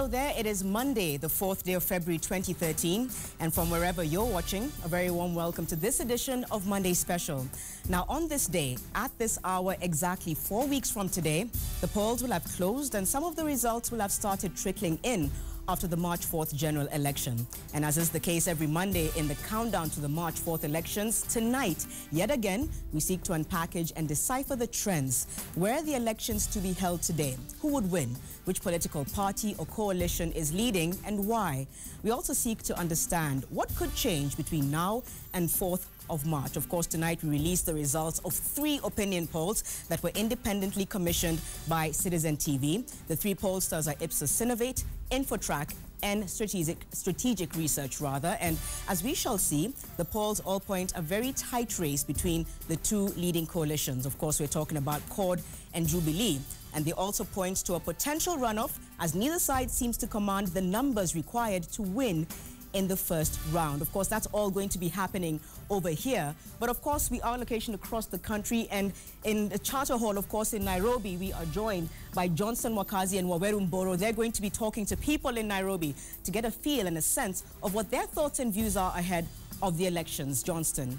Hello there, it is Monday, the 4th day of February 2013, and from wherever you're watching, a very warm welcome to this edition of Monday Special. Now on this day, at this hour, exactly 4 weeks from today, the polls will have closed and some of the results will have started trickling in after the March 4th general election. And as is the case every Monday in the countdown to the March 4th elections, tonight, yet again, we seek to unpackage and decipher the trends. Where are the elections to be held today? Who would win? Which political party or coalition is leading and why? We also seek to understand what could change between now and 4th of March. Of course, tonight we released the results of 3 opinion polls that were independently commissioned by Citizen TV. The 3 pollsters are Ipsos Synovate, Infotrack, and strategic research rather. And as we shall see, the polls all point a very tight race between the 2 leading coalitions. Of course, we're talking about CORD and Jubilee. And they also point to a potential runoff as neither side seems to command the numbers required to win in the first round. Of course, that's all going to be happening over here. But of course, we are located across the country, and in the Charter Hall, of course, in Nairobi, we are joined by Johnston Mwakazi and Waweru Mboro. They're going to be talking to people in Nairobi to get a feel and a sense of what their thoughts and views are ahead of the elections. Johnston.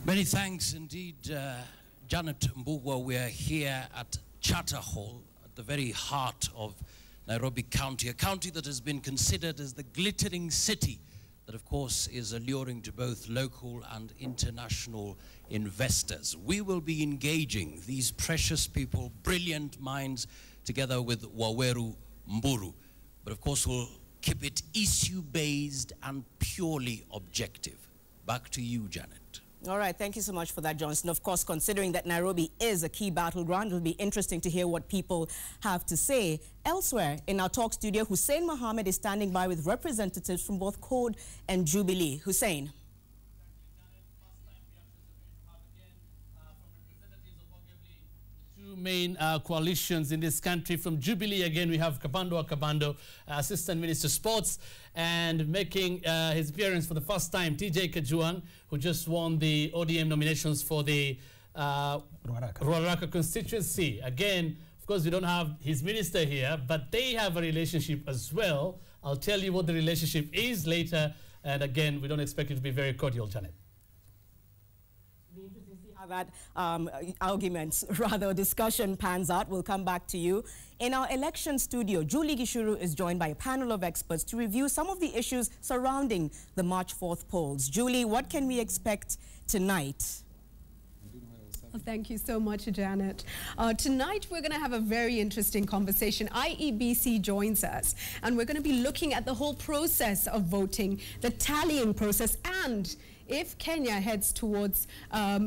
Many thanks indeed, Janet Mbugwa. We are here at Charter Hall, at the very heart of Nairobi County, a county that has been considered as the glittering city that, of course, is alluring to both local and international investors. We will be engaging these precious people, brilliant minds, together with Waweru Mburu. But, of course, we'll keep it issue-based and purely objective. Back to you, Janet. All right, thank you so much for that, Johnston. Of course, considering that Nairobi is a key battleground, it'll be interesting to hear what people have to say. Elsewhere in our talk studio, Hussein Mohammed is standing by with representatives from both CORD and Jubilee. Hussein. Main coalitions in this country. From Jubilee, again, we have Kabando Akabando, Assistant Minister Sports, and making his appearance for the first time, TJ Kajuang, who just won the ODM nominations for the Ruaraka constituency. Again, of course, we don't have his minister here, but they have a relationship as well. I'll tell you what the relationship is later, and again, we don't expect it to be very cordial, Janet. How that argument, rather discussion pans out. We'll come back to you. In our election studio, Julie Gishuru is joined by a panel of experts to review some of the issues surrounding the March 4th polls. Julie, what can we expect tonight? Well, thank you so much, Janet. Tonight, we're going to have a very interesting conversation. IEBC joins us, and we're going to be looking at the whole process of voting, the tallying process, and if Kenya heads towards, a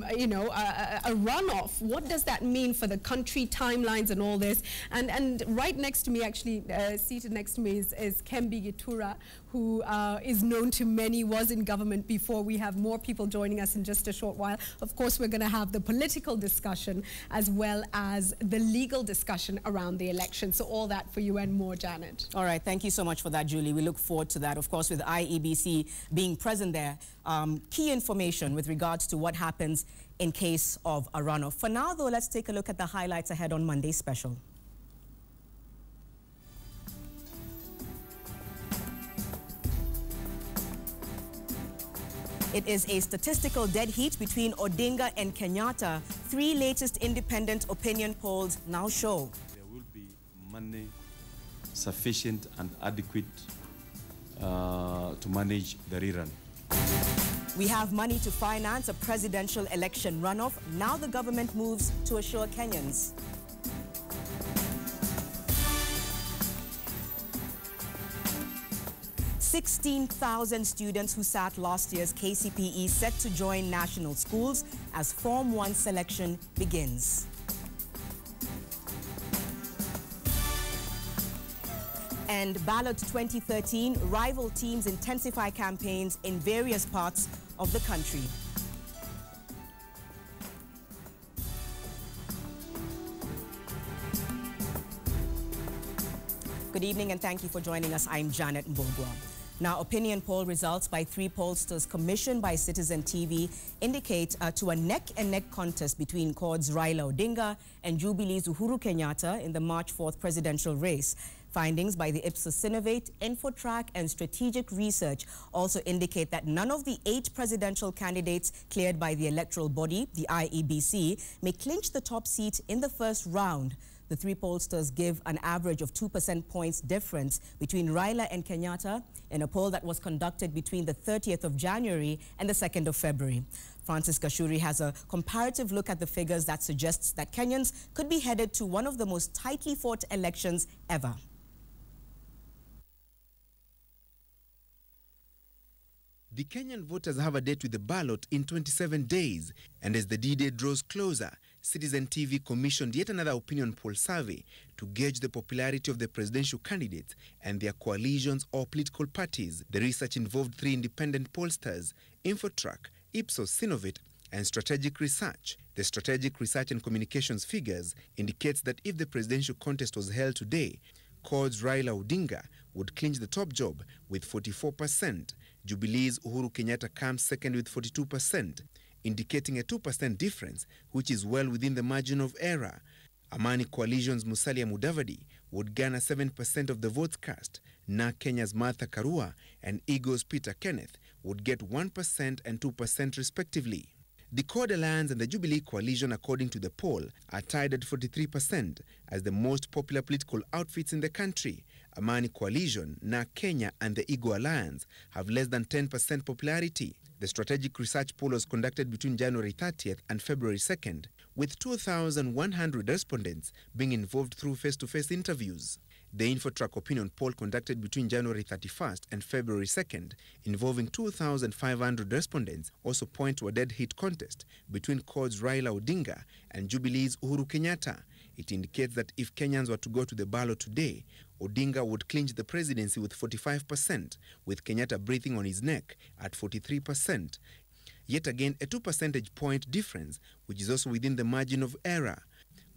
runoff, what does that mean for the country, timelines and all this? And right next to me, actually, seated next to me is Kembi Gitura, who is known to many, was in government before. We have more people joining us in just a short while. Of course, we're going to have the political discussion as well as the legal discussion around the election. So all that for you and more, Janet. All right, thank you so much for that, Julie. We look forward to that. Of course, with IEBC being present there, key information with regards to what happens in case of a runoff. For now, though, let's take a look at the highlights ahead on Monday Special. It is a statistical dead heat between Odinga and Kenyatta. 3 latest independent opinion polls now show there will be money sufficient and adequate to manage the rerun. We have money to finance a presidential election runoff. Now the government moves to assure Kenyans. "16,000 students who sat last year's KCPE set to join national schools as Form 1 selection begins." And Ballot 2013, rival teams intensify campaigns in various parts of the country. Good evening and thank you for joining us. I'm Janet Mbugwa. Now, opinion poll results by 3 pollsters commissioned by Citizen TV indicate to a neck-and-neck contest between CORD's Raila Odinga and Jubilee's Uhuru Kenyatta in the March 4th presidential race. Findings by the Ipsos Synovate, Infotrack, and Strategic Research also indicate that none of the 8 presidential candidates cleared by the electoral body, the IEBC, may clinch the top seat in the first round. The 3 pollsters give an average of 2% points difference between Raila and Kenyatta in a poll that was conducted between the 30th of January and the 2nd of February. Francis Gachuri has a comparative look at the figures that suggests that Kenyans could be headed to one of the most tightly fought elections ever. The Kenyan voters have a date with the ballot in 27 days, and as the D-Day draws closer, Citizen TV commissioned yet another opinion poll survey to gauge the popularity of the presidential candidates and their coalitions or political parties. The research involved 3 independent pollsters, Infotrack, Ipsos Synovate, and Strategic Research. The Strategic Research and Communications figures indicates that if the presidential contest was held today, CORD's Raila Odinga would clinch the top job with 44%. Jubilee's Uhuru Kenyatta comes second with 42%, indicating a 2% difference, which is well within the margin of error. Amani Coalition's Musalia Mudavadi would garner 7% of the votes cast. NARC Kenya's Martha Karua and Eagle's Peter Kenneth would get 1% and 2% respectively. The CORD Alliance and the Jubilee Coalition, according to the poll, are tied at 43% as the most popular political outfits in the country. Amani Coalition, NARC Kenya and the Eagle Alliance have less than 10% popularity. The Strategic Research poll was conducted between January 30th and February 2nd, with 2,100 respondents being involved through face-to-face interviews. The Infotrack opinion poll conducted between January 31st and February 2nd, involving 2,500 respondents, also point to a dead-heat contest between CORD's Raila Odinga and Jubilee's Uhuru Kenyatta. It indicates that if Kenyans were to go to the ballot today, Odinga would clinch the presidency with 45%, with Kenyatta breathing on his neck at 43%. Yet again, a 2 percentage point difference, which is also within the margin of error.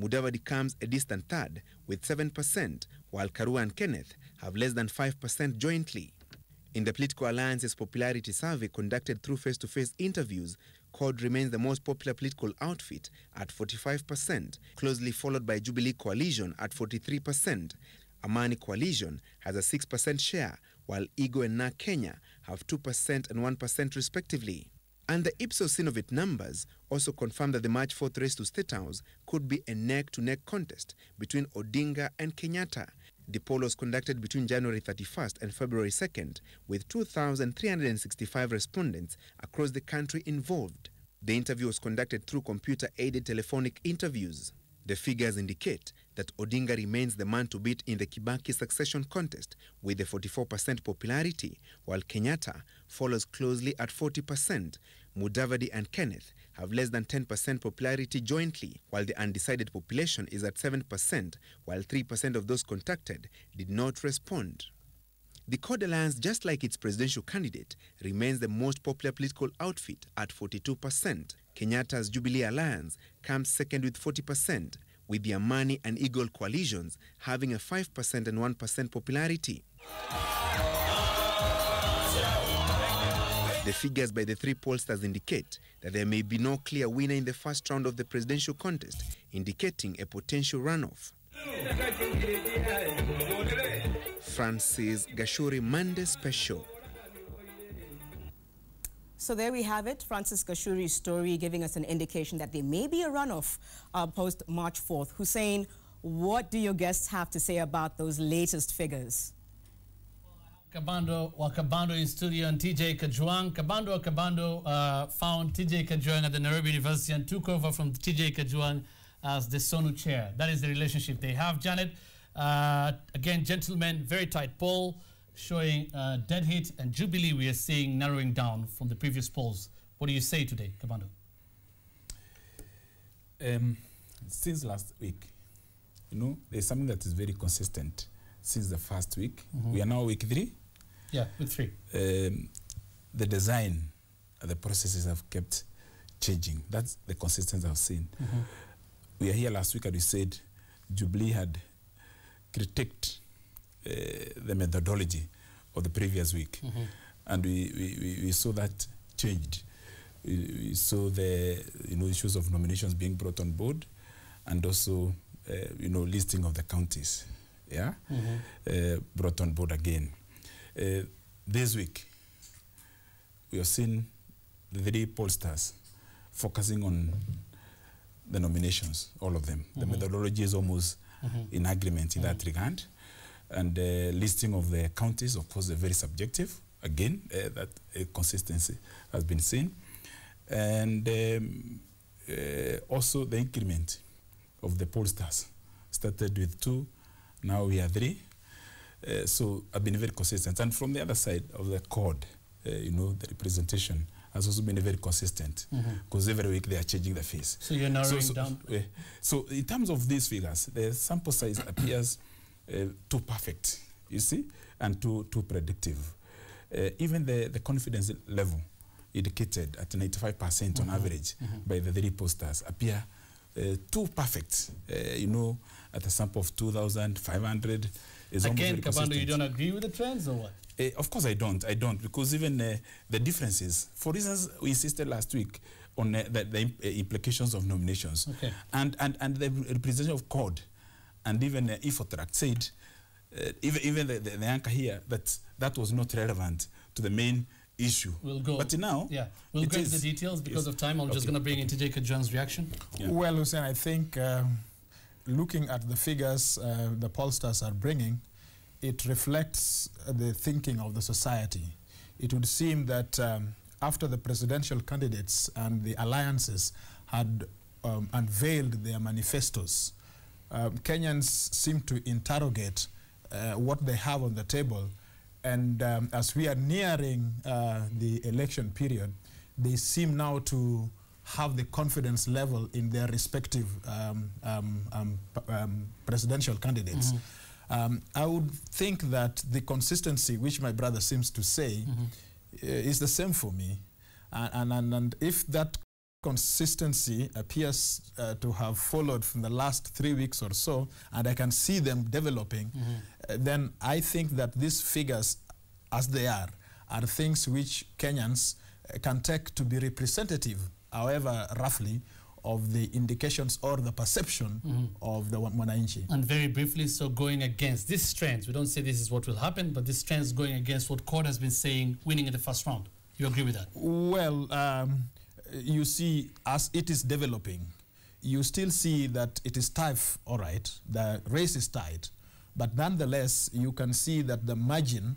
Mudavadi comes a distant third with 7%, while Karua and Kenneth have less than 5% jointly. In the Political Alliance's popularity survey conducted through face-to-face interviews, CORD remains the most popular political outfit at 45%, closely followed by Jubilee Coalition at 43%. Amani Coalition has a 6% share, while Eagle and NARC Kenya have 2% and 1% respectively. And the Ipsos Synovate numbers also confirm that the March 4th race to State House could be a neck-to-neck contest between Odinga and Kenyatta. The poll was conducted between January 31st and February 2nd, with 2,365 respondents across the country involved. The interview was conducted through computer-aided telephonic interviews. The figures indicate that Odinga remains the man to beat in the Kibaki succession contest with a 44% popularity, while Kenyatta follows closely at 40%. Mudavadi and Kenneth have less than 10% popularity jointly, while the undecided population is at 7%, while 3% of those contacted did not respond. The CORD Alliance, just like its presidential candidate, remains the most popular political outfit at 42%. Kenyatta's Jubilee Alliance comes second with 40%, with the Amani and Eagle coalitions having a 5% and 1% popularity. The figures by the 3 pollsters indicate that there may be no clear winner in the first round of the presidential contest, indicating a potential runoff. Francis Gachuri, Monday Special. So there we have it, Francis Gachuri's story giving us an indication that there may be a runoff post March 4th. Hussein, what do your guests have to say about those latest figures? Kabando in studio and TJ Kajwang. Kabando found TJ Kajwang at the Nairobi University and took over from TJ Kajwang as the SONU chair. That is the relationship they have. Janet, again, gentlemen, very tight poll showing dead heat, and Jubilee we are seeing narrowing down from the previous polls. What do you say today, Kabando? Since last week, there's something that is very consistent since the first week. We are now week 3. Yeah, week 3. The design, the processes have kept changing. That's the consistency I've seen. We are here last week and we said Jubilee had critiqued the methodology of the previous week. And we saw that changed. We saw the issues of nominations being brought on board, and also listing of the counties yeah, brought on board again. This week, we have seen the 3 pollsters focusing on the nominations, all of them. The methodology is almost in agreement in that regard. And the listing of the counties, of course, is very subjective. Again, that consistency has been seen. And also the increment of the pollsters. Started with 2, now we are 3. So I've been very consistent. And from the other side of the chord, you know, the representation has also been very consistent, because every week they are changing the face. So you're narrowing down? So in terms of these figures, the sample size appears too perfect, you see, and too predictive. Even the confidence level indicated at 95% on average by the 3 pollsters appear too perfect, you know, at a sample of 2,500. Again, Kabando, you don't agree with the trends or what? Of course I don't, because even the differences, for instance, we insisted last week on the implications of nominations. Okay. And the representation of CORD and even Infotract said, even the anchor here, that was not relevant to the main issue. We'll go. But now, yeah, we'll go into the details because of time. I'm just going to bring in TJ Kajwang's reaction. Yeah. Well, Hussein, I think looking at the figures the pollsters are bringing, it reflects the thinking of the society. It would seem that after the presidential candidates and the alliances had unveiled their manifestos, Kenyans seem to interrogate what they have on the table. And as we are nearing the election period, they seem now to have the confidence level in their respective presidential candidates. I would think that the consistency, which my brother seems to say, is the same for me. And if that consistency appears to have followed from the last 3 weeks or so, and I can see them developing, then I think that these figures, as they are things which Kenyans can take to be representative, however roughly, of the indications or the perception of the Mwananchi. And very briefly, so going against these trends, we don't say this is what will happen, but this trend is going against what CORD has been saying, winning in the first round. You agree with that? Well, you see, as it is developing, you still see that it is tough, all right, the race is tight, but nonetheless, you can see that the margin,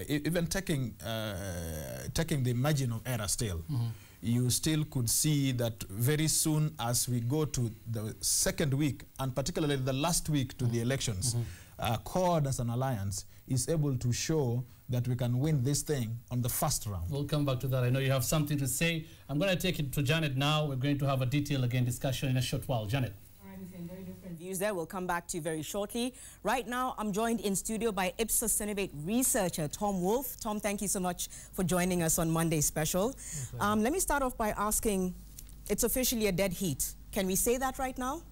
even taking the margin of error still, you still could see that very soon as we go to the second week, and particularly the last week to the elections, CORD as an alliance is able to show that we can win this thing on the first round. We'll come back to that. I know you have something to say. I'm going to take it to Janet now. We're going to have a detailed discussion in a short while. Janet. Very different views there. We'll come back to you very shortly. Right now, I'm joined in studio by Ipsos Synovate researcher Tom Wolf. Tom, thank you so much for joining us on Monday Special. Let me start off by asking, it's officially a dead heat. Can we say that right now?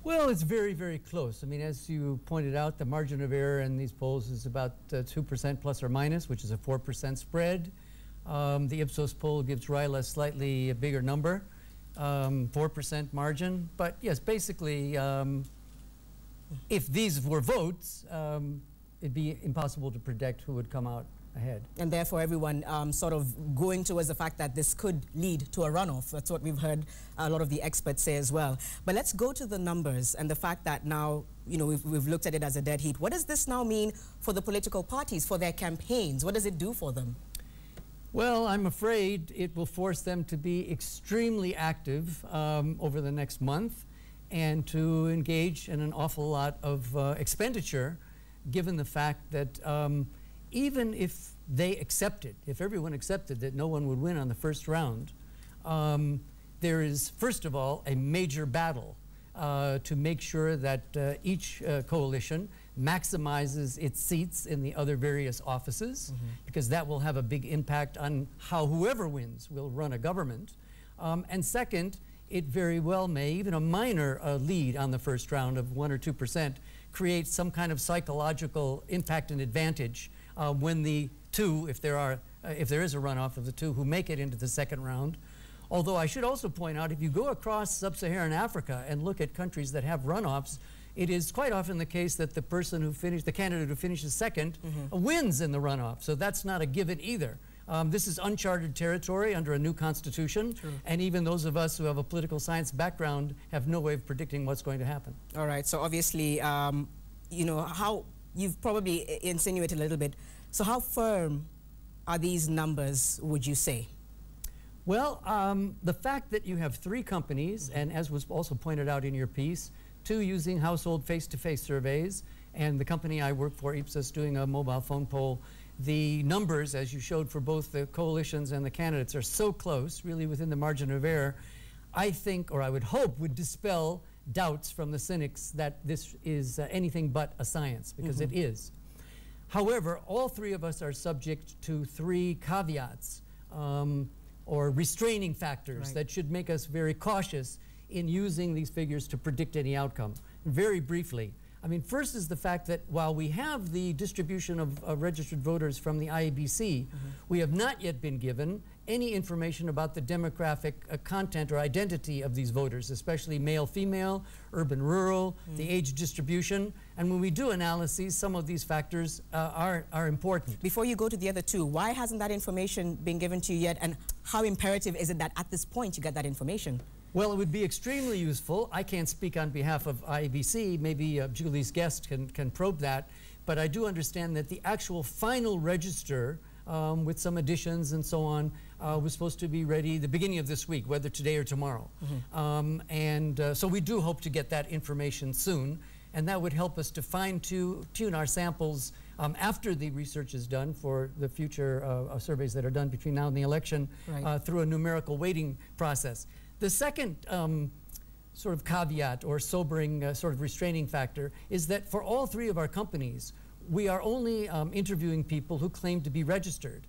Well, it's very, very close. I mean, as you pointed out, the margin of error in these polls is about 2% plus or minus, which is a 4% spread. The Ipsos poll gives Raila a slightly bigger number. 4% margin, but yes, basically, if these were votes, it'd be impossible to predict who would come out ahead. And therefore, everyone sort of going towards the fact that this could lead to a runoff. That's what we've heard a lot of the experts say as well. But let's go to the numbers and the fact that now, you know, we've looked at it as a dead heat. What does this now mean for the political parties, for their campaigns? What does it do for them? Well, I'm afraid it will force them to be extremely active over the next month and to engage in an awful lot of expenditure, given the fact that even if they accepted, if everyone accepted that no one would win on the first round, there is, first of all, a major battle to make sure that each coalition maximizes its seats in the other various offices, because that will have a big impact on how whoever wins will run a government. And second, it very well may, even a minor lead on the first round of 1 or 2%, create some kind of psychological impact and advantage when the two, if there is a runoff of the two who make it into the second round. Although I should also point out, if you go across sub-Saharan Africa and look at countries that have runoffs, it is quite often the case that the person who finished, the candidate who finishes second, wins in the runoff. So that's not a given either. This is uncharted territory under a new constitution, and even those of us who have a political science background have no way of predicting what's going to happen. All right, so obviously, you know, how you've probably insinuated a little bit. So how firm are these numbers, would you say? Well, the fact that you have 3 companies, and as was also pointed out in your piece, 2 using household face-to-face surveys, and the company I work for, Ipsos, doing a mobile phone poll, the numbers, as you showed for both the coalitions and the candidates, are so close, really within the margin of error, I think, or I would hope, would dispel doubts from the cynics that this is anything but a science, because it is. However, all 3 of us are subject to 3 caveats or restraining factors that should make us very cautious in using these figures to predict any outcome. Very briefly, I mean, first is the fact that while we have the distribution of registered voters from the IEBC, we have not yet been given any information about the demographic content or identity of these voters, especially male-female, urban-rural, the age distribution. And when we do analyses, some of these factors are important. Before you go to the other 2, why hasn't that information been given to you yet, and how imperative is it that at this point you get that information? Well, it would be extremely useful. I can't speak on behalf of IEBC. Maybe Julie's guest can probe that. But I do understand that the actual final register, with some additions and so on, was supposed to be ready the beginning of this week, whether today or tomorrow. So we do hope to get that information soon. And that would help us to fine-tune our samples after the research is done for the future surveys that are done between now and the election through a numerical weighting process. The second sort of caveat or sobering sort of restraining factor is that for all 3 of our companies, we are only interviewing people who claim to be registered.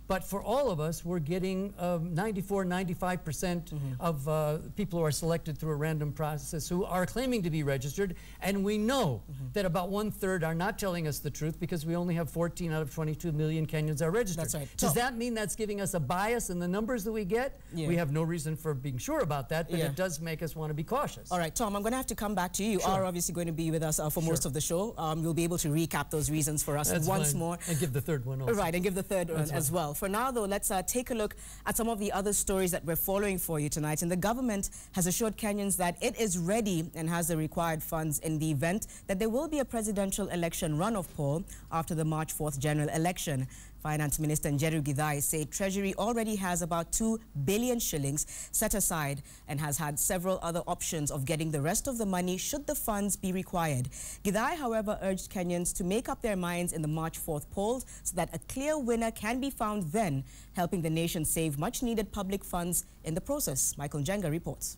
But for all of us, we're getting 94, 95% of people who are selected through a random process who are claiming to be registered, and we know that about 1/3 are not telling us the truth because we only have 14 out of 22 million Kenyans are registered. That's right. Does that mean that's giving us a bias in the numbers that we get? We have no reason for being sure about that, but it does make us want to be cautious. All right, Tom, I'm going to have to come back to you. You are obviously going to be with us for most of the show. You'll be able to recap those reasons for us once more. And give the third one also. Right, and give the third one as well. For now, though, let's take a look at some of the other stories that we're following for you tonight. And the government has assured Kenyans that it is ready and has the required funds in the event that there will be a presidential election runoff poll after the March 4th general election. Finance Minister Njeru Githai said Treasury already has about 2 billion shillings set aside and has had several other options of getting the rest of the money should the funds be required. Githai, however, urged Kenyans to make up their minds in the March 4th polls so that a clear winner can be found then, helping the nation save much-needed public funds in the process. Michael Njenga reports.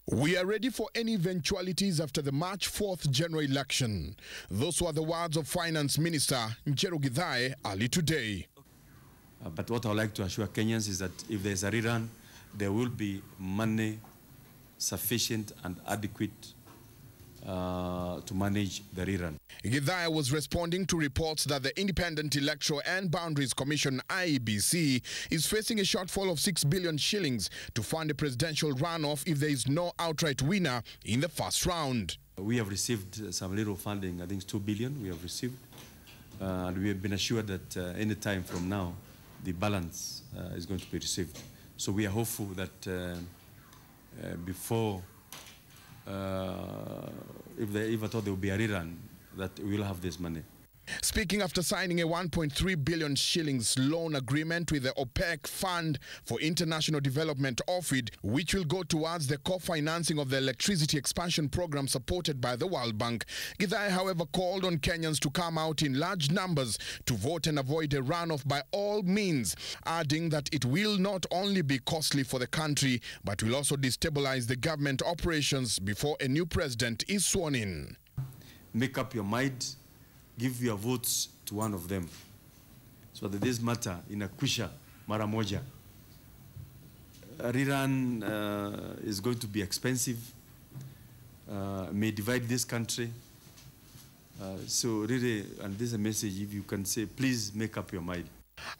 We are ready for any eventualities after the March 4th general election. Those were the words of Finance Minister Njeru Githai early today. But what I would like to assure Kenyans is that if there's a rerun, there will be money sufficient and adequate to manage the rerun. Githai was responding to reports that the Independent Electoral and Boundaries Commission, IEBC, is facing a shortfall of 6 billion shillings to fund a presidential runoff if there is no outright winner in the first round. We have received some little funding, I think it's 2 billion we have received. And we have been assured that any time from now, the balance is going to be received. So we are hopeful that before if at all there will be a rerun, that we will have this money. Speaking after signing a 1.3 billion shillings loan agreement with the OPEC Fund for International Development, OFID, which will go towards the co-financing of the electricity expansion program supported by the World Bank. Githai, however, called on Kenyans to come out in large numbers to vote and avoid a runoff by all means, adding that it will not only be costly for the country, but will also destabilize the government operations before a new president is sworn in. Make up your mind. Give your votes to one of them so that this matter inakwisha mara moja. A rerun is going to be expensive, may divide this country. So really, and this is a message, if you can say, please make up your mind.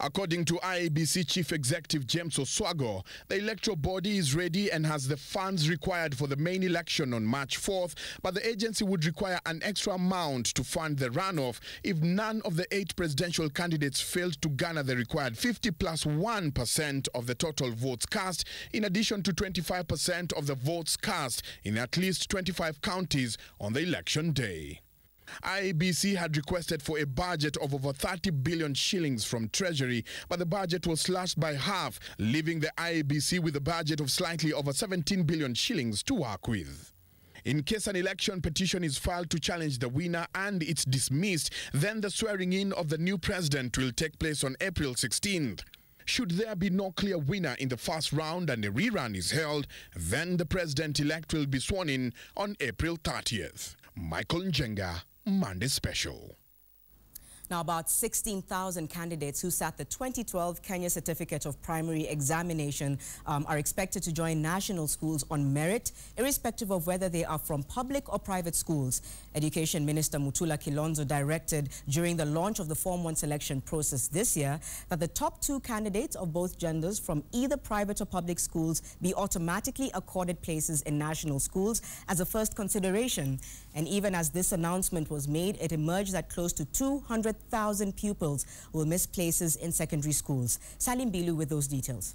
According to IEBC Chief Executive James Oswago, the electoral body is ready and has the funds required for the main election on March 4th, but the agency would require an extra amount to fund the runoff if none of the 8 presidential candidates failed to garner the required 50 plus 1% of the total votes cast, in addition to 25% of the votes cast in at least 25 counties on the election day. IEBC had requested for a budget of over 30 billion shillings from Treasury, but the budget was slashed by half, leaving the IEBC with a budget of slightly over 17 billion shillings to work with. In case an election petition is filed to challenge the winner and it's dismissed, then the swearing in of the new president will take place on April 16th. Should there be no clear winner in the first round and a rerun is held, then the president-elect will be sworn in on April 30th. Michael Njenga, Monday Special. Now, about 16,000 candidates who sat the 2012 Kenya Certificate of Primary Examination are expected to join national schools on merit, irrespective of whether they are from public or private schools. Education Minister Mutula Kilonzo directed during the launch of the Form 1 selection process this year that the top 2 candidates of both genders from either private or public schools be automatically accorded places in national schools as a first consideration. And even as this announcement was made, it emerged that close to 200,000 pupils will miss places in secondary schools. Salim Bilu with those details.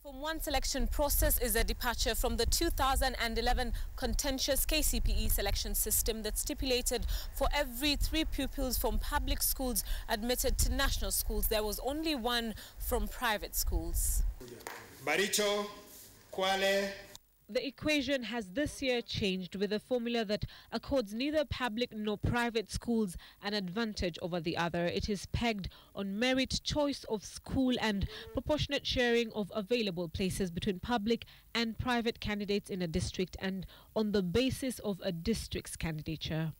Form 1 selection process is a departure from the 2011 contentious KCPE selection system that stipulated for every 3 pupils from public schools admitted to national schools, there was only 1 from private schools. Baricho, Kwale. The equation has this year changed with a formula that accords neither public nor private schools an advantage over the other. It is pegged on merit, choice of school and proportionate sharing of available places between public and private candidates in a district and on the basis of a district's candidature.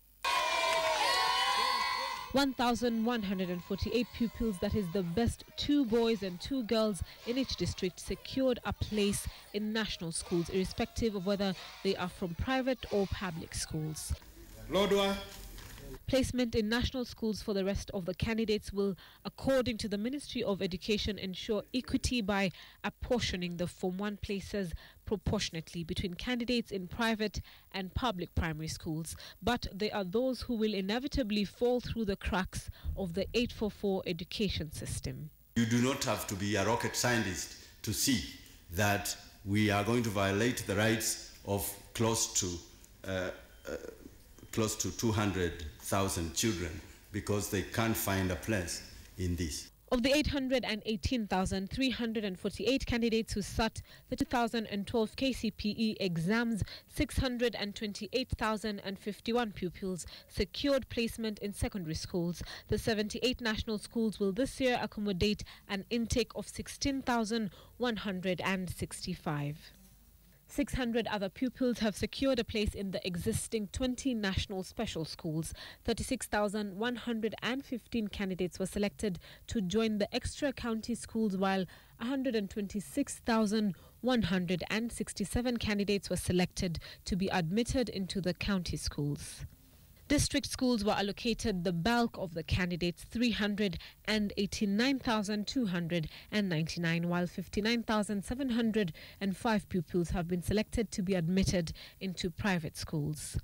1,148 pupils, that is the best 2 boys and 2 girls in each district, secured a place in national schools, irrespective of whether they are from private or public schools. Lodwa. Placement in national schools for the rest of the candidates will, according to the Ministry of Education, ensure equity by apportioning the Form 1 places proportionately between candidates in private and public primary schools. But there are those who will inevitably fall through the cracks of the 844 education system. You do not have to be a rocket scientist to see that we are going to violate the rights of close to 200,000 children because they can't find a place in this. Of the 818,348 candidates who sat the 2012 KCPE exams, 628,051 pupils secured placement in secondary schools. The 78 national schools will this year accommodate an intake of 16,165. 600 other pupils have secured a place in the existing 20 national special schools. 36,115 candidates were selected to join the extra county schools, while 126,167 candidates were selected to be admitted into the county schools. District schools were allocated the bulk of the candidates, 389,299, while 59,705 pupils have been selected to be admitted into private schools.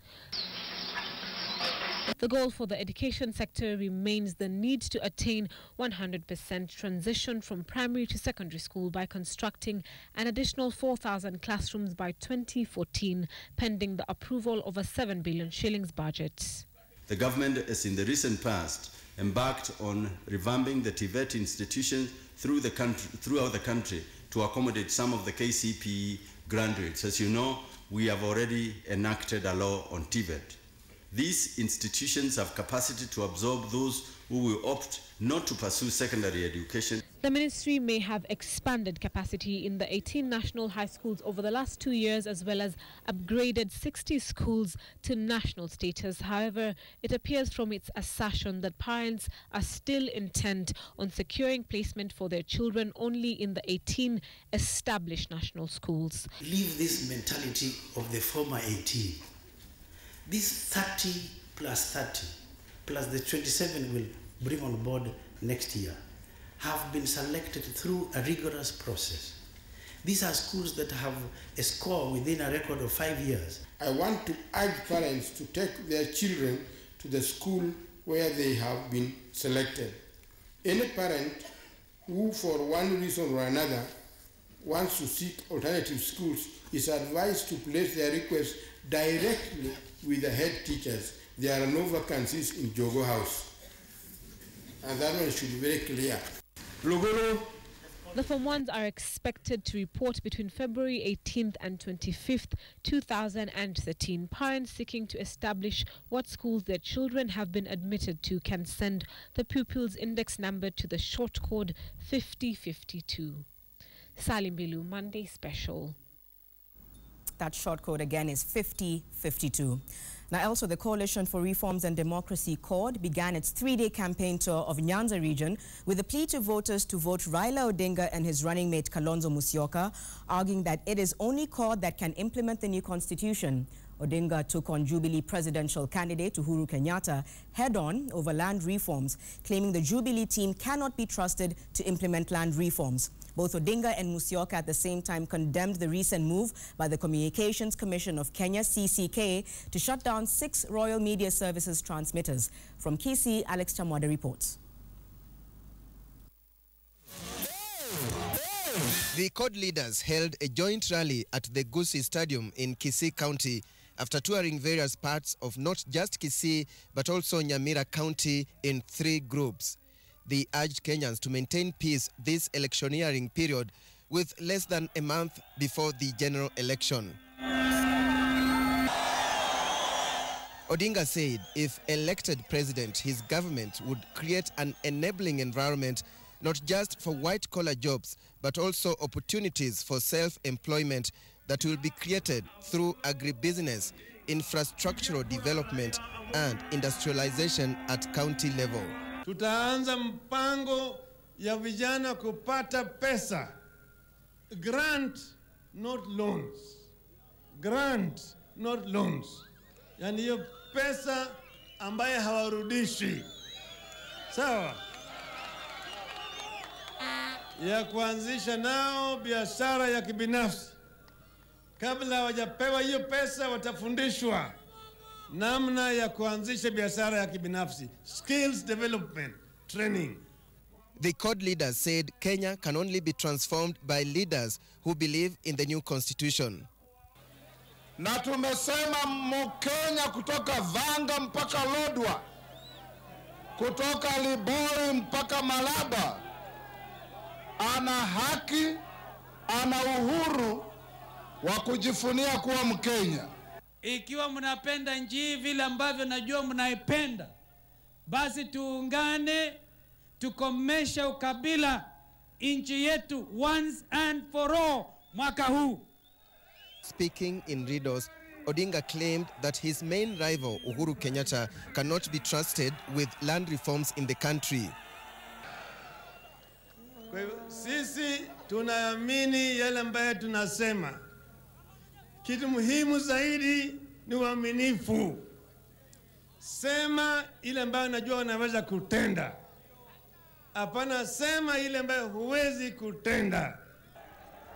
The goal for the education sector remains the need to attain 100% transition from primary to secondary school by constructing an additional 4,000 classrooms by 2014, pending the approval of a 7 billion shillings budget. The government has in the recent past embarked on revamping the TVET institutions throughout the country to accommodate some of the KCPE graduates. As you know, we have already enacted a law on TVET. These institutions have capacity to absorb those who will opt not to pursue secondary education. The ministry may have expanded capacity in the 18 national high schools over the last 2 years, as well as upgraded 60 schools to national status. However, it appears from its assertion that parents are still intent on securing placement for their children only in the 18 established national schools. Leave this mentality of the former 18. This 30 plus 30 plus the 27 will bring on board next year. have been selected through a rigorous process. These are schools that have a score within a record of 5 years. I want to urge parents to take their children to the school where they have been selected. Any parent who, for one reason or another, wants to seek alternative schools is advised to place their request directly with the head teachers. There are no vacancies in Jogo House. And that one should be very clear. Luguru. The Form 1s are expected to report between February 18th and 25th, 2013. Parents seeking to establish what schools their children have been admitted to can send the pupils index number to the short code 5052. Salim Bilu, Monday Special. That short code again is 5052. Now, also, the Coalition for Reforms and Democracy, CORD, began its 3-day campaign tour of Nyanza region with a plea to voters to vote Raila Odinga and his running mate Kalonzo Musyoka, arguing that it is only CORD that can implement the new constitution. Odinga took on Jubilee presidential candidate Uhuru Kenyatta head-on over land reforms, claiming the Jubilee team cannot be trusted to implement land reforms. Both Odinga and Musyoka at the same time condemned the recent move by the Communications Commission of Kenya, CCK, to shut down 6 Royal Media Services transmitters. From Kisii, Alex Chamwada reports. The CORD leaders held a joint rally at the Gusii Stadium in Kisii County after touring various parts of not just Kisii but also Nyamira County in 3 groups. They urged Kenyans to maintain peace this electioneering period with less than a month before the general election. Odinga said if elected president, his government would create an enabling environment not just for white-collar jobs, but also opportunities for self-employment that will be created through agribusiness, infrastructural development, and industrialization at county level. Tutaanza mpango ya vijana kupata pesa. Grant, not loans. Grant, not loans. Yani hiyo pesa ambaye hawarudishi. Sawa? Ya kuanzisha nao biashara ya kibinafsi. Kabla hawajapewa hiyo pesa watafundishwa namna ya kuanzisha biashara ya kibinafsi, skills development, training. The CORD leaders said Kenya can only be transformed by leaders who believe in the new constitution. Na tumesema Mkenya kutoka Vanga mpaka Lodwar, kutoka Liboi mpaka Malaba, ana haki, ana uhuru wa kujifunia kuwa Mkenya. Ikiwa mnapenda nchi vile ambavyo najua mnaipenda, basi tuungane, tukomesha ukabila nchi yetu once and for all mwaka huu. Speaking in riddles, Odinga claimed that his main rival, Uhuru Kenyatta, cannot be trusted with land reforms in the country. Kwa hivyo sisi tunaamini yale ambayo tunasema. Kitu muhimu zaidi ni uaminifu. Sema ile ambayo najua unaweza kutenda. Hapana sema ile ambayo huwezi kutenda.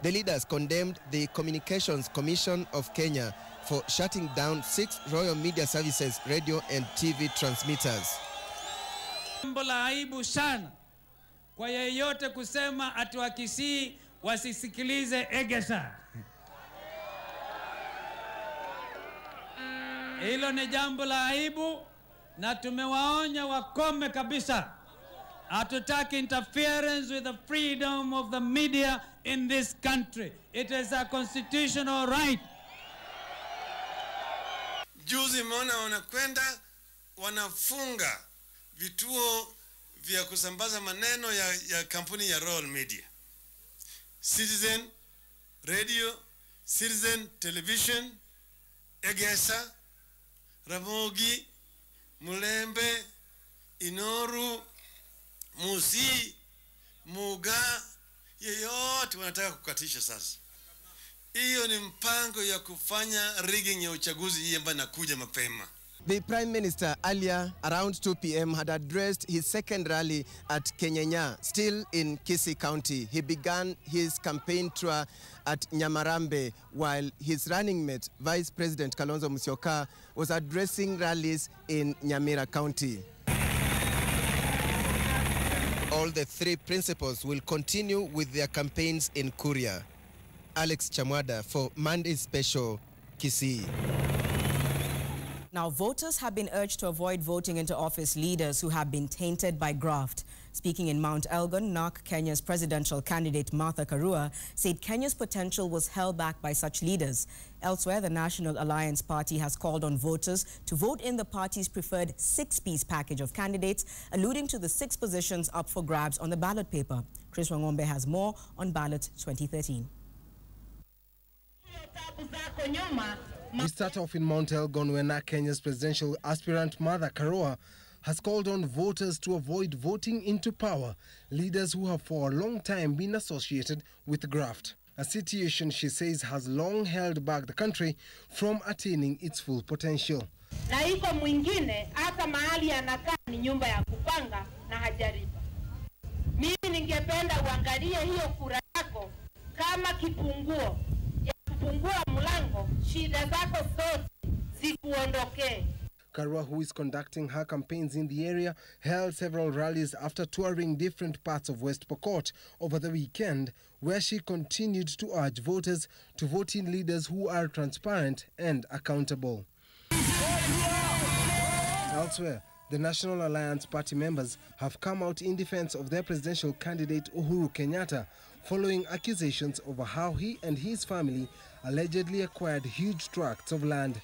The leaders condemned the Communications Commission of Kenya for shutting down 6 Royal Media Services radio and TV transmitters. Jambo la aibu sana kwa yeyote kusema ati wa Kisii wasisikilize Egesa. Hilo ni jambo la aibu na tumewaonya wakome kabisa. Hatutaki interference with the freedom of the media in this country. It is a constitutional right. Juzi mona wanakwenda wanafunga vituo vya kusambaza maneno ya kampuni ya Royal Media. Citizen Radio, Citizen Television, Egesa, Ramogi, Mulembe, Inoru, Musi, Muga, yeyote wanataka kukatisha sasa. Hiyo ni mpango ya kufanya rigging ya uchaguzi hii ambayo inakuja mapema. The Prime Minister earlier around 2 p.m. had addressed his second rally at Kenyanya, still in Kisii County. He began his campaign tour at Nyamarambe while his running mate, Vice President Kalonzo Musyoka, was addressing rallies in Nyamira County. All the three principals will continue with their campaigns in Kuria. Alex Chamwada for Monday Special, Kisii. Now, voters have been urged to avoid voting into office leaders who have been tainted by graft. Speaking in Mount Elgon, NARC Kenya's presidential candidate Martha Karua said Kenya's potential was held back by such leaders. Elsewhere, the National Alliance Party has called on voters to vote in the party's preferred six-piece package of candidates, alluding to the 6 positions up for grabs on the ballot paper. Chris Wangombe has more on ballot 2013. We start off in Mount Elgon, where NARC Kenya's presidential aspirant Martha Karua has called on voters to avoid voting into power leaders who have for a long time been associated with graft. A situation she says has long held back the country from attaining its full potential. Na iko mwingine hata mahali anakaa ni nyumba ya kupanga na hajaribu. Mimi ningependa uangalie hiyo kura yako kama kipunguo ya kufungua mlango, shida zako zote zikuondokee. Karua, who is conducting her campaigns in the area, held several rallies after touring different parts of West Pokot over the weekend, where she continued to urge voters to vote in leaders who are transparent and accountable. Elsewhere, the National Alliance Party members have come out in defense of their presidential candidate Uhuru Kenyatta, following accusations over how he and his family allegedly acquired huge tracts of land.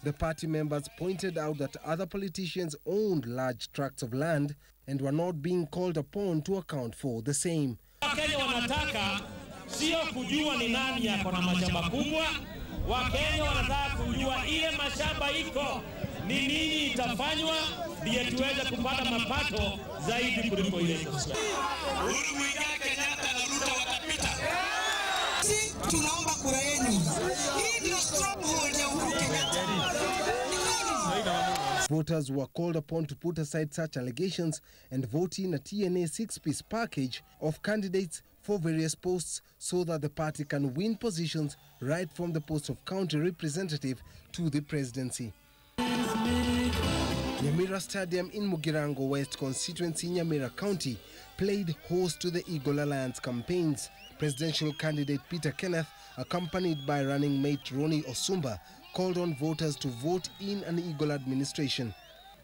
The party members pointed out that other politicians owned large tracts of land and were not being called upon to account for the same. Wakenya wanataka sio kujua ni nani yako na mashamba kubwa. Wakenya wanataka kujua ile mashamba iko ni nini itafanywa ndiye tuweze kupata mapato zaidi kuliko ile. Uhuru Muigai Kenyatta na Ruto watapita. Sisi tunaomba kura yenu. Hii ndio stronghold ya Uhuru Kenyatta. Voters were called upon to put aside such allegations and vote in a TNA 6-piece package of candidates for various posts so that the party can win positions right from the post of county representative to the presidency. Nyamira Stadium in Mugirango West constituency, Nyamira County, played host to the Eagle Alliance campaigns. Presidential candidate Peter Kenneth, accompanied by running mate Ronnie Osumba, called on voters to vote in an Eagle administration.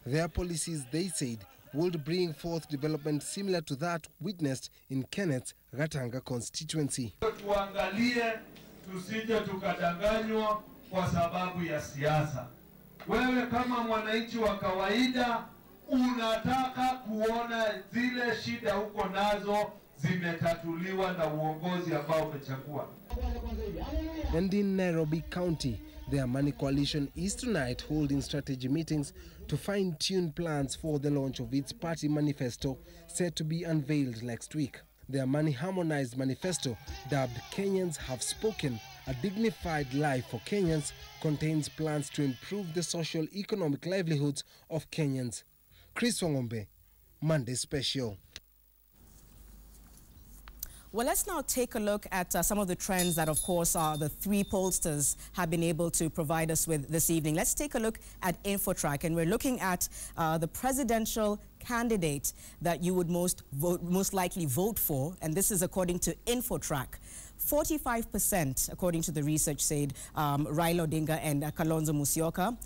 Their policies, they said, would bring forth development similar to that witnessed in Kenneth's Gatanga constituency. Tuangalie tusije tukadanganywa kwa sababu ya siasa. Wewe kama mwananchi wa kawaida unataka kuona zile shida huko nazo zimetatuliwa na uongozi ambao umechagua. And in Nairobi County, the Amani Coalition is tonight holding strategy meetings to fine-tune plans for the launch of its party manifesto set to be unveiled next week. The Amani Harmonized Manifesto, dubbed Kenyans Have Spoken, A Dignified Life for Kenyans, contains plans to improve the socio-economic livelihoods of Kenyans. Chris Wangombe, Monday Special. Well, let's now take a look at some of the trends that, of course, the three pollsters have been able to provide us with this evening. Let's take a look at Infotrack, and we're looking at the presidential candidate that you would most likely vote for, and this is according to Infotrack. 45%, according to the research, said Raila Odinga and Kalonzo Musyoka.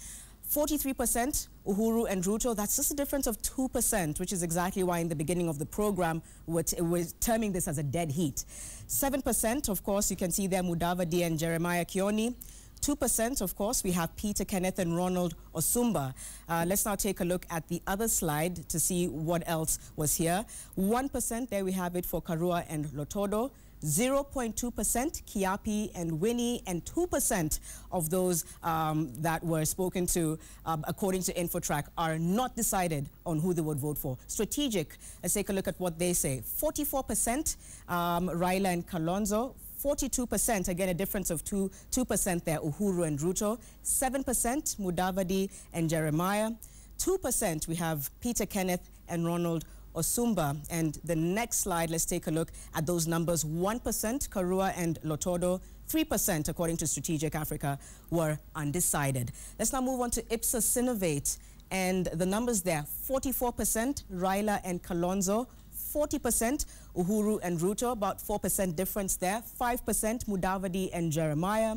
43% Uhuru and Ruto. That's just a difference of 2%, which is exactly why in the beginning of the program we're terming this as a dead heat. 7%, of course, you can see there Mudavadi and Jeremiah Kioni. 2%, of course, we have Peter Kenneth and Ronald Osumba. Let's now take a look at the other slide to see what else was here. 1%, there we have it for Karua and Lotodo. 0.2% Kiapi and Winnie, and 2% of those that were spoken to, according to Infotrack, are not decided on who they would vote for. Strategic, let's take a look at what they say. 44% Raila and Kalonzo, 42%, again a difference of 2% there, Uhuru and Ruto. 7%, Mudavadi and Jeremiah. 2% we have Peter Kenneth and Ronald Osumba. And the next slide, let's take a look at those numbers. 1%, Karua and Lotodo. 3%, according to Strategic Africa, were undecided. Let's now move on to Ipsos Synovate. And the numbers there, 44%, Raila and Kalonzo. 40%, Uhuru and Ruto, about 4% difference there. 5%, Mudavadi and Jeremiah.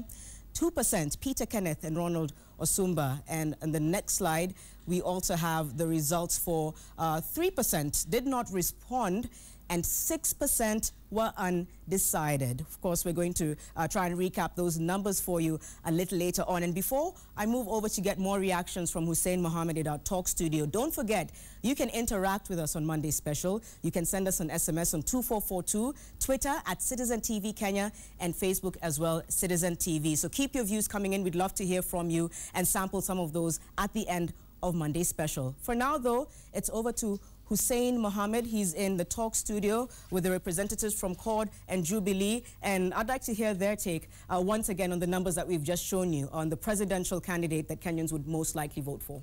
2%, Peter Kenneth and Ronald Osumba. And on the next slide, we also have the results for 3% did not respond, and 6% were undecided. Of course, we're going to try and recap those numbers for you a little later on. And before I move over to get more reactions from Hussein Mohammed at our talk studio, don't forget, you can interact with us on Monday Special. You can send us an SMS on 2442, Twitter at Citizen TV Kenya, and Facebook as well, Citizen TV. So keep your views coming in. We'd love to hear from you and sample some of those at the end of Monday Special. For now, though, it's over to Hussein Mohammed. He's in the talk studio with the representatives from CORD and Jubilee. And I'd like to hear their take once again on the numbers that we've just shown you on the presidential candidate that Kenyans would most likely vote for.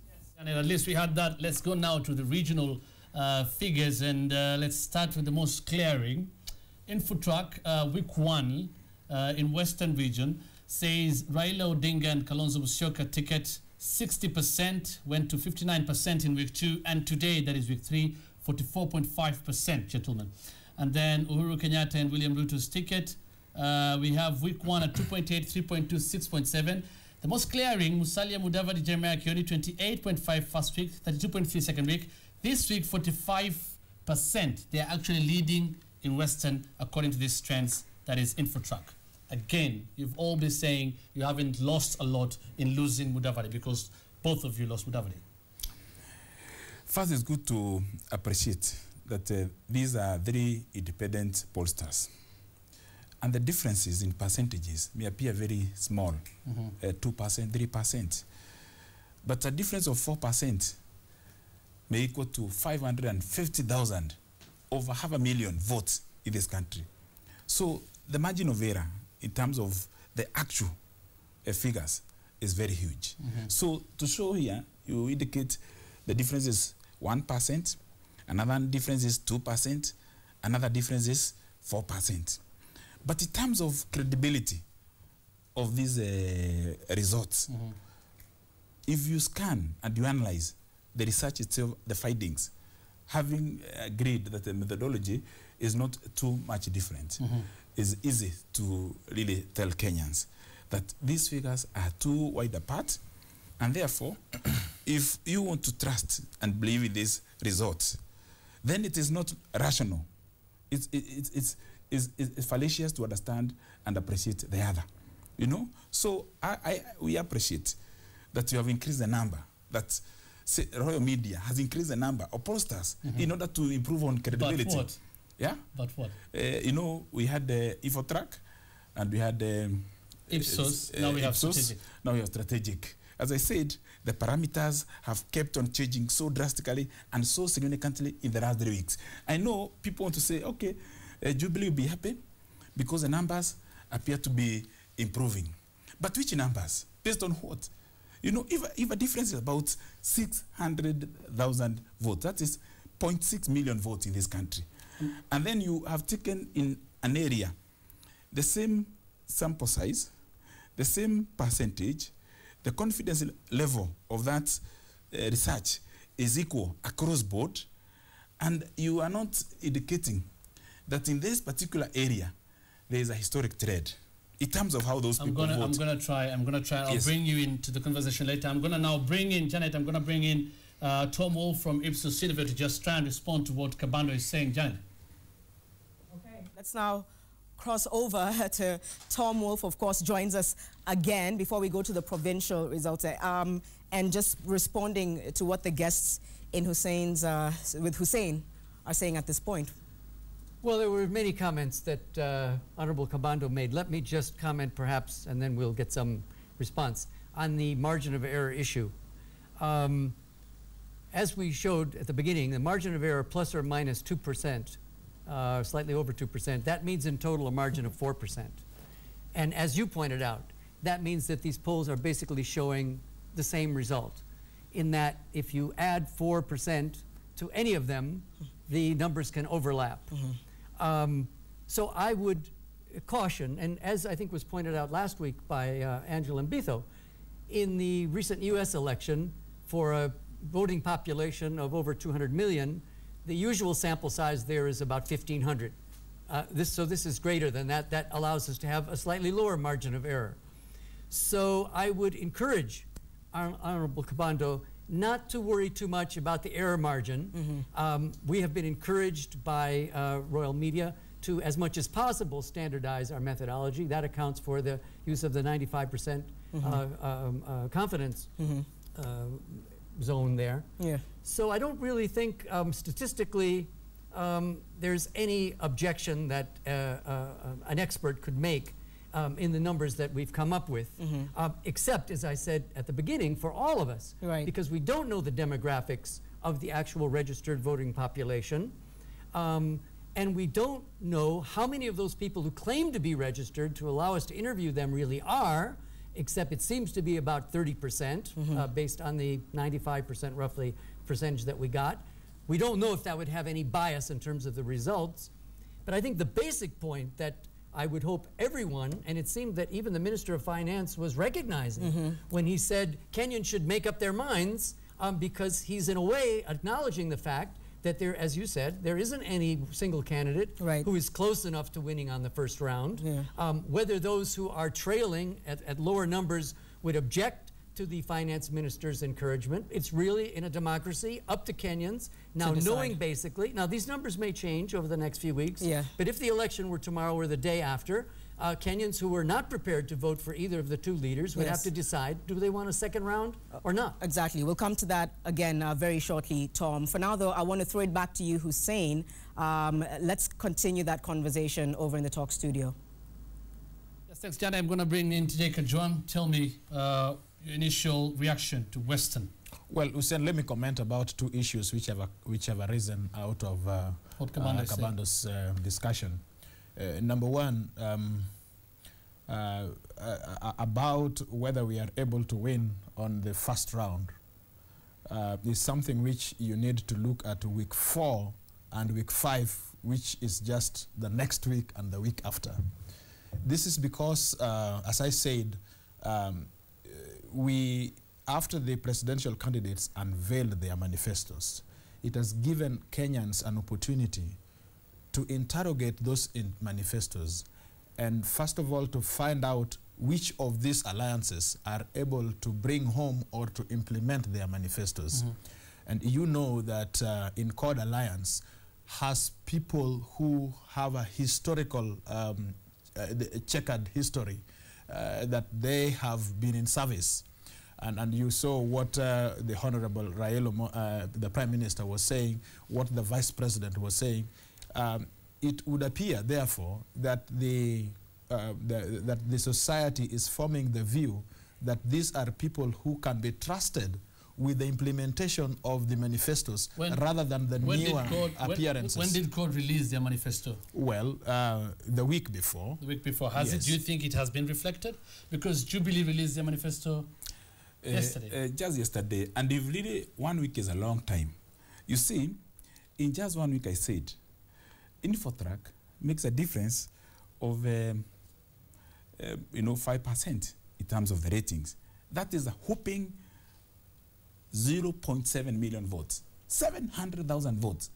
Yes, and at least we had that. Let's go now to the regional figures, and let's start with the most glaring. Infotrack, week 1 in Western region says Raila Odinga and Kalonzo Musyoka ticket 60% went to 59% in week 2, and today, that is week 3, 44.5%, gentlemen. And then Uhuru Kenyatta and William Ruto's ticket, we have week 1 at 2.8, 3.2, 6.7. The most clearing, Musalia Mudavadi, Jeremiah Kioni, 28.5 first week, 32.3 second week. This week, 45%. They are actually leading in Western, according to these trends, that is Infotrack. Again, you've all been saying you haven't lost a lot in losing Mudavadi, because both of you lost Mudavadi. First, it's good to appreciate that these are very independent pollsters. And the differences in percentages may appear very small, 2%, 3%. But a difference of 4% may equal to 550,000, over 500,000 votes in this country. So the margin of error in terms of the actual figures is very huge. So to show here, you indicate the difference is 1%, another difference is 2%, another difference is 4%. But in terms of credibility of these results, if you scan and you analyze the research itself, the findings, having agreed that the methodology is not too much different, it's easy to really tell Kenyans that these figures are too wide apart, and therefore, if you want to trust and believe in these results, then it is not rational. It's fallacious to understand and appreciate the other, you know. So we appreciate that you have increased the number, that Royal Media has increased the number of pollsters in order to improve on credibility. But what? Yeah. But what? You know, we had the Infotrack, and we had Ipsos. Now we have strategic. Now we have strategic. As I said, the parameters have kept on changing so drastically and so significantly in the last 3 weeks. I know people want to say, okay, Jubilee will be happy because the numbers appear to be improving. But which numbers? Based on what? You know, if a difference is about 600,000 votes, that is 0.6 million votes in this country. And then you have taken in an area the same sample size, the same percentage, the confidence level of that research is equal across board, and you are not indicating that in this particular area there is a historic trend in terms of how those people vote. I'm gonna try. I'll bring you into the conversation later. I'm gonna now bring in Janet. I'm gonna bring in Tom Wolf from Ipsos Synovate to just try and respond to what Kabando is saying. Janet. Okay, let's now cross over to Tom Wolf, of course, joins us again before we go to the provincial results. And just responding to what the guests in Hussein's, with Hussein are saying at this point. Well, there were many comments that Honorable Kabando made. Let me just comment perhaps, and then we'll get some response, on the margin of error issue. As we showed at the beginning, the margin of error plus or minus 2% slightly over 2%. That means in total a margin of 4%. And as you pointed out, that means that these polls are basically showing the same result, in that if you add 4% to any of them, the numbers can overlap. So I would caution, and as I think was pointed out last week by Angela Mbitho, in the recent US election, for a voting population of over 200 million, the usual sample size there is about 1,500. So this is greater than that. That allows us to have a slightly lower margin of error. So I would encourage Honorable Kabando not to worry too much about the error margin. We have been encouraged by Royal Media to, as much as possible, standardize our methodology. That accounts for the use of the 95% confidence zone there. So I don't really think statistically there's any objection that an expert could make in the numbers that we've come up with, except, as I said at the beginning, for all of us, because we don't know the demographics of the actual registered voting population, and we don't know how many of those people who claim to be registered to allow us to interview them really are, except it seems to be about 30% based on the 95% roughly percentage that we got. We don't know if that would have any bias in terms of the results, but I think the basic point that I would hope everyone, and it seemed that even the Minister of Finance was recognizing when he said Kenyans should make up their minds, because he's in a way acknowledging the fact that there, as you said, there isn't any single candidate who is close enough to winning on the first round. Whether those who are trailing at lower numbers would object to the finance minister's encouragement, it's really, in a democracy, up to Kenyans. Now, knowing basically, now these numbers may change over the next few weeks, but if the election were tomorrow or the day after, Kenyans who were not prepared to vote for either of the two leaders would have to decide, do they want a second round or not? Exactly. We'll come to that again very shortly, Tom. For now, though, I want to throw it back to you, Hussein. Let's continue that conversation over in the talk studio. Yes, thanks, Jana. I'm going to bring in TJ Kajwang. Tell me your initial reaction to Western. Well, Hussein, let me comment about two issues which have arisen out of Kabando's discussion. Number one, about whether we are able to win on the first round is something which you need to look at week 4 and week 5, which is just the next week and the week after. This is because, as I said, after the presidential candidates unveiled their manifestos, it has given Kenyans an opportunity to interrogate those manifestos and, first of all, to find out which of these alliances are able to bring home or to implement their manifestos. And you know that in Code Alliance has people who have a historical, checkered history, that they have been in service. And you saw what the Honorable Raila, the Prime Minister, was saying, what the Vice President was saying. It would appear, therefore, that the society is forming the view that these are people who can be trusted with the implementation of the manifestos rather than the newer appearances. When did CORE release their manifesto? Well, the week before. The week before. Has it? Do you think it has been reflected? Because Jubilee released their manifesto yesterday. Just yesterday. And if really 1 week is a long time. You see, in just 1 week I said, InfoTrack makes a difference of 5% in terms of the ratings. That is a whopping 0.7 million votes, 700,000 votes,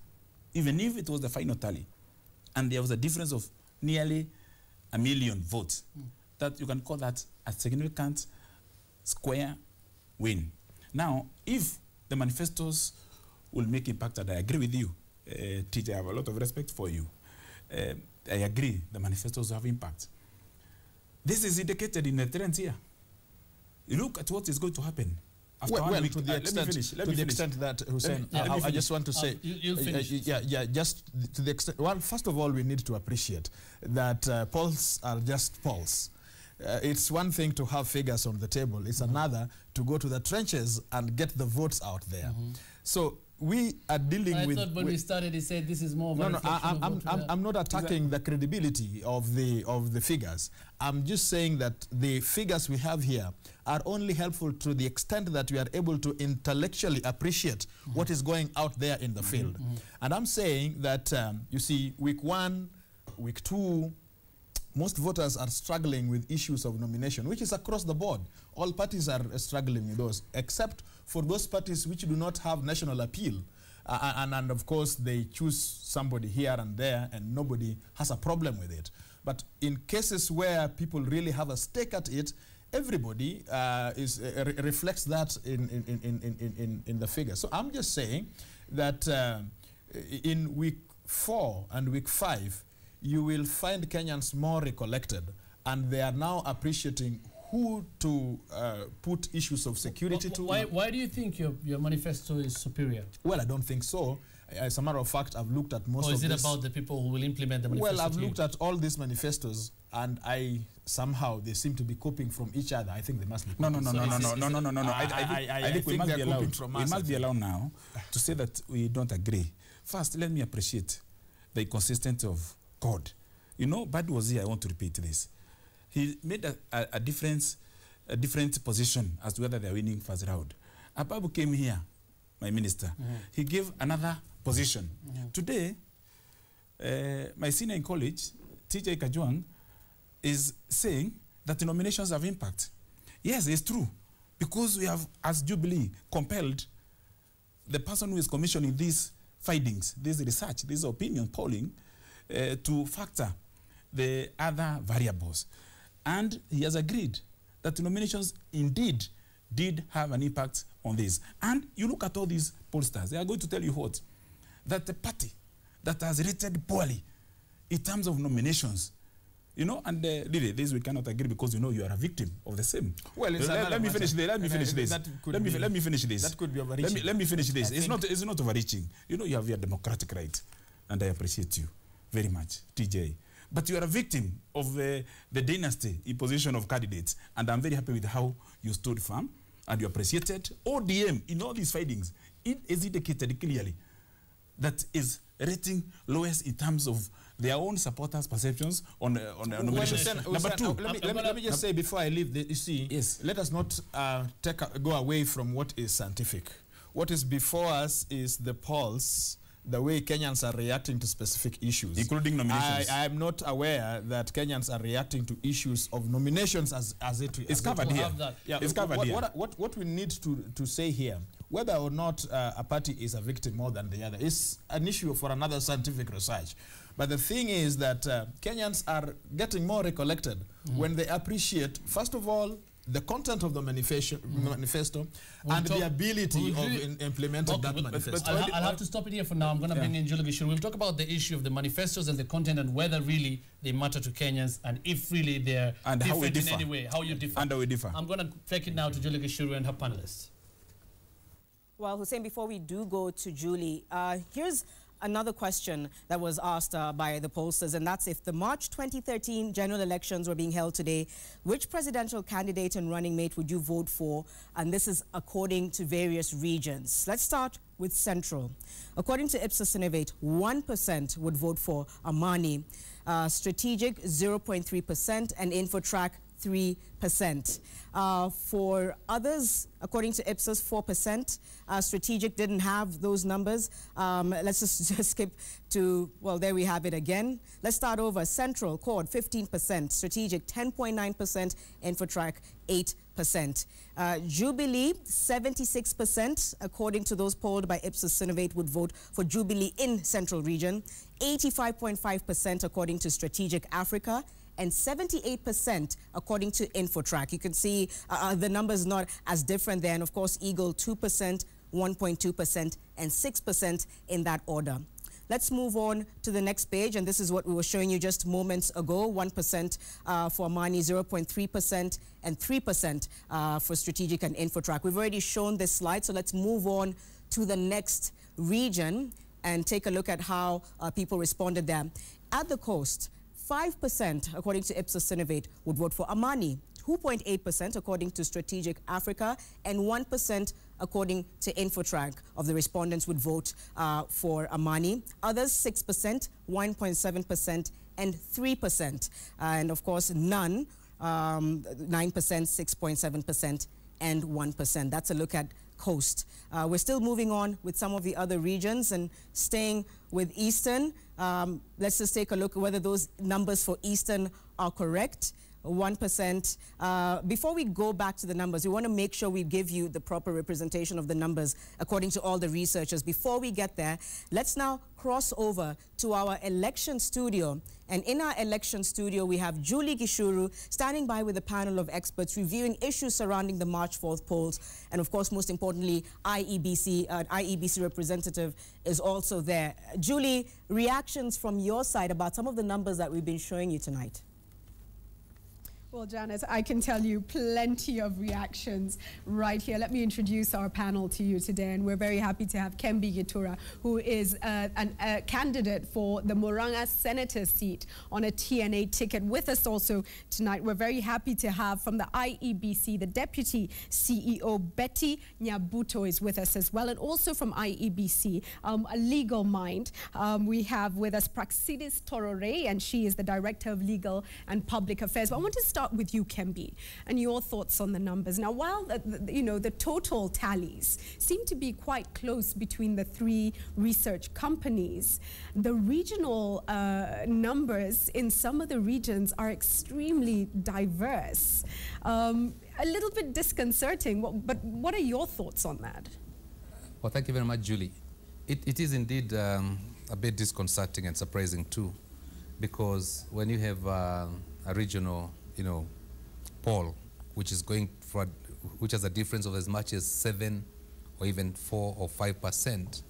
even if it was the final tally. And there was a difference of nearly 1 million votes. That you can call that a significant square win. Now, if the manifestos will make impact, and I agree with you, TJ, I have a lot of respect for you. I agree, the manifestos have impact. This is indicated in the trends here. You look at what is going to happen. After well, week, to the extent that, Hussein, I just want to say, just to the extent, well, first of all, we need to appreciate that polls are just polls. It's one thing to have figures on the table. It's another to go to the trenches and get the votes out there. So we are dealing with... I thought when we started, he said this is more of a reflection of vote. I'm not attacking the credibility of the figures. I'm just saying that the figures we have here are only helpful to the extent that we are able to intellectually appreciate what is going out there in the field. And I'm saying that, you see, week 1, week 2, most voters are struggling with issues of nomination, which is across the board. All parties are struggling with those, except for those parties which do not have national appeal. And of course, they choose somebody here and there, and nobody has a problem with it. But in cases where people really have a stake at it, everybody reflects that in the figure. So I'm just saying that in week 4 and week 5, you will find Kenyans more recollected, and they are now appreciating who to put issues of security to. Why do you think your manifesto is superior? Well, I don't think so. As a matter of fact, I've looked at most of this. Or is it about the people who will implement the manifesto? Well, I've looked at all these manifestos, and somehow they seem to be copying from each other. I think they must be copying. No. I think we must be allowed now to say that we don't agree. First, let me appreciate the inconsistency of God. You know, Bad was here. I want to repeat this. He made a different position as to whether they're winning first round. Ababu came here, my minister. He gave another position. Today, my senior in college, TJ Kajwang, is saying that the nominations have impact. Yes, it's true. Because we have, as Jubilee, compelled the person who is commissioning these findings, this research, this opinion polling, to factor the other variables. And he has agreed that the nominations indeed did have an impact on this. And you look at all these pollsters, they are going to tell you what? That the party that has rated poorly in terms of nominations, you know, and really, this we cannot agree because, you know, you are a victim of the same. Well, let me finish this. Let me finish this. Let me finish this. That could be overreaching. Let me finish this. It's not overreaching. You know, you have your democratic right, and I appreciate you very much, TJ. But you are a victim of the dynasty imposition of candidates, and I'm very happy with how you stood firm and you appreciated. ODM, in all these findings, it is indicated clearly that is rating lowest in terms of their own supporters' perceptions on nominations. Number 2, let me just say before I leave, you see, yes, let us not go away from what is scientific. What is before us is the polls, the way Kenyans are reacting to specific issues. Including nominations. I am not aware that Kenyans are reacting to issues of nominations as it is. It's covered here. Yeah, it's covered here. What we need to say here, whether or not a party is a victim more than the other, is an issue for another scientific research. But the thing is that Kenyans are getting more recollected when they appreciate, first of all, the content of the manifesto and the ability of implementing that manifesto. I'll have to stop it here for now. I'm going to bring in Julie Gishuru. We'll talk about the issue of the manifestos and the content and whether really they matter to Kenyans and if really they're different in any way, how you differ. And how we differ. I'm going to take it now to Julie Gishuru and her panelists. Well, Hussein, before we do go to Julie, here's another question that was asked by the pollsters, and that's if the March 2013 general elections were being held today, which presidential candidate and running mate would you vote for? And this is according to various regions. Let's start with Central. According to Ipsos Innovate, 1% would vote for Amani, Strategic 0.3%, and Infotrack 3%. For others, according to Ipsos, 4%. Strategic didn't have those numbers. Let's just skip to, well, there we have it again. Let's start over. Central, Cord, 15%. Strategic, 10.9%. Infotrack, 8%. Jubilee, 76%, according to those polled by Ipsos Innovate, would vote for Jubilee in Central Region. 85.5% according to Strategic Africa, and 78% according to Infotrack. You can see the numbers not as different there. And of course, Eagle 2%, 1.2%, and 6% in that order. Let's move on to the next page, and this is what we were showing you just moments ago. 1% for Amani, 0.3%, and 3% for Strategic and Infotrack. We've already shown this slide, so let's move on to the next region and take a look at how people responded there. At the coast, 5%, according to Ipsos Innovate, would vote for Amani, 2.8% according to Strategic Africa, and 1% according to Infotrack, of the respondents would vote for Amani. Others 6%, 1.7%, and 3%. And of course, none, 9%, 6.7%, and 1%. That's a look at Coast. We're still moving on with some of the other regions and staying with Eastern. Let's just take a look at whether those numbers for Eastern are correct. 1%. Before we go back to the numbers, we want to make sure we give you the proper representation of the numbers according to all the researchers. Before we get there, let's now cross over to our election studio. And in our election studio, we have Julie Gishuru standing by with a panel of experts reviewing issues surrounding the March 4th polls. And of course, most importantly, IEBC representative is also there. Julie, reactions from your side about some of the numbers that we've been showing you tonight. Well, Janice, I can tell you plenty of reactions right here. Let me introduce our panel to you today, and we're very happy to have Kembi Gitura, who is a candidate for the Murang'a Senator seat on a TNA ticket, with us also tonight. We're very happy to have from the IEBC, the Deputy CEO, Betty Nyabuto, is with us as well, and also from IEBC, a legal mind. We have with us Praxidis Torore, and she is the Director of Legal and Public Affairs. But I want to start with you, Kembi, and your thoughts on the numbers. Now, while the total tallies seem to be quite close between the three research companies, the regional numbers in some of the regions are extremely diverse. A little bit disconcerting, but what are your thoughts on that? Well, thank you very much, Julie. It is indeed a bit disconcerting and surprising too, because when you have a regional poll, which is which has a difference of as much as 7 or even 4 or 5%,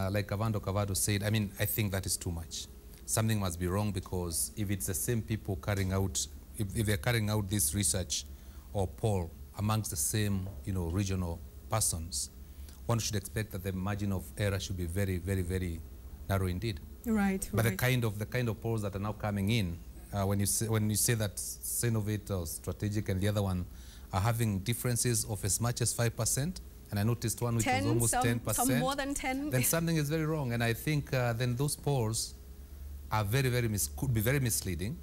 like Kavando said, I mean, I think that is too much. Something must be wrong, because if it's the same people carrying out, if they're carrying out this research or poll amongst the same, regional persons, one should expect that the margin of error should be very, very, very narrow indeed. Right. But the kind of polls that are now coming in, when you say that Synovate or Strategic and the other one are having differences of as much as 5%, and I noticed one which was almost 10%. Some more than 10. Then something is very wrong, and I think then those polls are could be very misleading,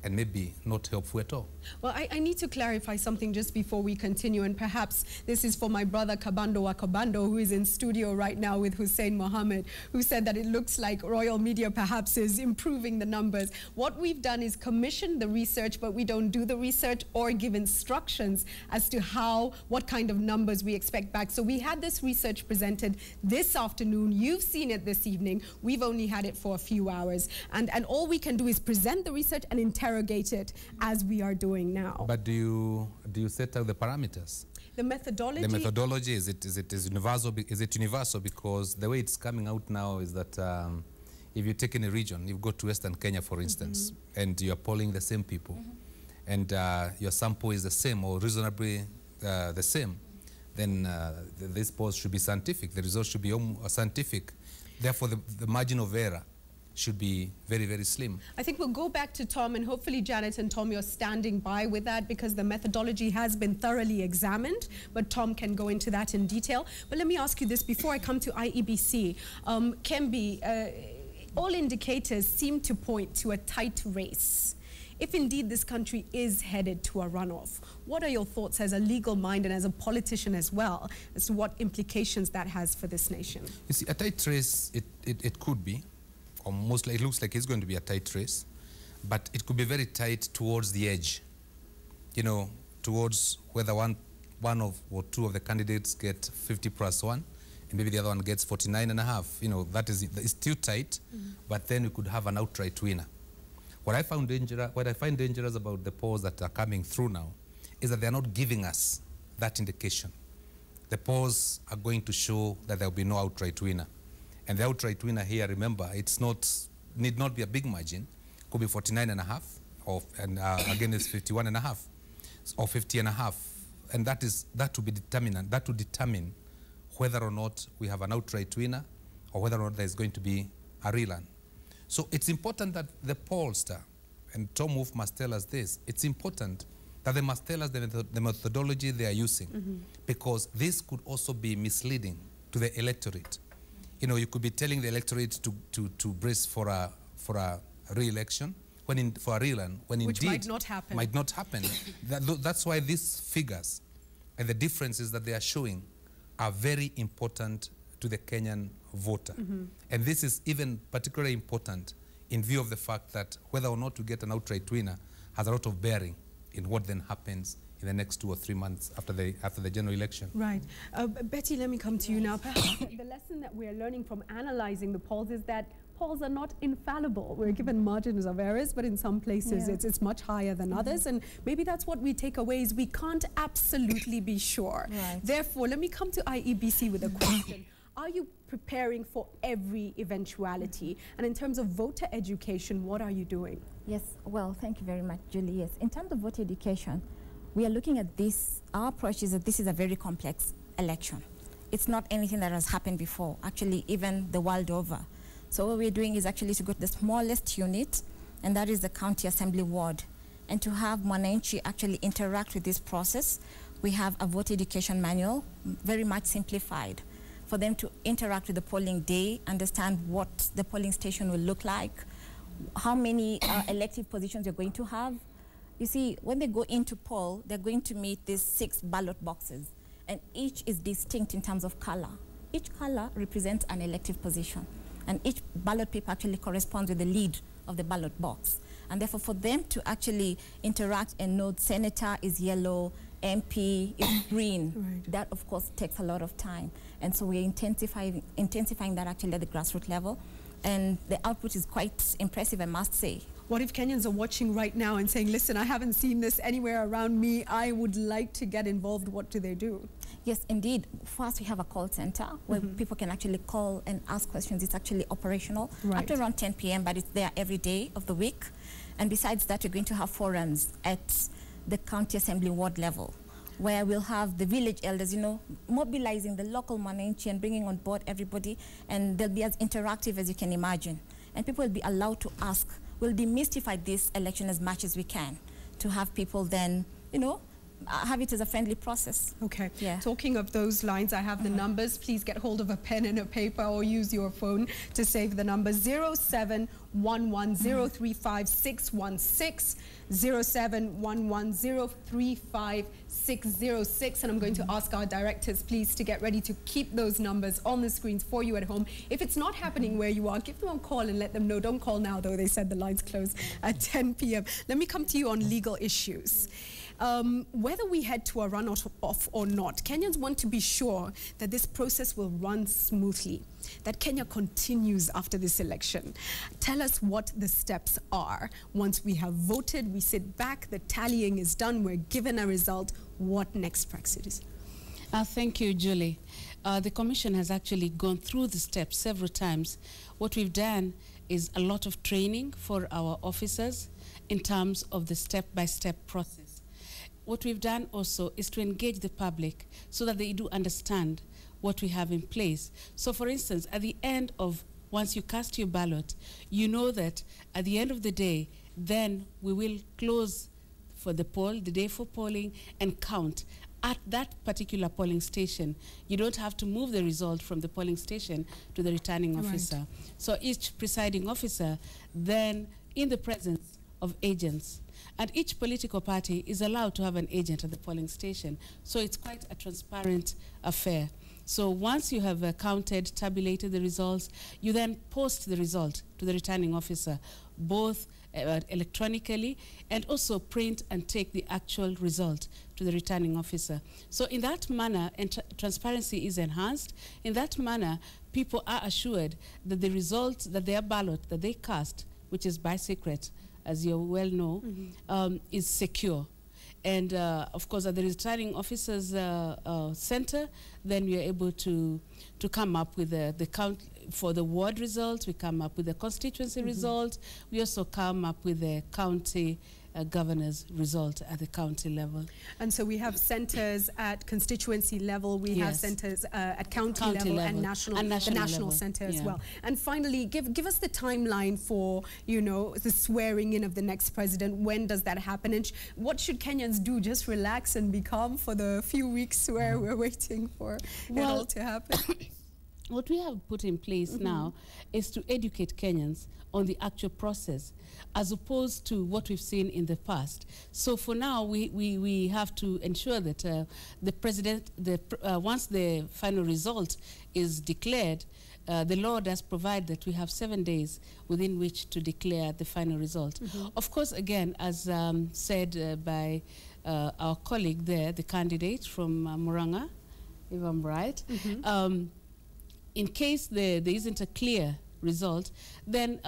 and maybe not helpful at all. Well, I need to clarify something just before we continue, and perhaps this is for my brother Kabando Wakabando, who is in studio right now with Hussein Mohammed, who said that it looks like Royal Media perhaps is improving the numbers. What we've done is commission the research, but we don't do the research or give instructions as to what kind of numbers we expect back. So we had this research presented this afternoon. You've seen it this evening. We've only had it for a few hours. And all we can do is present the research and interrogate it as we are doing now. But do you set out the parameters? The methodology? The methodology, is it universal? Is it universal? Because the way it's coming out now is that if you take in a region, you go to Western Kenya, for instance, and you're polling the same people, and your sample is the same or reasonably the same, then this poll should be scientific. The results should be scientific. Therefore, the margin of error should be very, very slim. I think we'll go back to Tom, and hopefully Janet and Tom, you're standing by with that, because the methodology has been thoroughly examined, but Tom can go into that in detail. But let me ask you this before I come to IEBC. Kembi, all indicators seem to point to a tight race. If indeed this country is headed to a runoff, what are your thoughts as a legal mind and as a politician as well, as to what implications that has for this nation? You see, a tight race, it could be. It looks like it's going to be a tight race, but it could be very tight towards the edge, towards whether one or two of the candidates get 50+1, and maybe the other one gets 49.5. That is, it's still tight, but then we could have an outright winner. What I find dangerous about the polls that are coming through now is that they are not giving us that indication. The polls are going to show that there will be no outright winner. And the outright winner here, remember, need not be a big margin. Could be 49.5, and again it's 51.5 or 50.5, and that will determine whether or not we have an outright winner or whether or not there is going to be a rerun. So it's important that the pollster, and Tom Wolf must tell us this, it's important that they must tell us the methodology they are using, because this could also be misleading to the electorate. You know, you could be telling the electorate to brace for a re-election, for a rerun, when which indeed might not happen. Might not happen. That's why these figures and the differences that they are showing are very important to the Kenyan voter. And this is even particularly important in view of the fact that whether or not to get an outright winner has a lot of bearing in what then happens in the next 2 or 3 months after the general election. Right. Betty, let me come to you now. Perhaps the lesson that we're learning from analyzing the polls is that polls are not infallible. We're given margins of errors, but in some places it's much higher than others. And maybe that's what we take away, is we can't absolutely be sure. Right. Therefore, let me come to IEBC with a question. Are you preparing for every eventuality? And in terms of voter education, what are you doing? Yes, well, thank you very much, Julie. Yes, in terms of voter education, we are looking at this. Our approach is that this is a very complex election. It's not anything that has happened before, actually, even the world over. So what we're doing is actually to go to the smallest unit, and that is the county assembly ward, and to have Mwananchi actually interact with this process. We have a voter education manual, very much simplified, for them to interact with the polling day, understand what the polling station will look like, how many elective positions you're going to have. You see, when they go into poll, they're going to meet these 6 ballot boxes, and each is distinct in terms of color. Each color represents an elective position, and each ballot paper actually corresponds with the lead of the ballot box. And therefore, for them to actually interact and know senator is yellow, MP is green, that of course takes a lot of time. And so we're intensifying that actually at the grassroots level. And the output is quite impressive, I must say. What if Kenyans are watching right now and saying, listen, I haven't seen this anywhere around me, I would like to get involved, what do they do? Yes, indeed. First, we have a call center where people can actually call and ask questions. It's actually operational up to around 10 p.m., but it's there every day of the week. And besides that, we're going to have forums at the county assembly ward level, where we'll have the village elders, you know, mobilizing the local Mwananchi and bringing on board everybody, and they'll be as interactive as you can imagine. And people will be allowed to ask. We'll demystify this election as much as we can to have people then, you know, have it as a friendly process. Okay. Yeah. Talking of those lines, I have the numbers. Please get hold of a pen and a paper or use your phone to save the numbers. 0711035616, 0711035606. And I'm going to ask our directors, please, to get ready to keep those numbers on the screens for you at home. If it's not happening where you are, give them a call and let them know. Don't call now, though. They said the lines close at 10 p.m. Let me come to you on legal issues. Whether we head to a runoff or not, Kenyans want to be sure that this process will run smoothly, that Kenya continues after this election. Tell us what the steps are. Once we have voted, we sit back, the tallying is done, we're given a result. What next, Praxidis? Thank you, Julie. The Commission has actually gone through the steps several times. What we've done is a lot of training for our officers in terms of the step-by-step process. What we've done also is to engage the public so that they do understand what we have in place. So for instance, at the end of, once you cast your ballot, you know that at the end of the day, then we will close for the poll, the day for polling, and count at that particular polling station. You don't have to move the result from the polling station to the returning officer. So each presiding officer then, in the presence of agents, and each political party is allowed to have an agent at the polling station. So it's quite a transparent affair. So once you have counted, tabulated the results, you then post the result to the returning officer, both electronically and also print and take the actual result to the returning officer. So in that manner, transparency is enhanced. In that manner, people are assured that the result, that their ballot that they cast, which is by secret, as you well know, is secure. And of course, at the returning officers center, then we are able to come up with the count for the ward results. We come up with the constituency results. We also come up with the county governor's result at the county level. And so we have centres at constituency level, we have centres at county level and national level. Centre as well. And finally, give us the timeline for, you know, the swearing in of the next president. When does that happen? And what should Kenyans do? Just relax and be calm for the few weeks where we're waiting for it all to happen? What we have put in place now is to educate Kenyans on the actual process, as opposed to what we've seen in the past. So for now, we have to ensure that the president, once the final result is declared, the law does provide that we have 7 days within which to declare the final result. Of course, again, as said by our colleague there, the candidate from Muranga, if I'm right, in case there isn't a clear result, then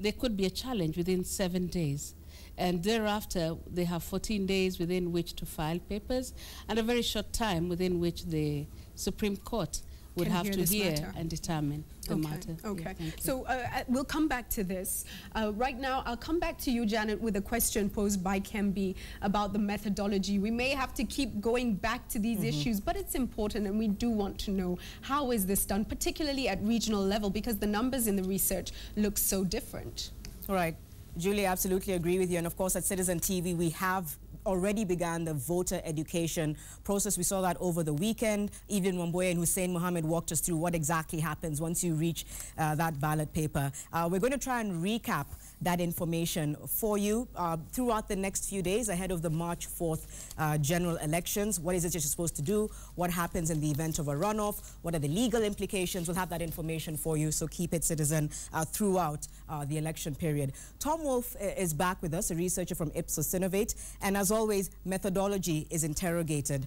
there could be a challenge within 7 days. And thereafter, they have 14 days within which to file papers and a very short time within which the Supreme Court would have to hear and determine the matter. Okay. Yeah, so we'll come back to this. Right now, I'll come back to you, Janet, with a question posed by Kembi about the methodology. We may have to keep going back to these issues, but it's important, and we do want to know how is this done, particularly at regional level, because the numbers in the research look so different. All right. Julie, I absolutely agree with you. And of course, at Citizen TV, we have already began the voter education process. We saw that over the weekend. Evelyn Wamboye and Hussein Mohammed walked us through what exactly happens once you reach that ballot paper. We're going to try and recap that information for you throughout the next few days ahead of the March 4th general elections. What is it you're supposed to do? What happens in the event of a runoff? What are the legal implications? We'll have that information for you, so keep it, Citizen, throughout the election period. Tom Wolf is back with us, a researcher from Ipsos Innovate, and as always, methodology is interrogated.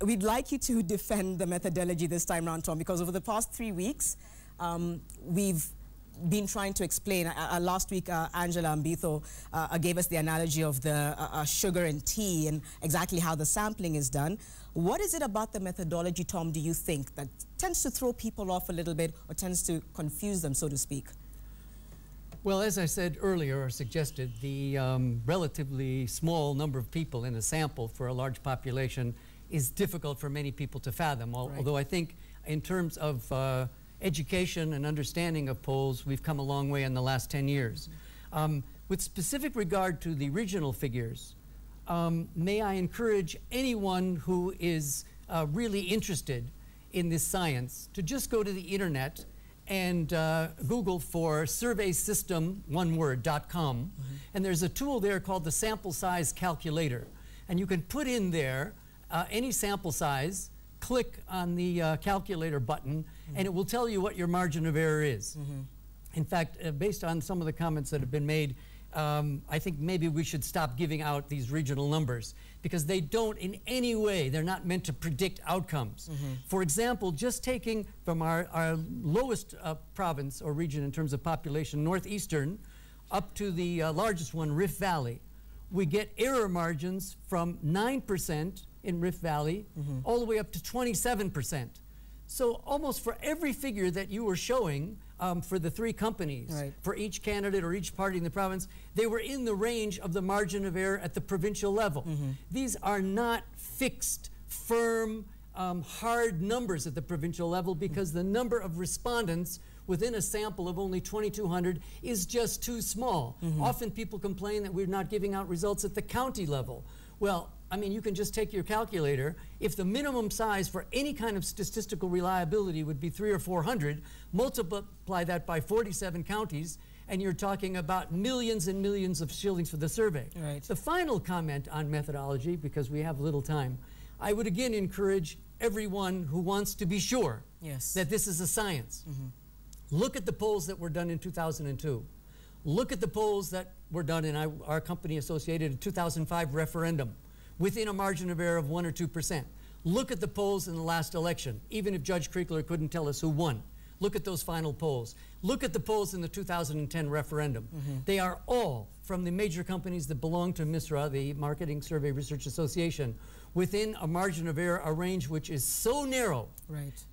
We'd like you to defend the methodology this time around, Tom, because over the past 3 weeks, we've been trying to explain. Last week, Angela Mbitho gave us the analogy of the sugar and tea and exactly how the sampling is done. What is it about the methodology, Tom, do you think that tends to throw people off a little bit or tends to confuse them, so to speak? Well, as I said earlier, or suggested, the relatively small number of people in a sample for a large population is difficult for many people to fathom. Although I think in terms of education and understanding of polls, we've come a long way in the last 10 years. With specific regard to the regional figures, may I encourage anyone who is really interested in this science to just go to the internet and Google for surveysystem.com, and there's a tool there called the sample size calculator, and you can put in there any sample size, click on the calculator button, and it will tell you what your margin of error is. In fact, based on some of the comments that have been made, I think maybe we should stop giving out these regional numbers because they don't in any way, they're not meant to predict outcomes. For example, just taking from our lowest province or region in terms of population, Northeastern, up to the largest one, Rift Valley, we get error margins from 9% in Rift Valley all the way up to 27%. So almost for every figure that you were showing for the three companies, for each candidate or each party in the province, they were in the range of the margin of error at the provincial level. These are not fixed, firm, hard numbers at the provincial level because the number of respondents within a sample of only 2,200 is just too small. Often people complain that we're not giving out results at the county level. Well, I mean, you can just take your calculator. If the minimum size for any kind of statistical reliability would be 300 or 400, multiply that by 47 counties, and you're talking about millions and millions of shillings for the survey. The final comment on methodology, because we have little time, I would again encourage everyone who wants to be sure that this is a science. Look at the polls that were done in 2002. Look at the polls that were done in our company associated 2005 referendum within a margin of error of 1 or 2%. Look at the polls in the last election, even if Judge Kriegler couldn't tell us who won. Look at those final polls. Look at the polls in the 2010 referendum. They are all from the major companies that belong to MISRA, the Marketing Survey Research Association, within a margin of error, a range which is so narrow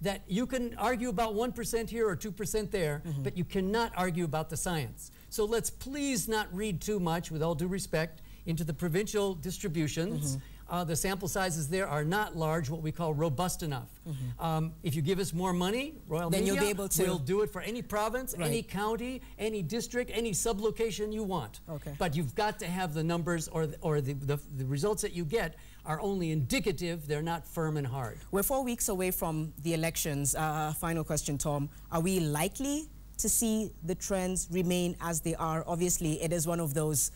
that you can argue about 1% here or 2% there, but you cannot argue about the science. So let's please not read too much, with all due respect, into the provincial distributions. The sample sizes there are not large, what we call robust enough. If you give us more money, Royal Then Media, you'll be able to... we'll do it for any province, Right. any county, any district, any sublocation you want. Okay. But you've got to have the numbers, or the results that you get are only indicative, they're not firm and hard. We're 4 weeks away from the elections. Final question, Tom. Are we likely to see the trends remain as they are? Obviously, it is one of those...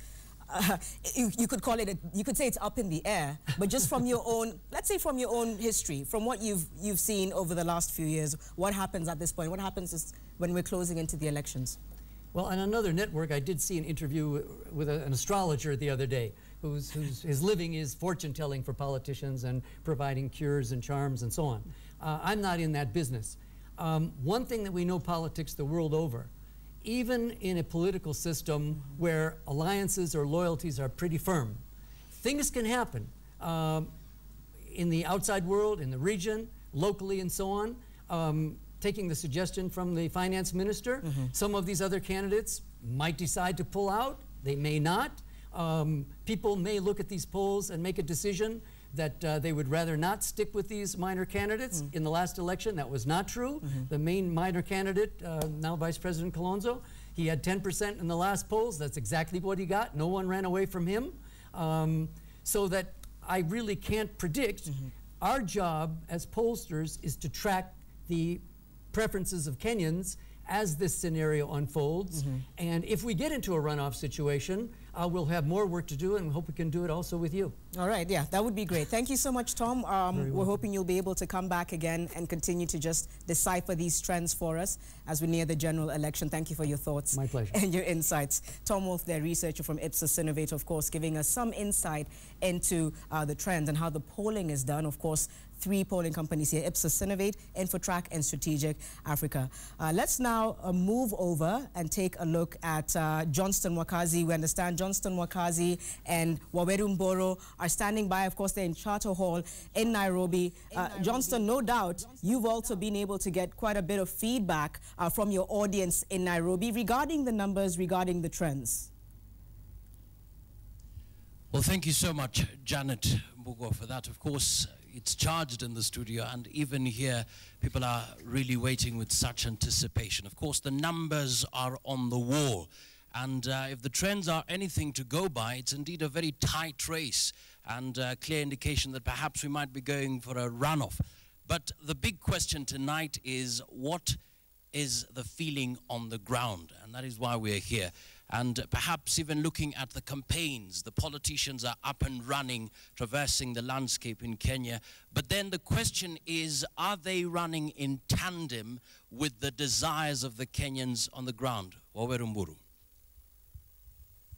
you could call it, you could say it's up in the air, but just from your own, let's say from your own history, from what you've seen over the last few years, what happens at this point? What happens when we're closing into the elections? Well, on another network, I did see an interview with an astrologer the other day, his living is fortune telling for politicians and providing cures and charms and so on. I'm not in that business. One thing that we know politics the world over, even in a political system where alliances or loyalties are pretty firm, things can happen in the outside world, in the region, locally, and so on. Taking the suggestion from the finance minister, some of these other candidates might decide to pull out, they may not. People may look at these polls and make a decision that they would rather not stick with these minor candidates. In the last election, that was not true. The main minor candidate, now Vice President Kalonzo, he had 10% in the last polls. That's exactly what he got. No one ran away from him. So that I really can't predict. Our job as pollsters is to track the preferences of Kenyans as this scenario unfolds. And if we get into a runoff situation, we'll have more work to do, and we hope we can do it also with you. All right, yeah, that would be great. Thank you so much, Tom. We're hoping you'll be able to come back again and continue to just decipher these trends for us as we near the general election. Thank you for your thoughts. My pleasure. And your insights. Tom Wolf, their researcher from Ipsos Synovate, of course, giving us some insight into the trends and how the polling is done. Of course, 3 polling companies here, Ipsos Synovate, Infotrack, and Strategic Africa. Let's now move over and take a look at Johnston Wakazi. We understand Johnston Wakazi and Waweru Mboro are standing by. Of course, they're in Charter Hall in Nairobi. Johnston, no doubt, you've also been able to get quite a bit of feedback from your audience in Nairobi regarding the numbers, regarding the trends. Well, thank you so much, Janet Mbugo, for that. Of course, it's charged in the studio, and even here, people are really waiting with such anticipation. Of course, the numbers are on the wall, and if the trends are anything to go by, it's indeed a very tight race, and a clear indication that perhaps we might be going for a runoff. But the big question tonight is, what is the feeling on the ground? And that is why we're here. And perhaps even looking at the campaigns, the politicians are up and running, traversing the landscape in Kenya. But then the question is, are they running in tandem with the desires of the Kenyans on the ground? Waweru Mburu.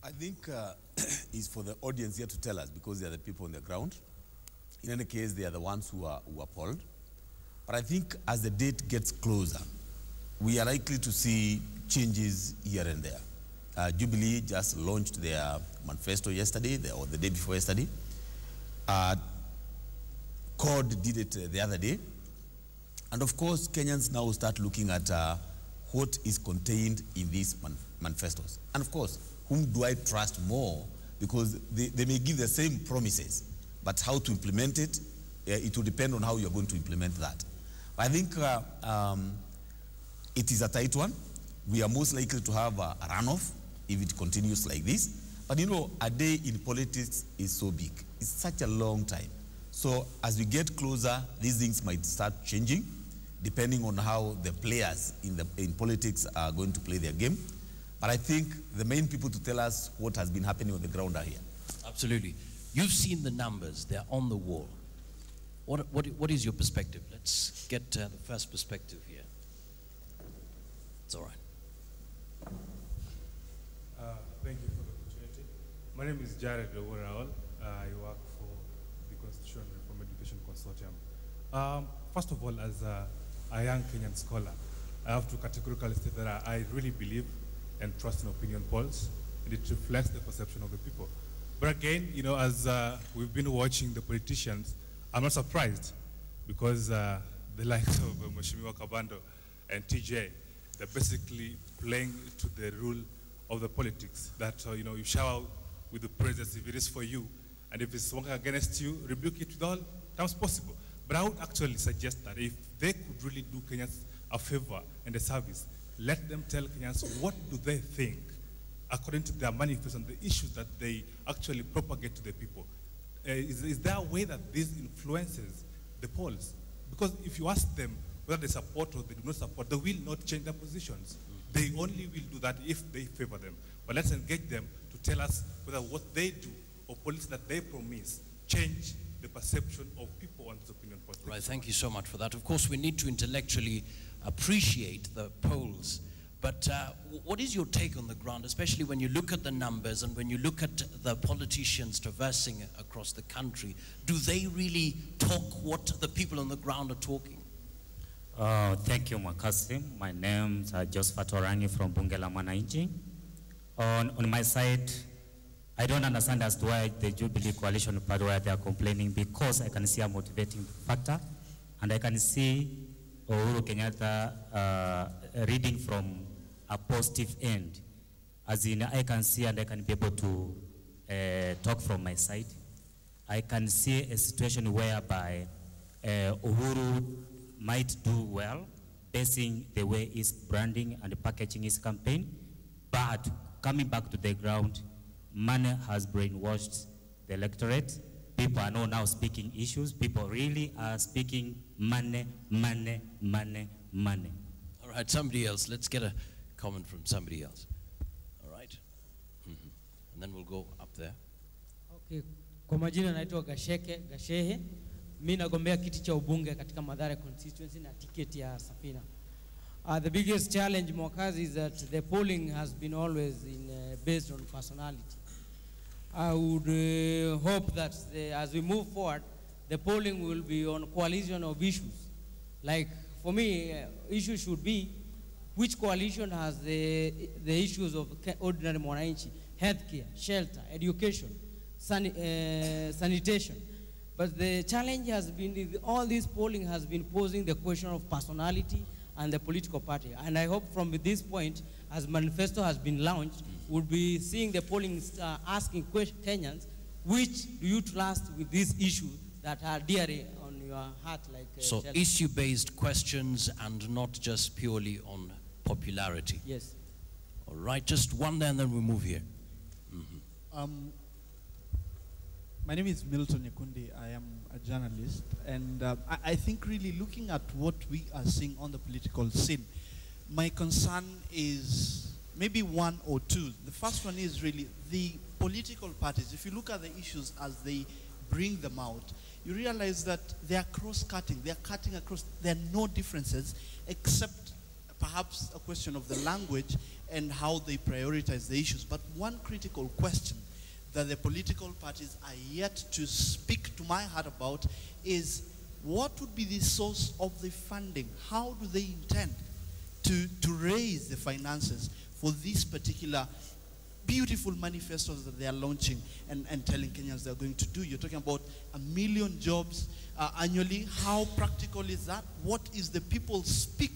I think it's for the audience here to tell us, because they are the people on the ground. In any case, they are the ones who are polled. But I think as the date gets closer, we are likely to see changes here and there. Jubilee just launched their manifesto yesterday, or the day before yesterday. CORD did it the other day. And of course, Kenyans now start looking at what is contained in these manifestos. And of course, whom do I trust more? Because they may give the same promises, but how to implement it, it will depend on how you're going to implement that. I think it is a tight one. We are most likely to have a runoff if it continues like this. But you know, a day in politics is so big. It's such a long time. So as we get closer, these things might start changing, depending on how the players in politics are going to play their game. But I think the main people to tell us what has been happening on the ground are here. Absolutely. You've seen the numbers. They're on the wall. What is your perspective? Let's get the first perspective here. It's all right. Thank you for the opportunity. My name is Jared Raul. I work for the Constitution Reform Education Consortium. First of all, as a young Kenyan scholar, I have to categorically state that I really believe and trust in opinion polls, and it reflects the perception of the people. But again, you know, as we've been watching the politicians, I'm not surprised, because the likes of Mheshimiwa Kabando and TJ, they're basically playing to the rule of the politics, that you shower with the praises if it is for you, and if it's working against you, rebuke it with all times possible. But I would actually suggest that if they could really do Kenyans a favor and a service, let them tell Kenyans what do they think according to their manifesto and the issues that they actually propagate to the people. Is there a way that this influences the polls? Because if you ask them whether they support or they do not support, they will not change their positions. They only will do that if they favor them. But let's engage them to tell us whether what they do or policies that they promise change the perception of people on this opinion politics. Right, thank you so much for that. Of course, we need to intellectually appreciate the polls. But what is your take on the ground, especially when you look at the numbers and when you look at the politicians traversing across the country? Do they really talk what the people on the ground are talking? Thank you, Mwakasi. My name is Josephat Orangi from Bunge la Mwananchi. On my side, I don't understand as to why the Jubilee Coalition Party, why they are complaining, because I can see a motivating factor, and I can see Uhuru Kenyatta reading from a positive end. As in, I can see and I can be able to talk from my side. I can see a situation whereby Uhuru might do well, basing the way he's branding and packaging his campaign, but coming back to the ground, money has brainwashed the electorate. People are now speaking issues. People really are speaking money, money, money, money. All right, somebody else. Let's get a comment from somebody else. All right. And then we'll go up there. Okay. Kwa majina naitwa Gashehe. Mimi nagombea kiti cha ubunge katika Mathare constituency na tiketi ya Safina. The biggest challenge, Mwakazi, is that the polling has been always based on personality. I would hope that as we move forward, the polling will be on coalition of issues. Like, for me, issue should be which coalition has the issues of ordinary mwananchi, healthcare, shelter, education, sanitation. But the challenge has been, all this polling has been posing the question of personality and the political party. And I hope from this point, as manifesto has been launched, we'll be seeing the polling asking Kenyans, which do you trust with these issues that are dear on your heart? Like so issue-based questions and not just purely on popularity. Yes. All right, just one there and then we move here. My name is Milton Nyakundi. I am a journalist, and I think really looking at what we are seeing on the political scene, my concern is maybe one or two. The first one is really the political parties. If you look at the issues as they bring them out, you realize that they are cross-cutting. They are cutting across. There are no differences except perhaps a question of the language and how they prioritize the issues. But one critical question that the political parties are yet to speak to my heart about is what would be the source of the funding? How do they intend to raise the finances for these particular beautiful manifestos that they are launching and telling Kenyans they're going to do? You're talking about 1 million jobs annually. How practical is that? What is the people speak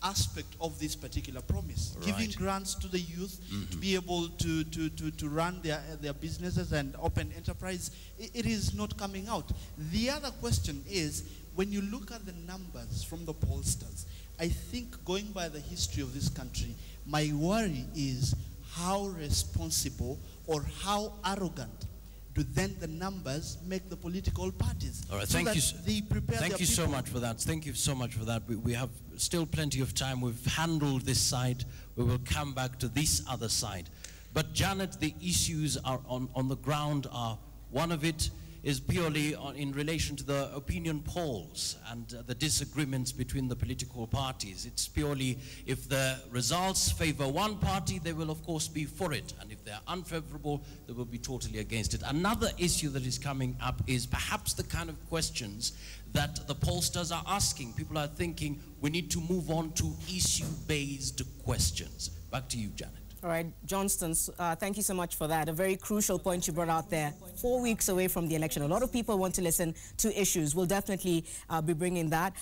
aspect of this particular promise? Right. Giving grants to the youth to be able to run their businesses and open enterprise, it is not coming out. The other question is, when you look at the numbers from the pollsters, I think going by the history of this country, my worry is how responsible or how arrogant do then the numbers make the political parties. All right, so thank you. Thank you so much for that. Thank you so much for that. We have still plenty of time. We've handled this side. We will come back to this other side. But Janet, the issues are on the ground are, one of it is purely in relation to the opinion polls and the disagreements between the political parties. It's purely, if the results favor one party, they will of course be for it. And if they're unfavorable, they will be totally against it. Another issue that is coming up is perhaps the kind of questions that the pollsters are asking. People are thinking we need to move on to issue-based questions. Back to you, Janet. All right, Johnston, thank you so much for that. A very crucial point you brought out there. 4 weeks away from the election. A lot of people want to listen to issues. We'll definitely be bringing that.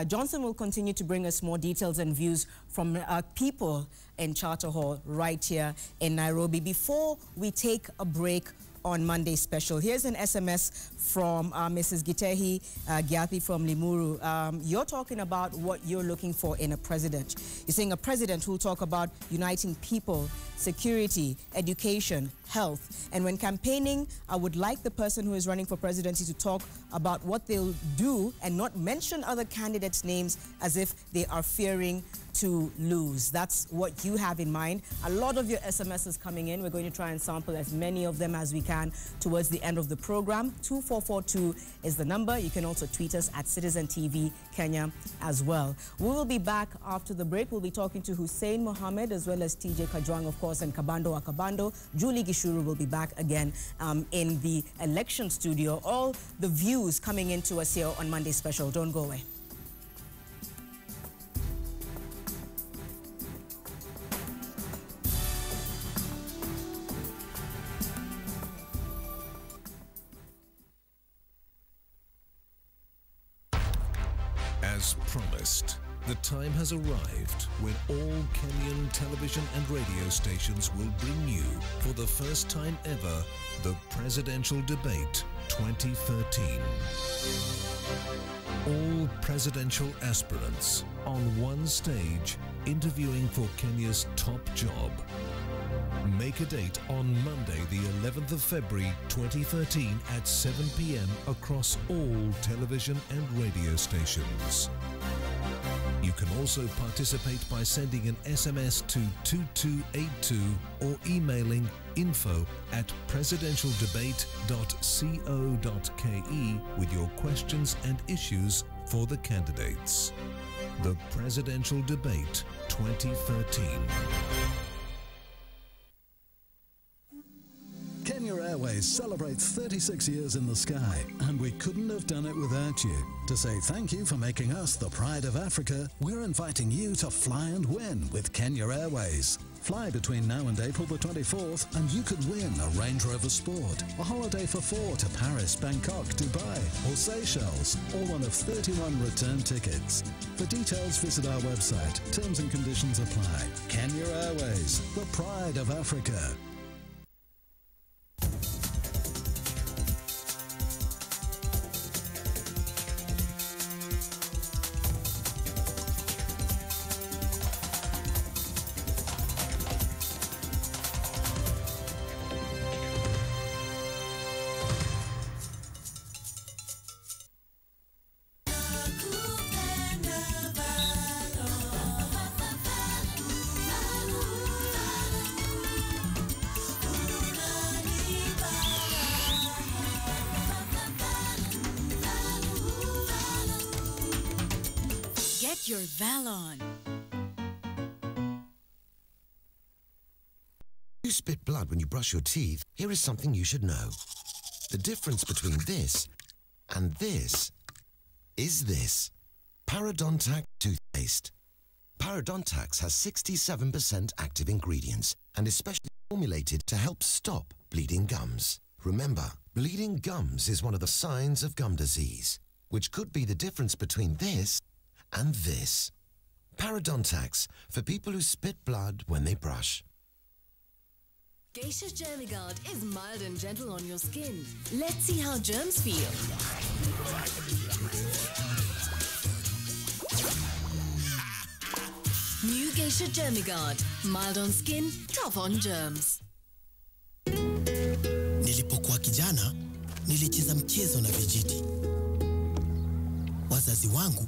Johnson will continue to bring us more details and views from people in Charter Hall right here in Nairobi. Before we take a break on Monday special, here's an SMS from Mrs. Gitehi Gyathi from Limuru. You're talking about what you're looking for in a president. You're saying a president who will talk about uniting people, security, education, health. And when campaigning, I would like the person who is running for presidency to talk about what they'll do and not mention other candidates' names as if they are fearing to lose. That's what you have in mind. A lot of your SMSs coming in. We're going to try and sample as many of them as we can towards the end of the program. 2442 is the number. You can also tweet us at Citizen TV Kenya as well. We will be back after the break. We'll be talking to Hussein Mohammed as well as TJ Kajwang, of course, and Kabando Akabando. Julie Gishuru will be back again in the election studio. All the views coming into us here on Monday Special. Don't go away. As promised, the time has arrived when all Kenyan television and radio stations will bring you, for the first time ever, the Presidential Debate 2013. All presidential aspirants on one stage, interviewing for Kenya's top job. Make a date on Monday, the 11th of February 2013 at 7 p.m. across all television and radio stations. You can also participate by sending an SMS to 2282 or emailing info@presidentialdebate.co.ke with your questions and issues for the candidates. The Presidential Debate 2013. Kenya Airways celebrates 36 years in the sky, and we couldn't have done it without you. To say thank you for making us the pride of Africa, we're inviting you to fly and win with Kenya Airways. Fly between now and April the 24th, and you could win a Range Rover Sport, a holiday for 4 to Paris, Bangkok, Dubai, or Seychelles, or one of 31 return tickets. For details, visit our website. Terms and conditions apply. Kenya Airways, the pride of Africa. Get your Valon. You spit blood when you brush your teeth. Here is something you should know. The difference between this and this is this. Parodontax toothpaste. Parodontax has 67% active ingredients and is specially formulated to help stop bleeding gums. Remember, bleeding gums is one of the signs of gum disease, which could be the difference between this and this. Parodontax, for people who spit blood when they brush. Geisha Germigard is mild and gentle on your skin. Let's see how germs feel. New Geisha Germigard. Mild on skin, tough on germs. Nilipokuwa kijana, nilicheza mchezo na vijiti. Wazazi wangu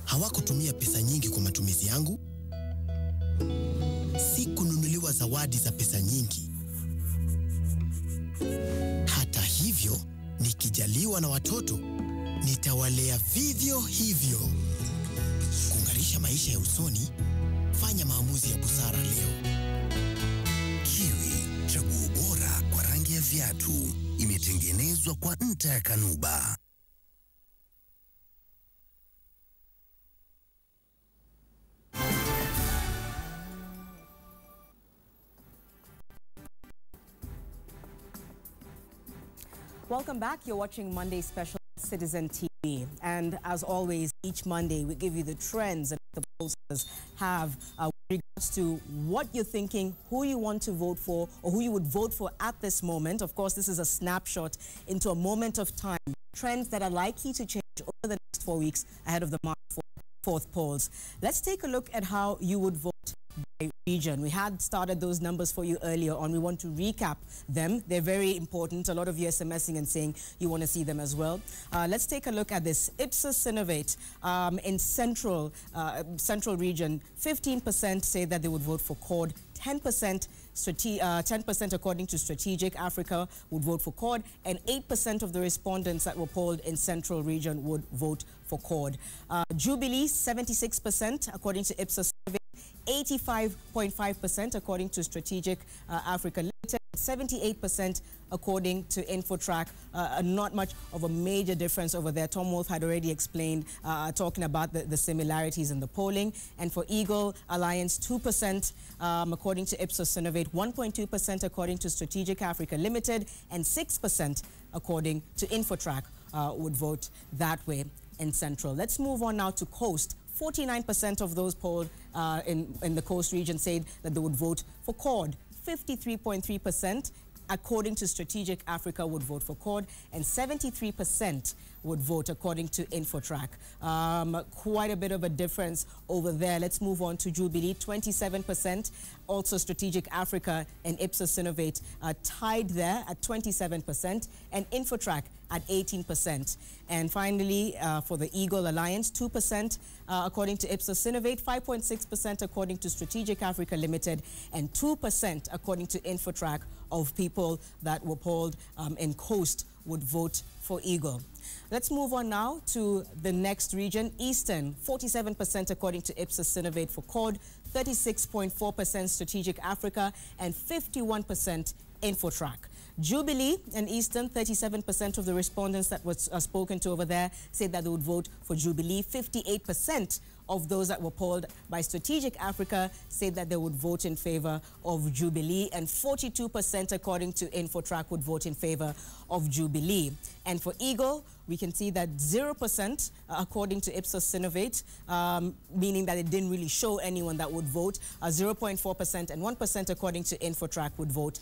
hawakutumia pesa nyingi kwa matumizi yangu. Sikununuliwa zawadi za pesa nyingi. Hata hivyo, nikijaliwa na watoto, nitawalea vivyo hivyo. Kung'arisha maisha ya usoni, fanya maamuzi ya busara leo. Kiwi, chaguo bora kwa rangi ya viatu. Imetengenezwa kwa nta ya Kanuba. Welcome back. You're watching Monday Special Citizen TV. And as always, each Monday we give you the trends that the pollsters have with regards to what you're thinking, who you want to vote for, or who you would vote for at this moment. Of course, this is a snapshot into a moment of time. Trends that are likely to change over the next 4 weeks ahead of the March 4th polls. Let's take a look at how you would vote by region. We had started those numbers for you earlier on. We want to recap them. They're very important. A lot of you SMSing and saying you want to see them as well. Let's take a look at this. Ipsos Synovate in central region, 15% say that they would vote for CORD. 10% according to Strategic Africa would vote for CORD, and 8% of the respondents that were polled in Central Region would vote for CORD. Jubilee, 76% according to Ipsos Survey, 85.5% according to Strategic Africa Limited, 78% according to Infotrack. Not much of a major difference over there. Tom Wolf had already explained, talking about the similarities in the polling. And for Eagle Alliance, 2% according to Ipsos Synovate, 1.2% according to Strategic Africa Limited, and 6% according to Infotrack would vote that way in Central. Let's move on now to Coast. 49% of those polled in the Coast region said that they would vote for CORD. 53.3% according to Strategic Africa would vote for CORD, and 73% would vote according to Infotrack. Quite a bit of a difference over there. Let's move on to Jubilee. 27%. Also Strategic Africa and Ipsos Synovate tied there at 27%, and Infotrack at 18%. And finally, for the Eagle Alliance, 2% according to Ipsos Synovate, 5.6% according to Strategic Africa Limited, and 2% according to Infotrack of people that were polled in Coast would vote for Eagle. Let's move on now to the next region, Eastern. 47% according to Ipsos Synovate for CORD, 36.4% Strategic Africa, and 51% Infotrack. Jubilee and Eastern, 37% of the respondents that was spoken to over there said that they would vote for Jubilee. 58% of those that were polled by Strategic Africa said that they would vote in favor of Jubilee, and 42% according to Infotrack would vote in favor of Jubilee. And for Eagle, we can see that 0% according to Ipsos Synovate, meaning that it didn't really show anyone that would vote. 0.4% and 1% according to Infotrack would vote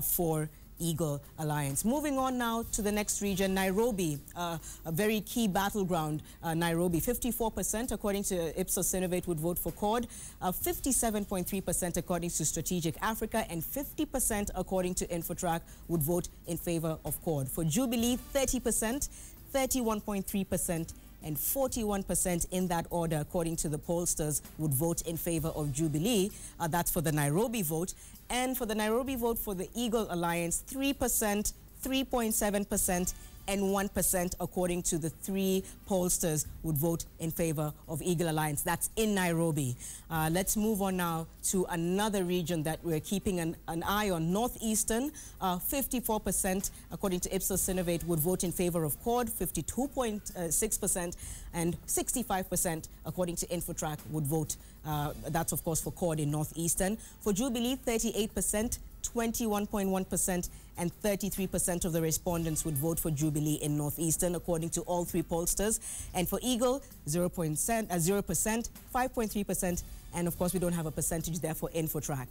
for Eagle Alliance. Moving on now to the next region, Nairobi, a very key battleground. Nairobi, 54% according to Ipsos Synovate would vote for CORD, 57.3% according to Strategic Africa, and 50% according to Infotrack would vote in favor of CORD. For Jubilee, 30%, 31.3%, and 41% in that order, according to the pollsters, would vote in favor of Jubilee. That's for the Nairobi vote. And for the Nairobi vote for the Eagle Alliance, 3%, 3.7%, and 1% according to the three pollsters would vote in favor of Eagle Alliance. That's in Nairobi. Let's move on now to another region that we're keeping an eye on, Northeastern. 54% according to Ipsos Synovate would vote in favor of CORD, 52.6%, and 65% according to Infotrack would vote, that's of course for CORD in Northeastern. For Jubilee, 38%, 21.1%, and 33% of the respondents would vote for Jubilee in Northeastern, according to all three pollsters. And for Eagle, 0%, 5.3%, and of course we don't have a percentage there for Infotrack.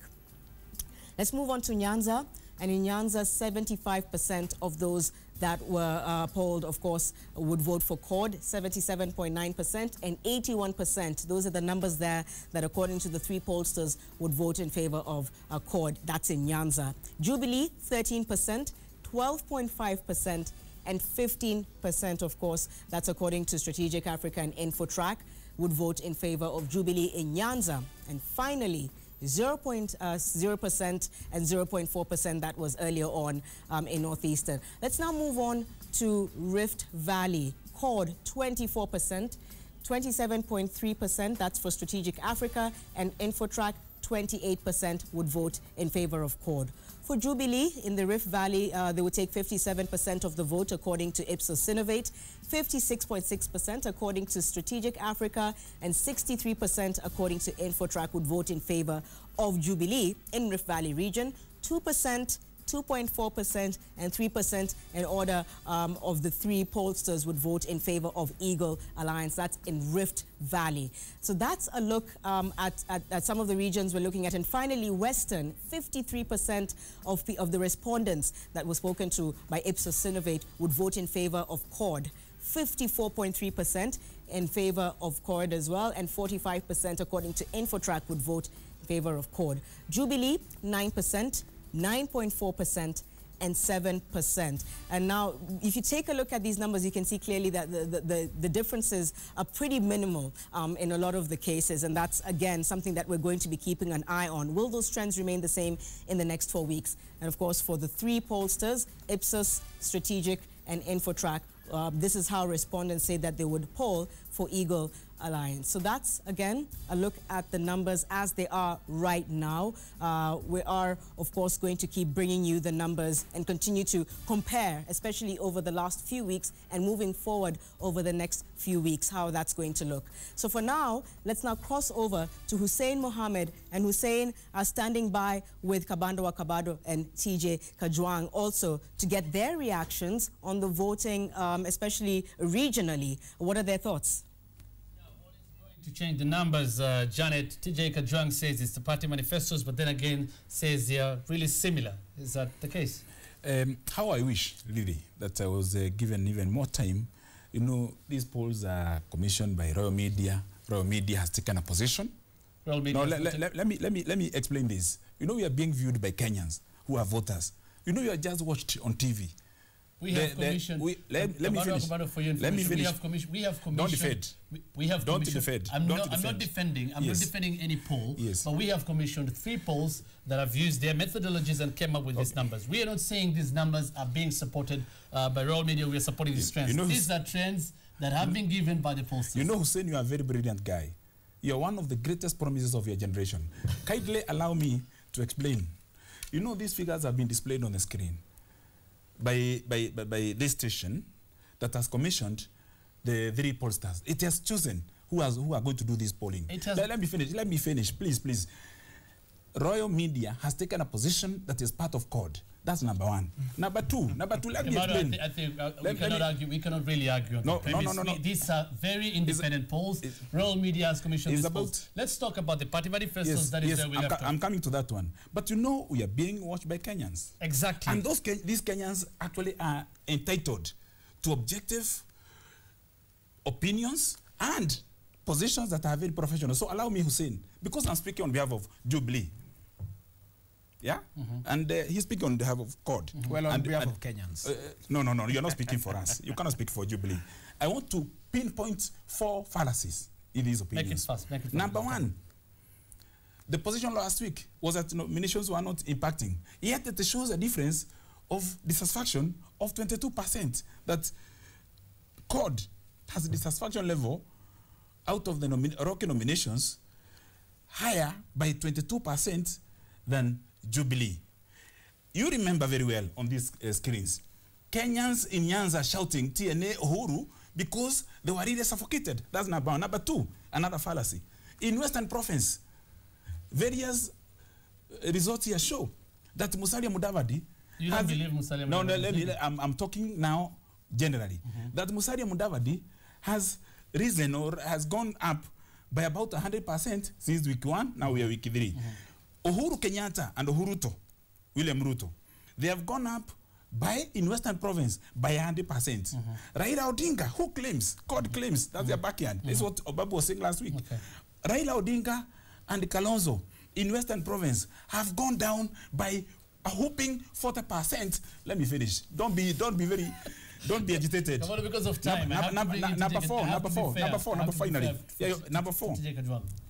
Let's move on to Nyanza. And in Nyanza, 75% of those that were polled, of course, would vote for CORD, 77.9%, and 81%. Those are the numbers there that, according to the three pollsters, would vote in favor of CORD. That's in Nyanza. Jubilee, 13%, 12.5%, and 15%, of course, that's according to Strategic Africa and Infotrack, would vote in favor of Jubilee in Nyanza. And finally, 0.0% and 0.4% that was earlier on in Northeastern. Let's now move on to Rift Valley. CORD, 24%, 27.3%, that's for Strategic Africa, and Infotrack, 28% would vote in favor of CORD. For Jubilee, in the Rift Valley, they would take 57% of the vote according to Ipsos Synovate, 56.6% according to Strategic Africa, and 63% according to Infotrack would vote in favor of Jubilee in Rift Valley region. 2%, 2.4%, and 3% in order of the 3 pollsters would vote in favor of Eagle Alliance. That's in Rift Valley. So that's a look at some of the regions we're looking at. And finally, Western, 53% of the respondents that were spoken to by Ipsos Synovate would vote in favor of CORD. 54.3% in favor of CORD as well, and 45% according to Infotrack would vote in favor of CORD. Jubilee, 9%, 9.4%, and 7%. And now, if you take a look at these numbers, you can see clearly that the differences are pretty minimal in a lot of the cases, and that's, again, something that we're going to be keeping an eye on. Will those trends remain the same in the next 4 weeks? And of course, for the 3 pollsters, Ipsos, Strategic, and Infotrack, this is how respondents say that they would poll for Eagle Alliance. So that's, again, a look at the numbers as they are right now. We are, of course, going to keep bringing you the numbers and continue to compare, especially over the last few weeks and moving forward over the next few weeks, how that's going to look. So for now, let's now cross over to Hussein Mohammed, and Hussein are standing by with Kabando wa Kabado and TJ Kajwang also to get their reactions on the voting, especially regionally. What are their thoughts? To change the numbers, Janet, TJ Kajwang says it's the party manifestos, but then again says they are really similar. Is that the case? How I wish, really, that I was given even more time. You know, these polls are commissioned by Royal Media. Royal Media has taken a position. Royal Media. Now, let me explain this. You know, we are being viewed by Kenyans who are voters. You know, you are just watched on TV. We have commissioned. Let me finish. Let me finish. We have commissioned. Don't defend. We have Don't commissioned. defend. I'm Don't not defending. I'm Yes. not defending any poll. Yes. But we have commissioned 3 polls that have used their methodologies and came up with these numbers. We are not saying these numbers are being supported by Royal Media. We are supporting these trends. You know, these are trends that have been given by the pollsters. You know, Hussein, you are a very brilliant guy. You are one of the greatest promises of your generation. Kindly allow me to explain. You know, these figures have been displayed on the screen by this station that has commissioned the 3 pollsters. It has chosen who are going to do this polling. Let me finish, please. Royal Media has taken a position that is part of CORD. That's number 1. Number 2, let me explain. I think we cannot really argue on the premise. No. These are very independent polls. Royal Media has commissioned these polls. Let's talk about the party manifestos. I'm coming to that one. But you know, we are being watched by Kenyans. Exactly. And these Kenyans actually are entitled to objective opinions and positions that are very professional. So allow me, Hussein, because I'm speaking on behalf of Jubilee. Yeah? And he's speaking on behalf of CORD. Well, on behalf of Kenyans. No, you're not speaking for us. You cannot speak for Jubilee. I want to pinpoint 4 fallacies in these opinions. Make it fast. Number 1, the position last week was that nominations were not impacting. Yet it shows a difference of dissatisfaction of 22%. That CORD has a dissatisfaction level out of the Rocky nominations higher by 22% than Jubilee. You remember very well on these screens, Kenyans in Nyanza shouting TNA Uhuru because they were really suffocated. That's number 1. Number 2, another fallacy. In Western Province, various results here show that Musalia Mudavadi... You don't believe Musalia Mudavadi? No, I'm talking now generally. That Musalia Mudavadi has risen or has gone up by about 100% since week 1. Now we are week 3. Uhuru Kenyatta and William Ruto, they have gone up in Western Province by 100%. Raila Odinga, who claims, CORD claims, that's their backyard. This is what Obabu was saying last week. Raila Odinga and Kalonzo in Western Province have gone down by a whopping 40%. Let me finish. Don't be agitated. Because of time.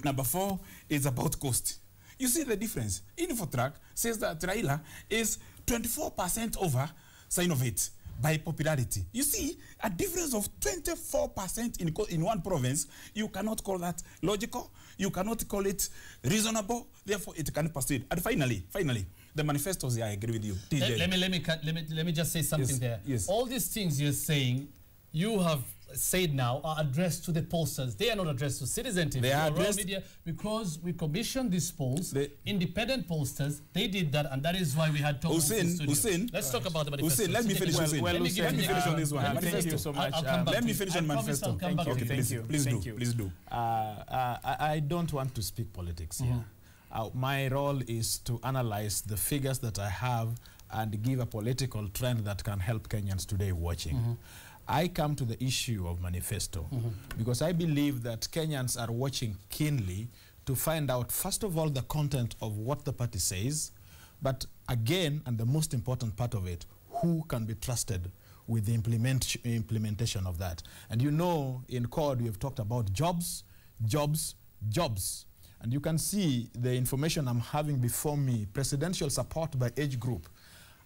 Number four is about cost. You see the difference. Infotrack says that Raila is 24% over Synovate by popularity. You see, a difference of 24% in one province. You cannot call that logical. You cannot call it reasonable. Therefore, it cannot proceed. And finally, the manifestos, I agree with you. TJ. Let me just say something there. Yes. All these things you're saying, you have said now are addressed to the pollsters. They are not addressed to Citizen TV or Royal Media, because we commissioned these polls, independent pollsters. They did that, and that is why we had Tom Hussein, let's talk about the manifesto. Hussein, let me finish. Let me finish on this one. Thank you so much. Let me finish on manifesto. Thank you. Please do. I don't want to speak politics here. My role is to analyze the figures that I have and give a political trend that can help Kenyans today watching. I come to the issue of manifesto because I believe that Kenyans are watching keenly to find out, first of all, the content of what the party says, but again, and the most important part of it, who can be trusted with the implementation of that. And you know, in CORD, we have talked about jobs, jobs, jobs. And you can see the information I'm having before me, presidential support by age group.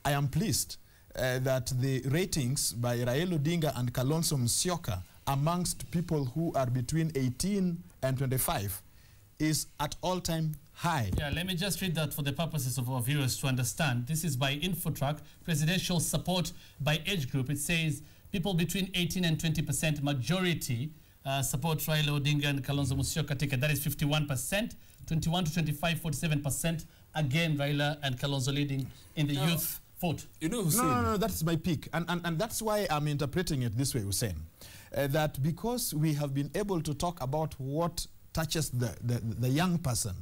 I am pleased that the ratings by Raila Odinga and Kalonzo Musyoka amongst people who are between 18 and 25 is at all-time high. Yeah, let me just read that for the purposes of our viewers to understand. This is by Infotrack, presidential support by age group. It says people between 18 and 20%, majority support Raila Odinga and Kalonzo Musyoka ticket. That is 51%, 21 to 25, 47%. Again, Raila and Kalonzo leading in the youth vote. You know, Hussein, no, that's my pick. And that's why I'm interpreting it this way, Hussein. That because we have been able to talk about what touches the young person,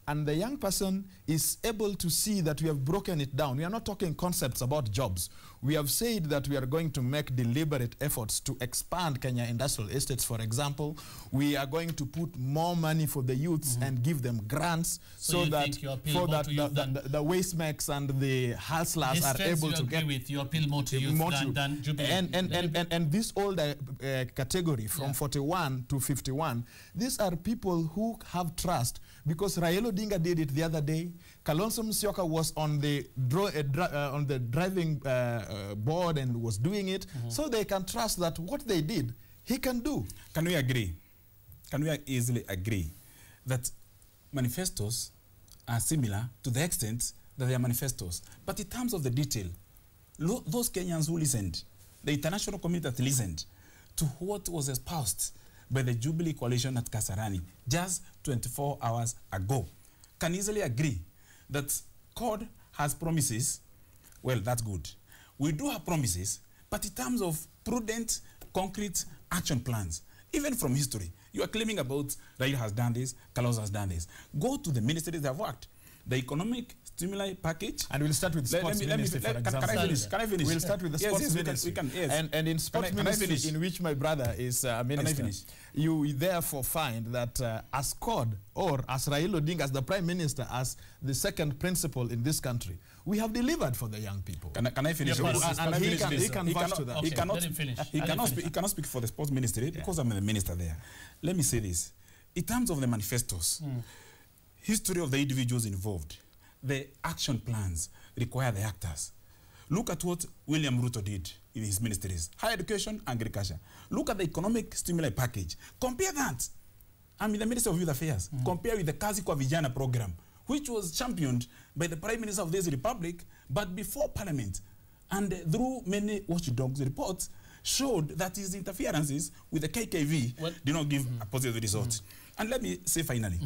and the young person is able to see that we have broken it down. We are not talking concepts about jobs. We have said that we are going to make deliberate efforts to expand Kenya Industrial Estates, for example. We are going to put more money for the youths and give them grants so that the Wastemex and the hustlers are able to get with. You appeal more to youth than Jubilee. And this older category from 41 to 51, these are people who have trust, because Raila Odinga did it the other day. Kalonzo Musyoka was on the driving board and was doing it, so they can trust that what they did, he can do. Can we agree? Can we easily agree that manifestos are similar to the extent that they are manifestos? But in terms of the detail, those Kenyans who listened, the international community that listened to what was espoused by the Jubilee coalition at Kasarani just 24 hours ago, can easily agree that CORD has promises. Well, that's good. We do have promises, but in terms of prudent, concrete action plans, even from history, you are claiming about Raila has done this, Kalonzo has done this. Go to the ministries that have worked. The economic stimuli package. And we'll start with the sports ministry, for example. Can I finish? We'll start with the sports ministry. And in sports ministry, in which my brother is a minister, you therefore find that as CORD, or as Raila Odinga, as the Prime Minister, as the second principal in this country, we have delivered for the young people. Can I finish? And he can vouch to that. He cannot speak for the sports ministry because I'm the minister there. Let me say this. In terms of the manifestos, history of the individuals involved, the action plans require the actors. Look at what William Ruto did in his ministries. Higher education, agriculture. Look at the economic stimuli package. Compare that. I'm in the Ministry of Youth Affairs. Compare with the Kazi kwa Vijana program, which was championed by the Prime Minister of this republic, but before Parliament. And through many watchdogs reports, showed that his interferences with the KKV did not give a positive result. And let me say finally,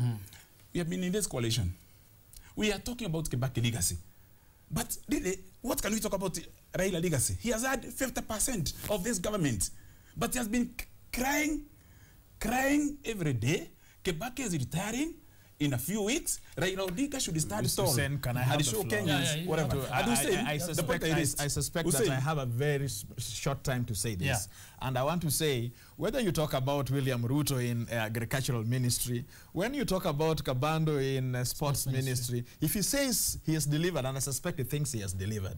we have been in this coalition. We are talking about Kibaki legacy. But really, what can we talk about Raila legacy? He has had 50% of this government. But he has been crying every day. Kibaki is retiring in a few weeks. Raila Odinga should stand tall. Hussein, can I have the floor? Whatever. I suspect that I have a very short time to say this. And I want to say, whether you talk about William Ruto in agricultural ministry, when you talk about Kabando in sports ministry, if he says he has delivered, and I suspect he thinks he has delivered,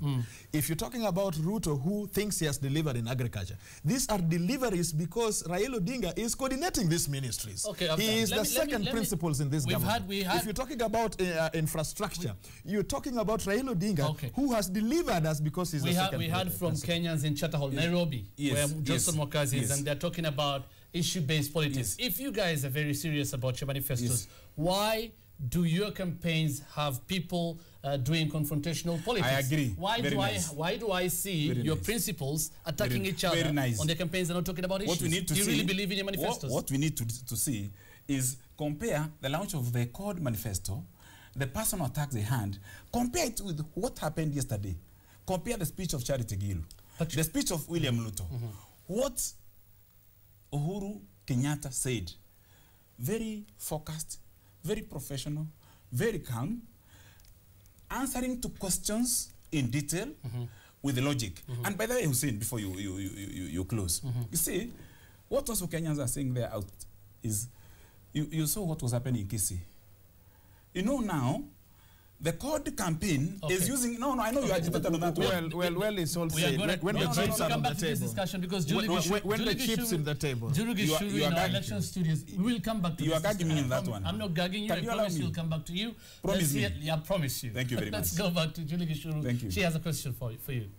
if you're talking about Ruto who thinks he has delivered in agriculture, these are deliveries because Raila Odinga is coordinating these ministries. He is the second principals in this government. If you're talking about infrastructure, you're talking about Raila Odinga who has delivered us because he's the second. We heard from Kenyans in Chatter Hall, Nairobi, where Johnson Wakazi is, and they're talking about issue-based politics. If you guys are very serious about your manifestos, why do your campaigns have people doing confrontational politics. I agree. Why do I see your principals attacking each other on their campaigns and not talking about issues? What we need to do you see, really believe in your manifestos? What we need to see is compare the launch of the CORD manifesto, the personal attacks they hand, compare it with what happened yesterday. Compare the speech of Charity Gilu, the speech of William Ruto. What Uhuru Kenyatta said, very focused, very professional, very calm, answering to questions in detail with the logic. And by the way, Hussein, before you close, you see, what also Kenyans are saying there out is, you saw what was happening in Kisii. You know now, the CORD campaign is using... No, I know you are agitated on that. Well, it's all said. When the chips are on the table. Discussion because when the chips in the table. You are in our election studios. We will come back to you. You are gagging me in that one. I'm not gagging you. I promise you will come back to you. Promise me. Yeah, I promise you. Thank you very much. Let's go back to Julie Gishuru. Thank you. She has a question for you.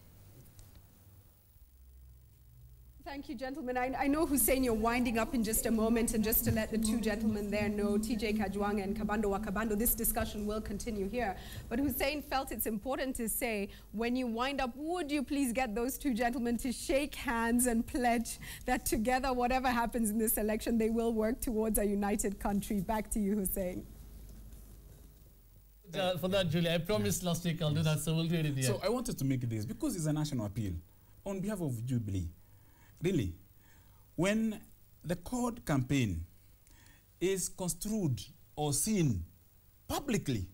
Thank you, gentlemen. I know, Hussein, you're winding up in just a moment, and just to let the two gentlemen there know, TJ Kajwang and Kabando Wakabando, this discussion will continue here. But Hussein felt it's important to say, when you wind up, would you please get those two gentlemen to shake hands and pledge that together, whatever happens in this election, they will work towards a united country. Back to you, Hussein. For that, Julie, I promised last week I'll do that, so we'll do it in the end. So I wanted to make this, because it's a national appeal, on behalf of Jubilee. Really, when the CORD campaign is construed or seen publicly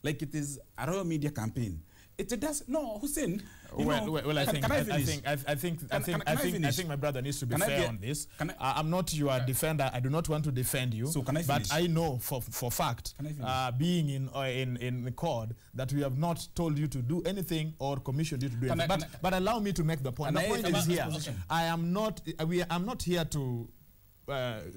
like it is a Royal Media campaign, it does no, Hussein. Well, I think my brother needs to be fair on this. I'm not your defender. I do not want to defend you. So can I finish? But I know for fact, being in the CORD, that we have not told you to do anything or commissioned you to do anything. But allow me to make the point. The point is here. I'm not here to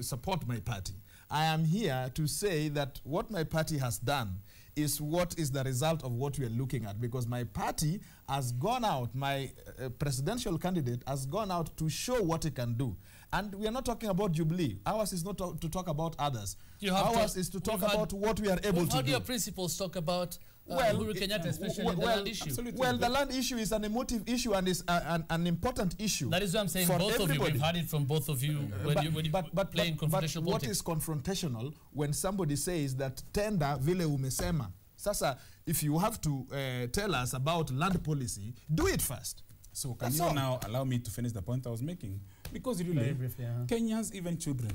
support my party. I am here to say that what my party has done is what is the result of what we are looking at, because my party has gone out, my presidential candidate has gone out to show what he can do. And we are not talking about Jubilee. Ours is not to talk about others. Ours is to talk about what we are able to do. How do your principles talk about Uhuru Kenyatta, especially the land issue? Well, the land issue is an emotive issue and is an important issue. That is what I'm saying. Both of you, we've heard it from both of you when you play in confrontational politics. What is confrontational when somebody says that tenda vile umesema? Sasa, if you have to tell us about land policy, do it first. So can you now allow me to finish the point I was making? Because really, briefly, Kenyans, even children,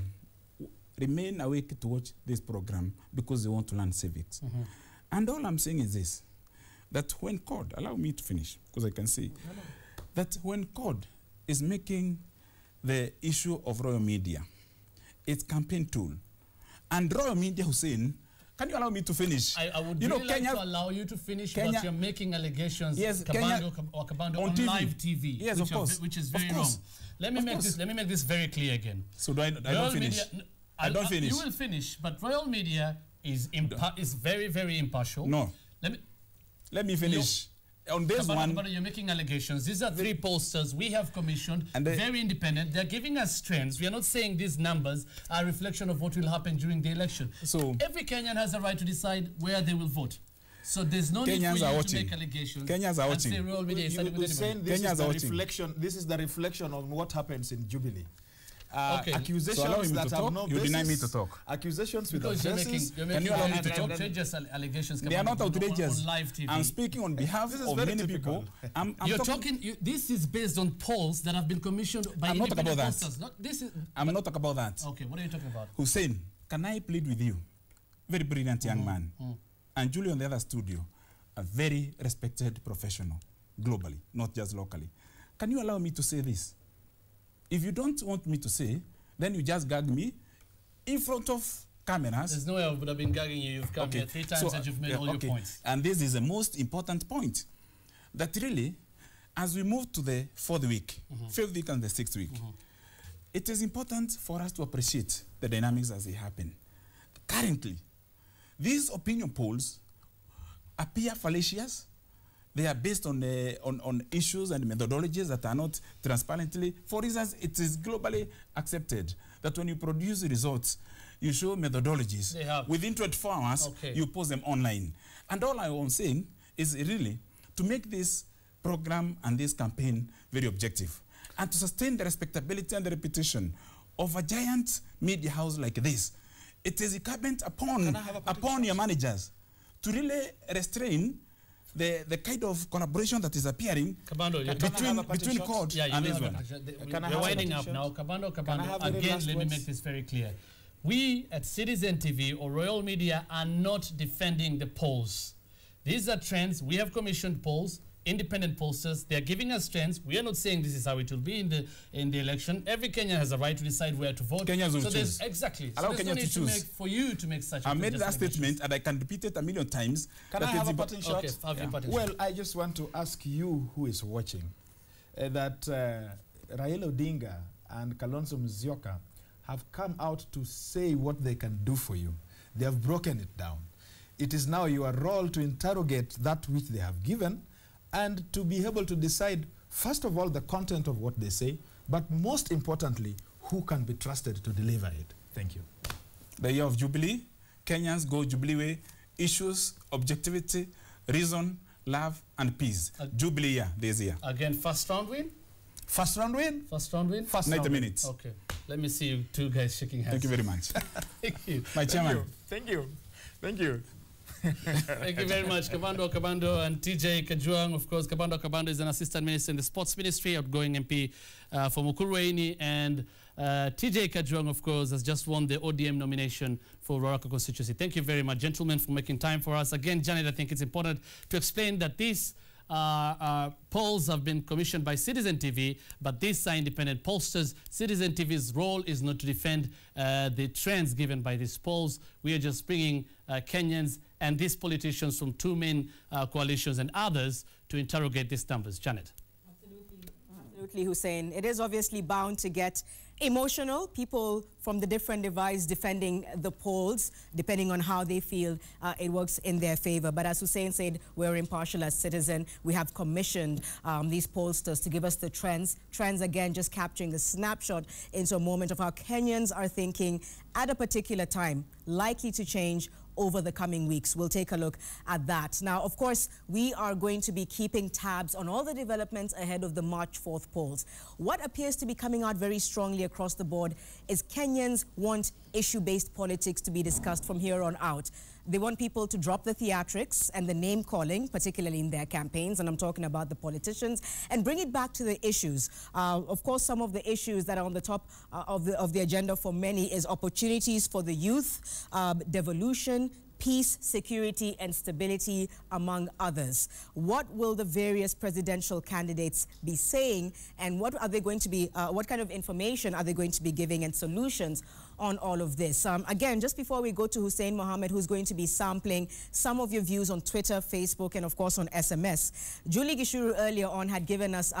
remain awake to watch this program because they want to learn civics. And all I'm saying is this, that when CORD, allow me to finish, because I can see, that when CORD is making the issue of Royal Media its campaign tool, and Royal Media, Hussein, can you allow me to finish? I would really like to allow you to finish, but you're making allegations, Kabando on TV. Live TV, yes, of course, which is very wrong. Let me make this very clear again. So I don't finish? I don't finish. You will finish, but Royal Media is very, very impartial. No. Let me finish. On this one, you're making allegations. These are three pollsters we have commissioned, and very independent. They're giving us trends. We are not saying these numbers are a reflection of what will happen during the election. So every Kenyan has a right to decide where they will vote. So there's no need for you to make allegations. Kenyans are watching. And say Royal Media is this is the reflection of what happens in Jubilee. Accusations so that have no basis. You deny me to talk. Accusations without basis. Can you allow me to talk? Outrageous allegations. They are not outrageous. On live TV. I'm speaking on behalf of many people. You're talking. This is based on polls that have been commissioned by independent pollsters. I'm not talking about that. Okay, what are you talking about? Hussein, can I plead with you? Very brilliant young man. And Julie on the other studio, a very respected professional, globally, not just locally. Can you allow me to say this? If you don't want me to say, then you just gag me in front of cameras. There's no way I would have been gagging you. You've come here 3 times and you've made all your points. And this is the most important point. That really, as we move to the 4th week, 5th week and the 6th week, it is important for us to appreciate the dynamics as they happen. Currently, these opinion polls appear fallacious. They are based on issues and methodologies that are not transparently. For instance, it is globally accepted that when you produce results, you show methodologies. Within 24 hours, you post them online. And all I am saying, is really to make this program and this campaign very objective and to sustain the respectability and the reputation of a giant media house like this. It is incumbent upon your managers to really restrain the kind of collaboration that is appearing between court and this one. We're winding up now. Kabando, again, let me make this very clear. We at Citizen TV or Royal Media are not defending the polls. These are trends. We have commissioned polls, independent pollsters. They are giving us trends. We are not saying this is how it will be in the election. Every Kenyan has a right to decide where to vote. Kenyans will choose. Exactly. Allow so Kenya to choose. For you to make such. I made that statement and I can repeat it a million times. Can I have a parting shot? Okay, well, I just want to ask you who is watching that Raila Odinga and Kalonzo Musyoka have come out to say what they can do for you. They have broken it down. It is now your role to interrogate that which they have given and to be able to decide, first of all, the content of what they say, but most importantly, who can be trusted to deliver it. Thank you. The year of Jubilee, Kenyans go Jubilee way, issues, objectivity, reason, love, and peace. Jubilee year, this year. Again, first round win? First round win? First round win? First 90 minutes. Okay. Let me see you two guys shaking hands. Thank you very much. Thank you. My chairman. Thank you. Thank you. Thank you very much, Kabando and TJ Kajwang. Of course, Kabando is an assistant minister in the sports ministry, outgoing MP for Mukurweini, and TJ Kajwang, of course, has just won the ODM nomination for Ruaraka constituency. Thank you very much, gentlemen, for making time for us. Again, Janet, I think it's important to explain that these polls have been commissioned by Citizen TV, but these are independent pollsters. Citizen TV's role is not to defend the trends given by these polls. We are just bringing Kenyans and these politicians from two main coalitions and others to interrogate these numbers. Janet. Absolutely, Hussein. It is obviously bound to get emotional. People from the different divides defending the polls, depending on how they feel it works in their favor. But as Hussein said, we're impartial as Citizen. We have commissioned these pollsters to give us the trends. Trends, again, just capturing a snapshot into a moment of how Kenyans are thinking at a particular time, likely to change over the coming weeks. We'll take a look at that. Now, of course, we are going to be keeping tabs on all the developments ahead of the March 4th polls. What appears to be coming out very strongly across the board is Kenyans want issue-based politics to be discussed from here on out. They want people to drop the theatrics and the name-calling, particularly in their campaigns, and I'm talking about the politicians, and bring it back to the issues. Of course, some of the issues that are on the top of the agenda for many is opportunities for the youth, devolution, peace, security, and stability, among others. What will the various presidential candidates be saying, and what are they going to be, what kind of information are they going to be giving and solutions on all of this? Again, just before we go to Hussein Mohammed, who's going to be sampling some of your views on Twitter, Facebook, and of course on SMS, Julie Gishuru earlier on had given us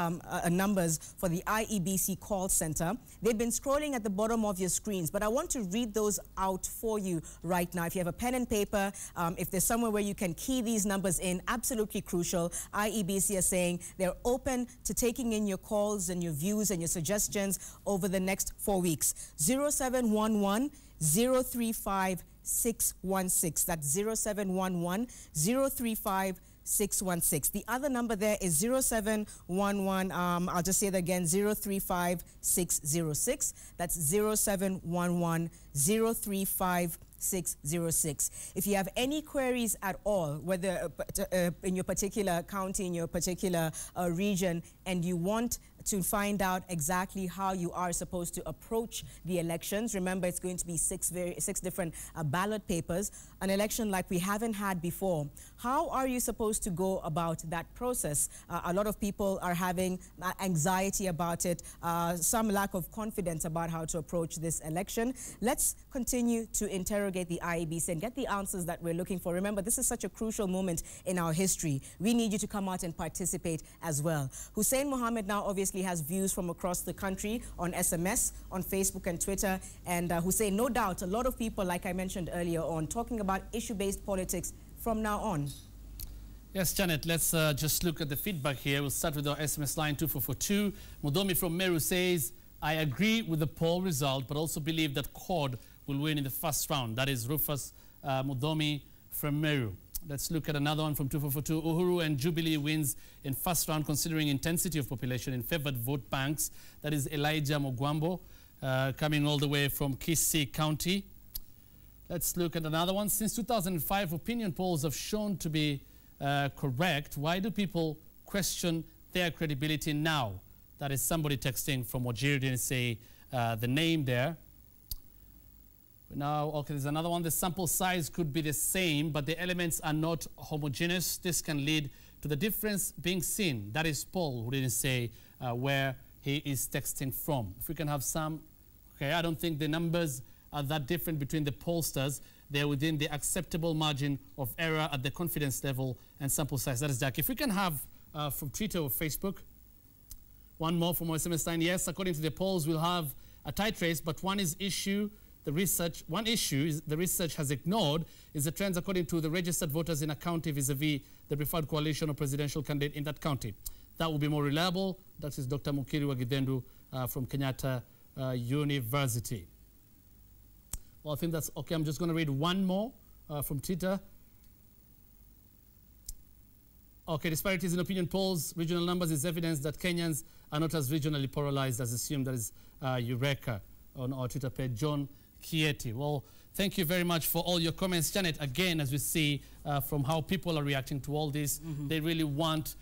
numbers for the IEBC call center. They've been scrolling at the bottom of your screens, but I want to read those out for you right now. If you have a pen and paper, if there's somewhere where you can key these numbers in, absolutely crucial. IEBC is saying they're open to taking in your calls and your views and your suggestions over the next 4 weeks. 0711 035 616. That's 0711 035 616. The other number there is 0711, I'll just say that again, 035 606. That's 0711 035 606. If you have any queries at all, whether in your particular county, in your particular region, and you want to find out exactly how you are supposed to approach the elections. Remember, it's going to be six different ballot papers, an election like we haven't had before. How are you supposed to go about that process? A lot of people are having anxiety about it, some lack of confidence about how to approach this election. Let's continue to interrogate the IEBC and get the answers that we're looking for. Remember, this is such a crucial moment in our history. We need you to come out and participate as well. Hussein Mohammed now obviously has views from across the country on SMS, on Facebook and Twitter. And Hussein, no doubt, a lot of people, like I mentioned earlier on, talking about issue-based politics from now on. Yes, Janet, let's just look at the feedback here. We'll start with our SMS line 2442. Mudomi from Meru says, I agree with the poll result, but also believe that CORD will win in the first round. That is Rufus Mudomi from Meru. Let's look at another one from 2442. Uhuru and Jubilee wins in first round considering intensity of population in favored vote banks. That is Elijah Mogwambo coming all the way from Kisii County. Let's look at another one. Since 2005, opinion polls have shown to be correct. Why do people question their credibility now? That is somebody texting from Wajir, didn't say the name there. Now, okay, there's another one. The sample size could be the same, but the elements are not homogeneous. This can lead to the difference being seen. That is Paul, who didn't say where he is texting from. If we can have some, okay, I don't think the numbers are that different between the pollsters. They're within the acceptable margin of error at the confidence level and sample size. That is Jack. If we can have from Twitter or Facebook, one more from SMS line. Yes, according to the polls, we'll have a tight race, but one issue the research has ignored is the trends according to the registered voters in a county vis-a-vis the preferred coalition or presidential candidate in that county. That will be more reliable. That is Dr. Mukiri Wagidendu from Kenyatta University. Well, I think that's okay. I'm just going to read one more from Twitter. Okay, disparities in opinion polls, regional numbers is evidence that Kenyans are not as regionally polarized as assumed. That is Eureka on our Twitter page. John Kieti. Well, thank you very much for all your comments. Janet, again, as we see from how people are reacting to all this, they really want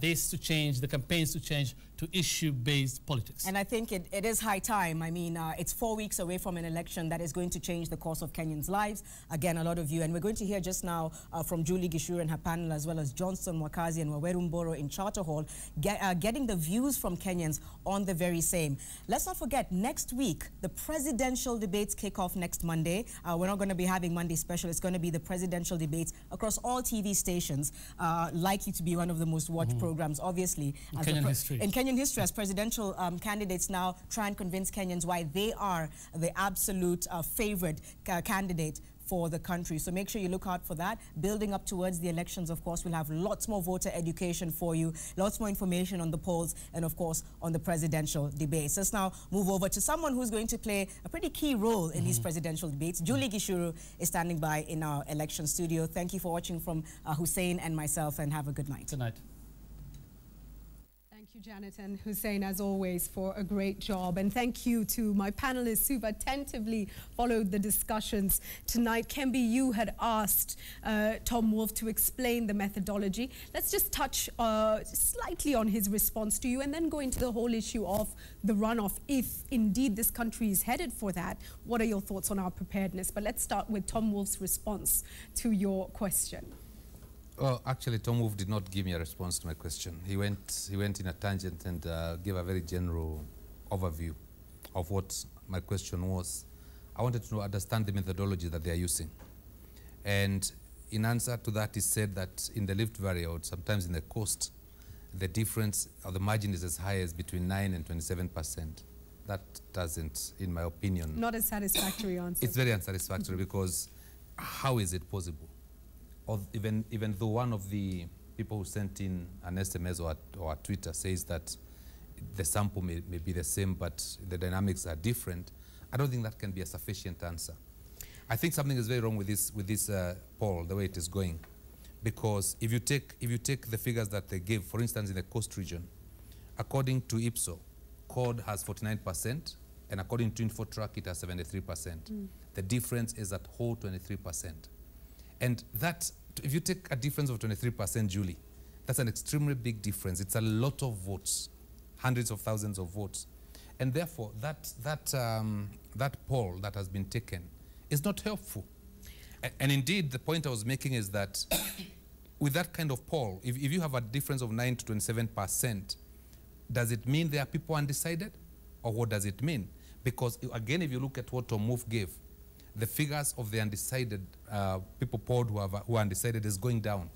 this to change, the campaigns to change to issue-based politics. And I think it is high time. I mean, it's 4 weeks away from an election that is going to change the course of Kenyans' lives. Again, a lot of you. And we're going to hear just now from Julie Gishuru and her panel, as well as Johnson Wakazi and Waweru Mboro in Charter Hall, getting the views from Kenyans on the very same. Let's not forget, next week, the presidential debates kick off next Monday. We're not going to be having Monday special. It's going to be the presidential debates across all TV stations, likely to be one of the most watched programs, obviously. In Kenyan history. In Kenyan history, as presidential candidates now try and convince Kenyans why they are the absolute favorite candidate for the country. So make sure you look out for that. Building up towards the elections, of course, we'll have lots more voter education for you, lots more information on the polls, and of course, on the presidential debates. Let's now move over to someone who's going to play a pretty key role in these presidential debates. Julie Gishuru is standing by in our election studio. Thank you for watching from Hussein and myself, and have a good night. Good night. Thank you, Janet and Hussein, as always, for a great job. And thank you to my panelists who've attentively followed the discussions tonight. Kembi, you had asked Tom Wolf to explain the methodology. Let's just touch slightly on his response to you and then go into the whole issue of the runoff. If indeed this country is headed for that, what are your thoughts on our preparedness? But let's start with Tom Wolf's response to your question. Well, actually, Tom Wolf did not give me a response to my question. He went in a tangent and gave a very general overview of what my question was. I wanted to understand the methodology that they are using. And in answer to that, he said that in the Rift Valley, or sometimes in the coast, the difference or the margin is as high as between 9 and 27%. That doesn't, in my opinion... Not a satisfactory answer. It's very unsatisfactory because how is it possible? Or even though one of the people who sent in an SMS or a Twitter says that the sample may be the same, but the dynamics are different, I don't think that can be a sufficient answer. I think something is very wrong with this poll, the way it is going, because if you take the figures that they gave, for instance, in the coast region, according to Ipso, CORD has 49%, and according to InfoTrack, it has 73%. The difference is at whole 23%. And that, if you take a difference of 23%, Julie, that's an extremely big difference. It's a lot of votes, hundreds of thousands of votes. And therefore, that poll that has been taken is not helpful. And indeed, the point I was making is that with that kind of poll, if you have a difference of 9 to 27%, does it mean there are people undecided? Or what does it mean? Because again, if you look at what Tom Wolf gave, the figures of the undecided people polled who are undecided is going down.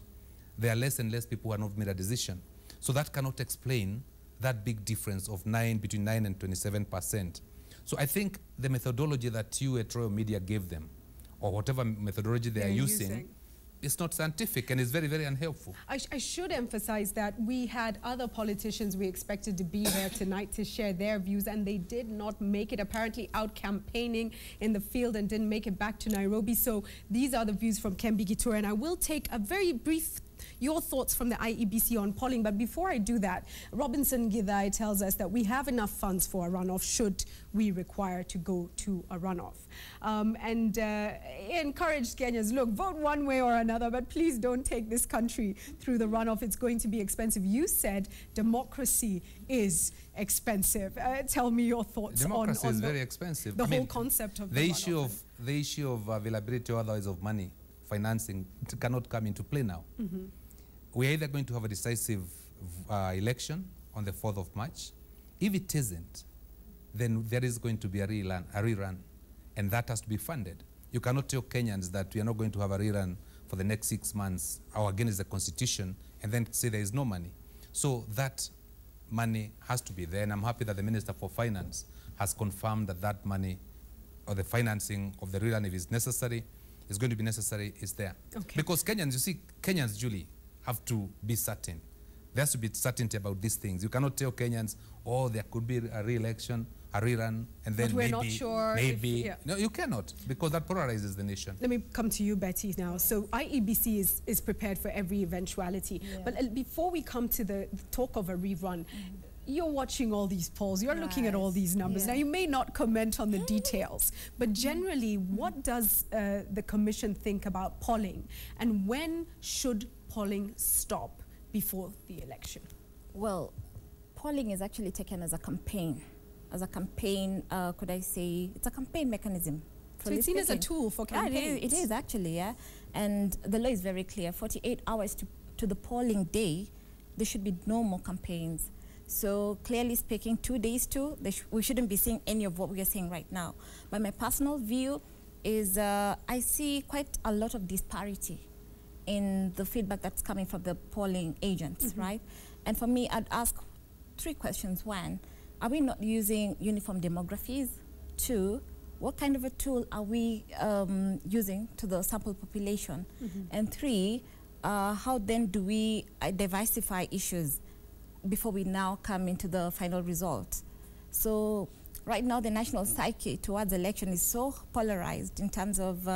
There are less and less people who have not made a decision. So that cannot explain that big difference of between 9 and 27%. So I think the methodology that you at Royal Media gave them, or whatever methodology they are using, it's not scientific and it's very, very unhelpful. I should emphasize that we had other politicians we expected to be here tonight to share their views, and they did not make it, apparently out campaigning in the field and didn't make it back to Nairobi. So these are the views from Kembi Gitura, and I will take a very brief your thoughts from the IEBC on polling. But before I do that, Robinson Githai tells us that we have enough funds for a runoff should we require to go to a runoff. And he encouraged Kenyans, look, vote one way or another, but please don't take this country through the runoff. It's going to be expensive. You said democracy is expensive. Tell me your thoughts democracy on is very expensive. The whole concept of the issue of availability or otherwise of money, financing, cannot come into play now. Mm-hmm. We're either going to have a decisive election on the 4th of March. If it isn't, then there is going to be a rerun, and that has to be funded. You cannot tell Kenyans that we are not going to have a rerun for the next 6 months or against the constitution and then say there is no money. So that money has to be there, and I'm happy that the Minister for Finance has confirmed that that money or the financing of the rerun, if it's necessary, is going to be necessary, is there. Okay. Because Kenyans, you see, Kenyans, Julie, have to be certain. There has to be certainty about these things. You cannot tell Kenyans, oh, there could be a re-election, a rerun, and then but we're not sure maybe. If, No, you cannot, because that polarizes the nation. Let me come to you, Betty, now. So IEBC is prepared for every eventuality. Yeah. But before we come to the talk of a rerun, you're watching all these polls, you're looking at all these numbers. Now, you may not comment on the details, but generally, what does the Commission think about polling? And when should polling stop before the election? Well, polling is actually taken as a campaign. Could I say, it's a campaign mechanism. So it's seen as a tool for campaigns. Yeah, it is actually, yeah. And the law is very clear. 48 hours to the polling day, there should be no more campaigns. So clearly speaking, 2 days too, we shouldn't be seeing any of what we are seeing right now. But my personal view is I see quite a lot of disparity in the feedback that's coming from the polling agents, right? And for me, I'd ask 3 questions. 1, are we not using uniform demographies? 2, what kind of a tool are we using to the sample population? And 3, how then do we diversify issues before we now come into the final result? So right now, the national psyche towards election is so polarized in terms of,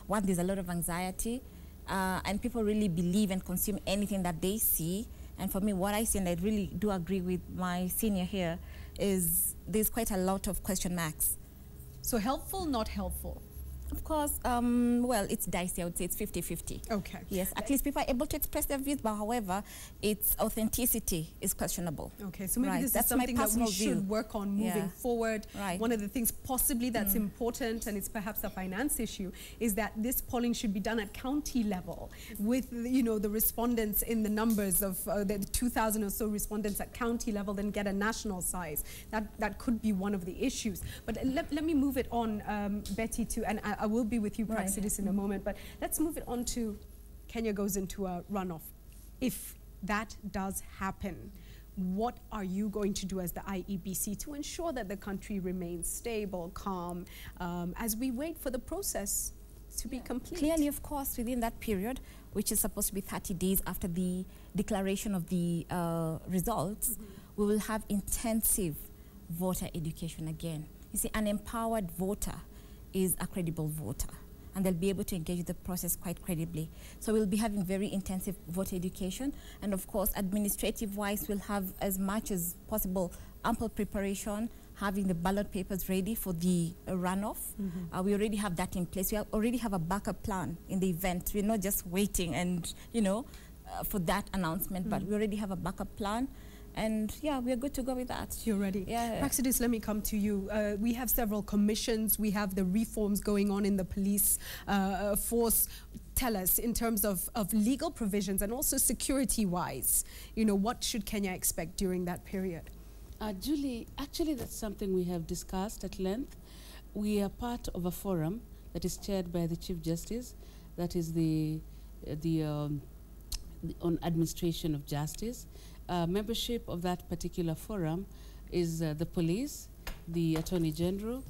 1, there's a lot of anxiety, and people really believe and consume anything that they see. And for me, what I see, and I really do agree with my senior here, is there's quite a lot of question marks. So helpful, not helpful? Of course, well, it's dicey. I would say it's 50-50. Okay. Yes, at least people are able to express their views, but however, its authenticity is questionable. Okay, so maybe this is something that we should work on moving forward. Right. One of the things possibly that's important, and it's perhaps a finance issue, is that this polling should be done at county level with, the respondents in the numbers of the 2,000 or so respondents at county level, then get a national size. That could be one of the issues. But let me move it on, Betty, and I will be with you, Praxidis, in a moment, but let's move it on to Kenya goes into a runoff. If that does happen, what are you going to do as the IEBC to ensure that the country remains stable, calm, as we wait for the process to be complete? Clearly, of course, within that period, which is supposed to be 30 days after the declaration of the results, we will have intensive voter education again. You see, an empowered voter is a credible voter, and they'll be able to engage the process quite credibly. So we'll be having very intensive voter education, and of course, administrative-wise, we'll have as much as possible ample preparation, having the ballot papers ready for the runoff. We already have that in place. We already have a backup plan in the event. We're not just waiting and, for that announcement, but we already have a backup plan. And yeah, we're good to go with that. You're ready. Yeah. Praxidis, let me come to you. We have several commissions. We have the reforms going on in the police force. Tell us, in terms of legal provisions and also security-wise, what should Kenya expect during that period? Julie, actually that's something we have discussed at length. We are part of a forum that is chaired by the Chief Justice, that is on administration of justice. Membership of that particular forum is the police, the Attorney General,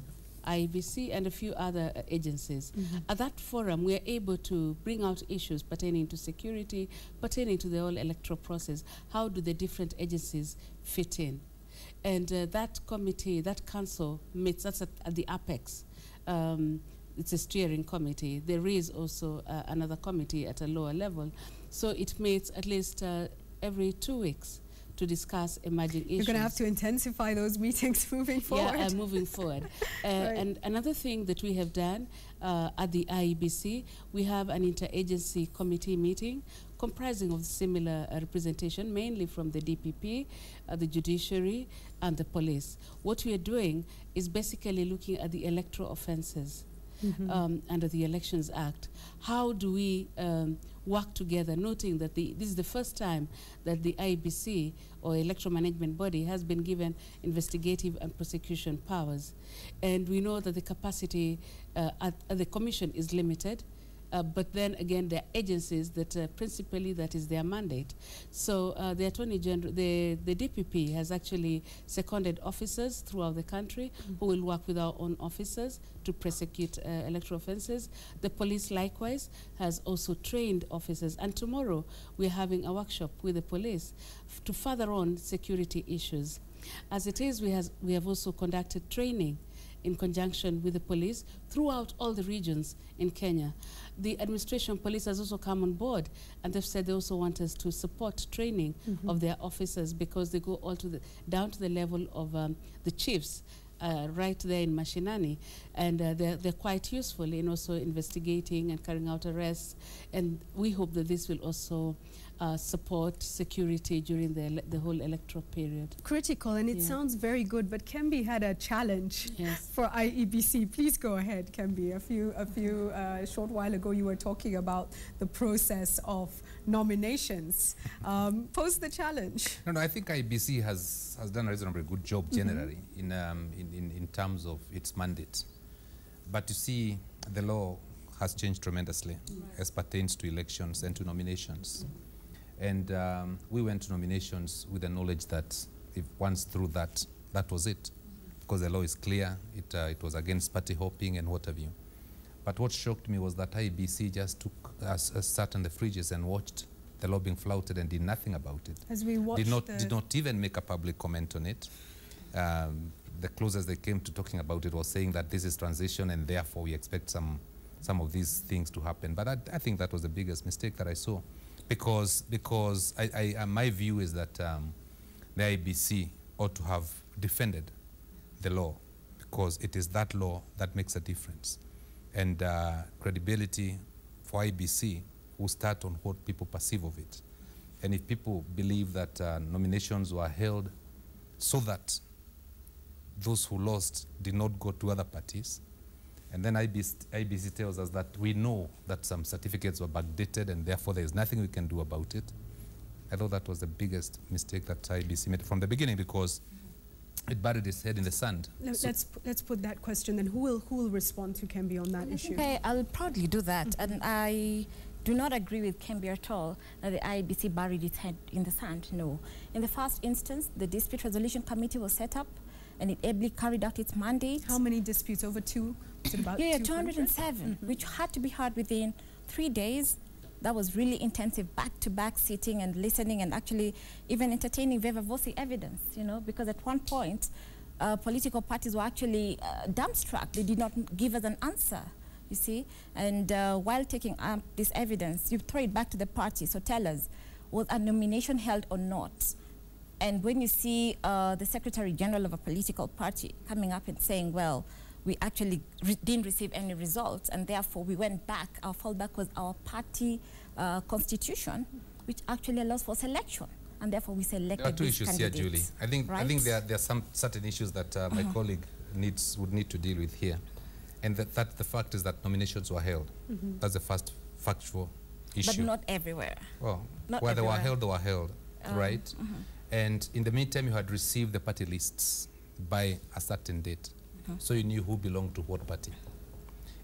IEBC, and a few other agencies. At that forum, we are able to bring out issues pertaining to security, pertaining to the whole electoral process. How do the different agencies fit in? And that committee, that council meets, that's at the apex. It's a steering committee. There is also another committee at a lower level. So it meets at least every 2 weeks to discuss emerging issues. You're going to have to intensify those meetings moving forward. Yeah, moving forward. Right. And another thing that we have done at the IEBC, we have an interagency committee meeting comprising of similar representation, mainly from the DPP, the judiciary, and the police. What we are doing is basically looking at the electoral offenses under the Elections Act. How do we work together, noting that this is the first time that the IEBC, or Electoral Management Body, has been given investigative and prosecution powers. And we know that the capacity at the Commission is limited. But then again, there are agencies that principally that is their mandate. So the Attorney General, the DPP has actually seconded officers throughout the country who will work with our own officers to prosecute electoral offenses. The police likewise has also trained officers. And tomorrow we're having a workshop with the police to further on security issues. As it is, we have also conducted training in conjunction with the police throughout all the regions in Kenya. The administration police has also come on board, and they've said they also want us to support training of their officers, because they go all to down to the level of the chiefs right there in Mashinani, and they're quite useful in also investigating and carrying out arrests, and we hope that this will also support security during the whole electoral period. Critical, and it sounds very good, but Kembi had a challenge for IEBC. Please go ahead, Kembi. A short while ago you were talking about the process of nominations. Pose the challenge. No, I think IEBC has done a reasonably good job generally in terms of its mandate. But you see, the law has changed tremendously as pertains to elections and to nominations. And we went to nominations with the knowledge that if once through that, that was it. Because the law is clear, it was against party hopping and what have you. But what shocked me was that IEBC just took sat on the fridges and watched the law being flouted and did nothing about it. As we watched did not even make a public comment on it. The closest they came to talking about it was saying that this is transition and therefore we expect some of these things to happen. But I think that was the biggest mistake that I saw. Because my view is that the IEBC ought to have defended the law, because it is that law that makes a difference. And credibility for IEBC will start on what people perceive of it. And if people believe that nominations were held so that those who lost did not go to other parties, and then IEBC tells us that we know that some certificates were backdated and therefore there is nothing we can do about it. I thought that was the biggest mistake that IEBC made from the beginning, because it buried its head in the sand. Let's put that question then. Who will respond to Kembi on that issue? Okay, I'll proudly do that. And I do not agree with Kembi at all that the IEBC buried its head in the sand. No. In the first instance, the Dispute Resolution Committee was set up, and it ably carried out its mandate. How many disputes? Over two? Was it about 207, which had to be heard within 3 days. That was really intensive, back-to-back sitting and listening, and actually even entertaining viva voce evidence, you know, because at one point, political parties were actually dumbstruck. They did not give us an answer, you see. And while taking up this evidence, you throw it back to the party. So tell us, was a nomination held or not? And when you see the Secretary General of a political party coming up and saying, well, we actually didn't receive any results, and therefore we went back. Our fallback was our party constitution, which actually allows for selection, and therefore we selected There are two issues here, Julie. I think there are some certain issues that my colleague would need to deal with here, and that the fact is that nominations were held. That's the first factual issue. But not everywhere. Well, not where everywhere. they were held, right? And in the meantime, you had received the party lists by a certain date. So you knew who belonged to what party.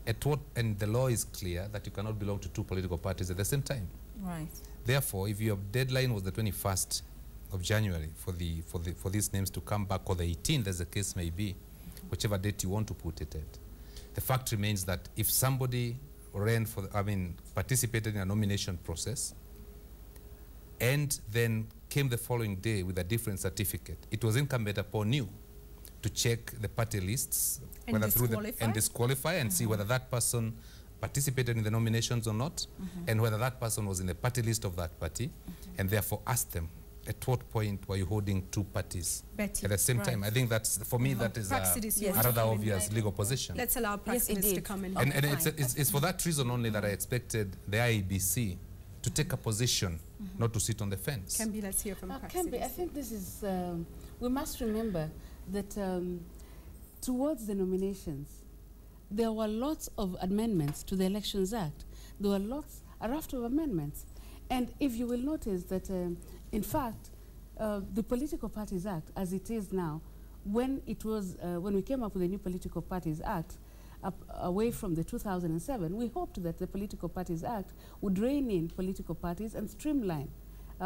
And the law is clear that you cannot belong to two political parties at the same time. Right. Therefore, if your deadline was the 21st of January for these names to come back, or the 18th, as the case may be, whichever date you want to put it at. The fact remains that if somebody ran for, participated in a nomination process and then came the following day with a different certificate, it was incumbent upon you to check the party lists and disqualify, disqualify and see whether that person participated in the nominations or not, and whether that person was in the party list of that party, and therefore ask them, at what point were you holding two parties Betty, at the same time? I think that's, for me, that is a rather obvious legal position. Let's allow Praxidis to come in. And it's for that reason only that I expected the IEBC to take a position, not to sit on the fence. Kembi, let's hear from Praxidis. Kembi, I think this is, we must remember that towards the nominations, there were lots of amendments to the Elections Act. There were a raft of amendments. And if you will notice that, in fact, the Political Parties Act, as it is now, when we came up with the new Political Parties Act, away from the 2007, we hoped that the Political Parties Act would rein in political parties and streamline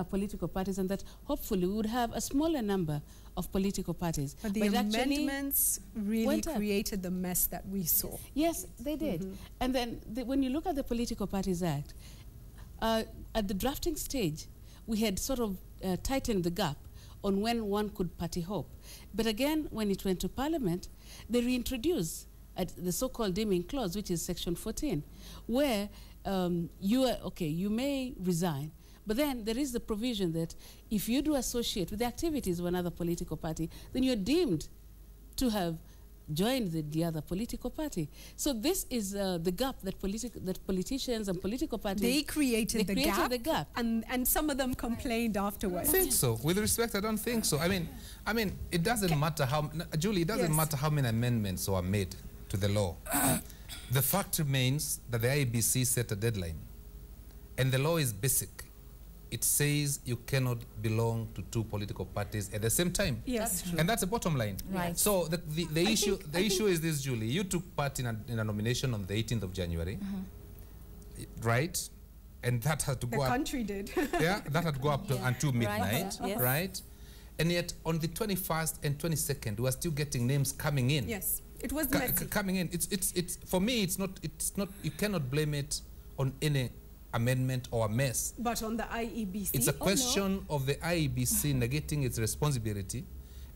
political parties, and that hopefully we would have a smaller number of political parties. But the amendments really created the mess that we saw. Yes, they did. And then when you look at the Political Parties Act, at the drafting stage, we had sort of tightened the gap on when one could party hop. But again, when it went to Parliament, they reintroduced the so-called deeming clause, which is Section 14, where you may resign, but then there is the provision that if you do associate with the activities of another political party, then you're deemed to have joined the other political party. So this is the gap that politicians and political parties... They created the gap. And some of them complained afterwards. I think so. With respect, I don't think so. I mean, it doesn't matter how... Julie, it doesn't matter how many amendments were made to the law. The fact remains that the IEBC set a deadline. And the law is basic. It says you cannot belong to two political parties at the same time. Yes, and that's the bottom line. Right. So the issue is this, Julie. You took part in a nomination on the 18th of January, right? And that had to go up. The country did. Yeah, that had to go up until midnight, Yes. right? And yet on the 21st and 22nd, we are still getting names coming in. Yes, it was messy. Coming in. It's for me. It's not. You cannot blame it on any amendment or a mess. But on the IEBC? It's a question of the IEBC negating its responsibility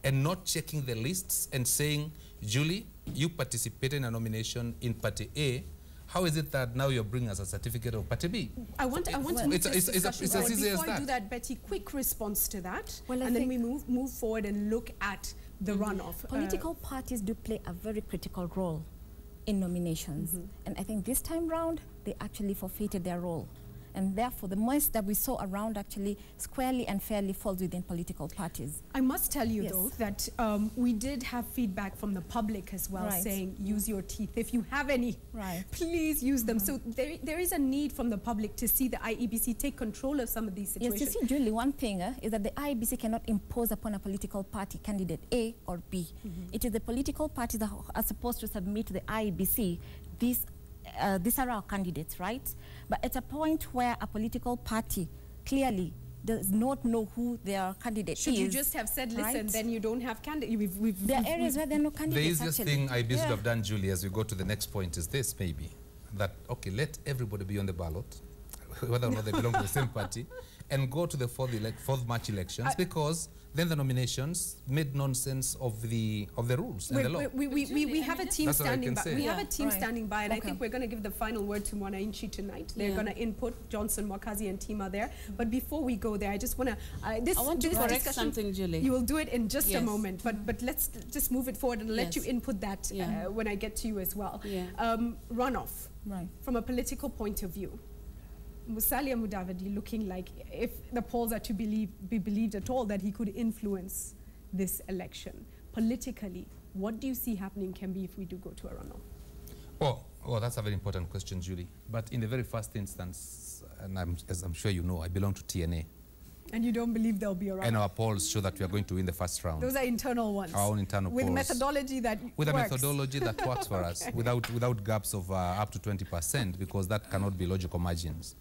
and not checking the lists and saying, Julie, you participated in a nomination in Party A. How is it that now you're bringing us a certificate of Party B? I want to move this discussion it's as easy as Before that. I do that, Betty, quick response to that. Well, and then we move forward and look at the runoff. Political parties do play a very critical role in nominations. And I think this time round, they actually forfeited their role. And therefore, the mess that we saw around actually squarely and fairly falls within political parties. I must tell you, though, that we did have feedback from the public as well, saying, use your teeth. If you have any, please use them. So there is a need from the public to see the IEBC take control of some of these situations. Yes, you see, Julie, one thing is that the IEBC cannot impose upon a political party candidate A or B. It is the political parties that are supposed to submit to the IEBC these are our candidates, right? But at a point where a political party clearly does not know who their candidate is. Should you just have said, listen, then you don't have candidates? There are areas where there are no candidates. The easiest thing IEBC should have done, Julie, as we go to the next point is this, maybe, that, okay, let everybody be on the ballot, whether or not they belong to the same party, and go to the fourth March elections, because then the nominations made nonsense of the rules and the law. We have a team standing by. We have a team Right. standing by, and I think we're going to give the final word to Mwananchi tonight. They're going to input. Johnson, Mwakazi, and team are there. But before we go there, I just want to. I want to correct something, Julie. You will do it in just a moment, but let's just move it forward and let you input that when I get to you as well. Runoff, from a political point of view. Musalia Mudavadi looking like, if the polls are to be believed at all, that he could influence this election. Politically, what do you see happening, Kembi, if we do go to a runoff? Oh, that's a very important question, Julie. But in the very first instance, and as I'm sure you know, I belong to TNA. And you don't believe there'll be a runoff? And our polls show that we are going to win the first round. Those are internal ones? Our own internal polls. With methodology that With works. a methodology that works for us, without gaps of up to 20%, because that cannot be logical margins.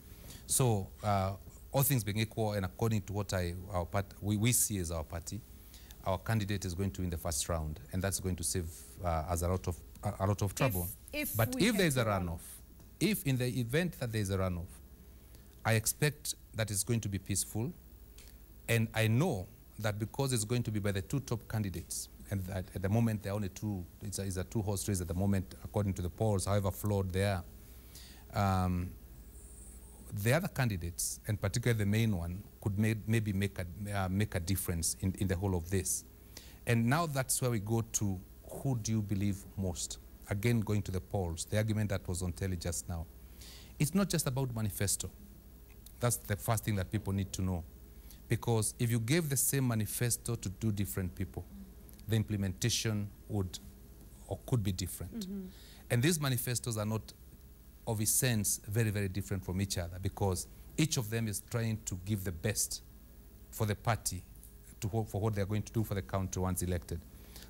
So, all things being equal, and according to what we see as our party, our candidate is going to win the first round, and that's going to save us a lot of trouble. But if there is a runoff, if in the event that there is a runoff, I expect that it's going to be peaceful, and I know that because it's going to be by the two top candidates, and that at the moment there are only two, it's a two-horse race at the moment, according to the polls, however flawed they are. The other candidates, and particularly the main one, could maybe make a difference in the whole of this. And now that's where we go to who do you believe most? Again, going to the polls, the argument that was on telly just now. It's not just about manifesto. That's the first thing that people need to know. Because if you gave the same manifesto to two different people, the implementation would or could be different. And these manifestos are not of a sense very, very different from each other, because each of them is trying to give the best for the party for what they're going to do for the country once elected.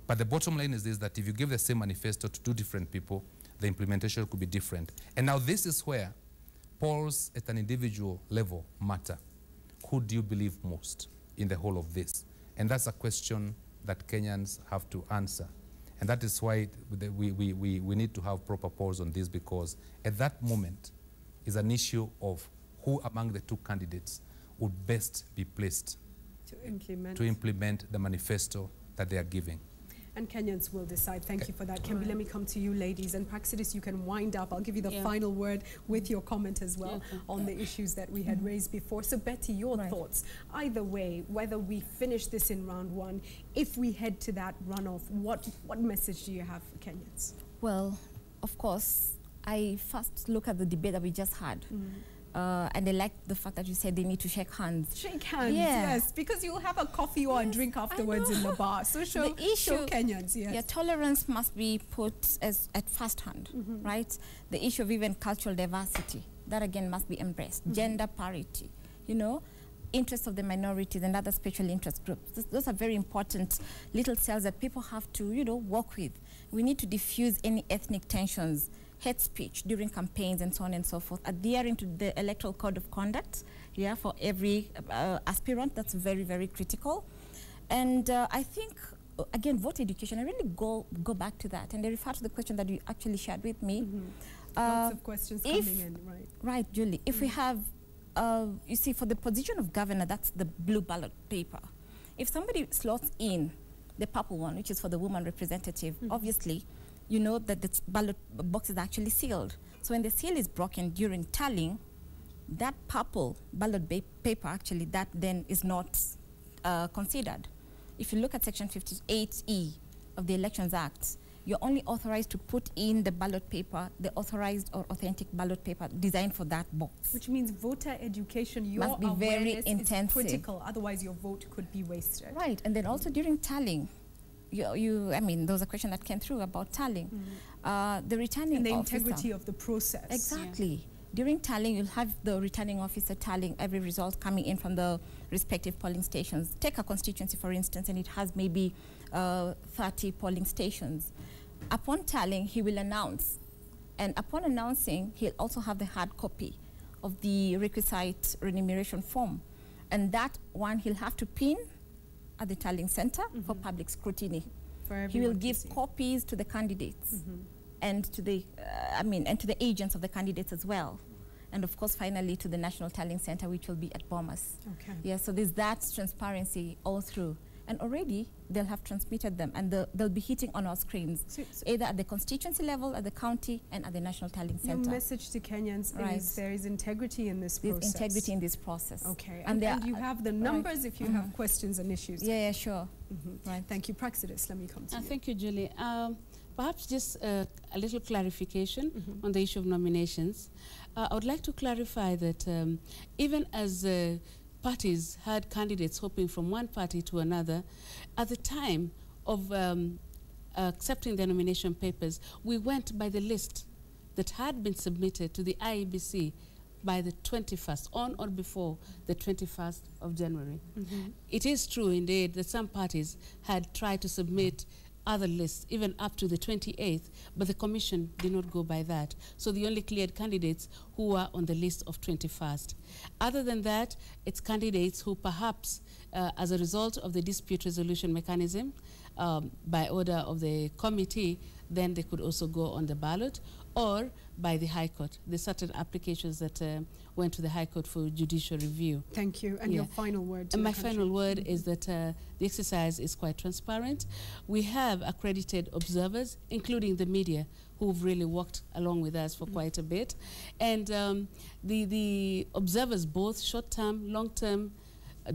But the bottom line is this, that if you give the same manifesto to two different people, the implementation could be different. And now this is where polls at an individual level matter. Who do you believe most in the whole of this? And that's a question that Kenyans have to answer. And that is why we need to have proper polls on this, because at that moment is an issue of who among the two candidates would best be placed to implement the manifesto that they are giving. And Kenyans will decide. Thank you for that. Kembi, let me come to you, ladies. And Praxidis, you can wind up. I'll give you the final word with your comment as well on the issues that we had raised before. So, Betty, your thoughts. Either way, whether we finish this in round one, if we head to that runoff, what message do you have for Kenyans? Well, of course, I first look at the debate that we just had. And I like the fact that you said they need to shake hands. Shake hands, yes, because you'll have a coffee or a drink afterwards in the bar. So show Kenyans, yes. Yeah, tolerance must be put at first hand, right? The issue of even cultural diversity, that again must be embraced. Gender parity, you know, interests of the minorities and other special interest groups. Those are very important little cells that people have to, you know, work with. We need to diffuse any ethnic tensions, hate speech during campaigns and so on and so forth, adhering to the electoral code of conduct, for every aspirant. That's very, very critical. And I think, again, voter education, I really go back to that, and I refer to the question that you actually shared with me. Lots of questions coming in, right? Right, Julie. If we have, you see, for the position of governor, that's the blue ballot paper. If somebody slots in the purple one, which is for the woman representative, obviously, you know that the ballot box is actually sealed. So when the seal is broken during tallying, that purple ballot paper actually, that then is not considered. If you look at Section 58E of the Elections Act, you're only authorized to put in the ballot paper, the authorized or authentic ballot paper designed for that box. Which means voter education, your must be very intensive. Is critical, otherwise your vote could be wasted. Right, and then also during tallying, I mean, there was a question that came through about tallying. The returning and the officer, integrity of the process. Exactly. Yeah. During tallying, you'll have the returning officer tallying every result coming in from the respective polling stations. Take a constituency, for instance, and it has maybe 30 polling stations. Upon tallying, he will announce. And upon announcing, he'll also have the hard copy of the requisite remuneration form. And that one he'll have to pin at the tallying center for public scrutiny. He will give copies to the candidates and to the, and to the agents of the candidates as well. And of course, finally, to the National Tallying Center, which will be at Bomas. Okay. Yeah, so there's that transparency all through. And already, they'll have transmitted them, and they'll be hitting on our screens, either at the constituency level, at the county, and at the National Tallying Center. Your message to Kenyans is there is integrity in this process. There's integrity in this process. Okay, and you have the numbers if you have questions and issues. Yeah, sure. Right. Thank you. Praxidis, let me come to you. Thank you, Julie. Perhaps just a little clarification on the issue of nominations. I would like to clarify that even as parties had candidates hopping from one party to another, at the time of accepting the nomination papers, we went by the list that had been submitted to the IEBC by the 21st, on or before the 21st of January. It is true, indeed, that some parties had tried to submit other lists, even up to the 28th, but the commission did not go by that. So they only cleared candidates who were on the list of 21st. Other than that, it's candidates who perhaps, as a result of the dispute resolution mechanism, by order of the committee, then they could also go on the ballot, or by the High Court. There's certain applications that went to the High Court for judicial review. Thank you. And your final word to And the my country. final word is that the exercise is quite transparent. We have accredited observers, including the media, who've really worked along with us for quite a bit. And the observers, both short-term, long-term,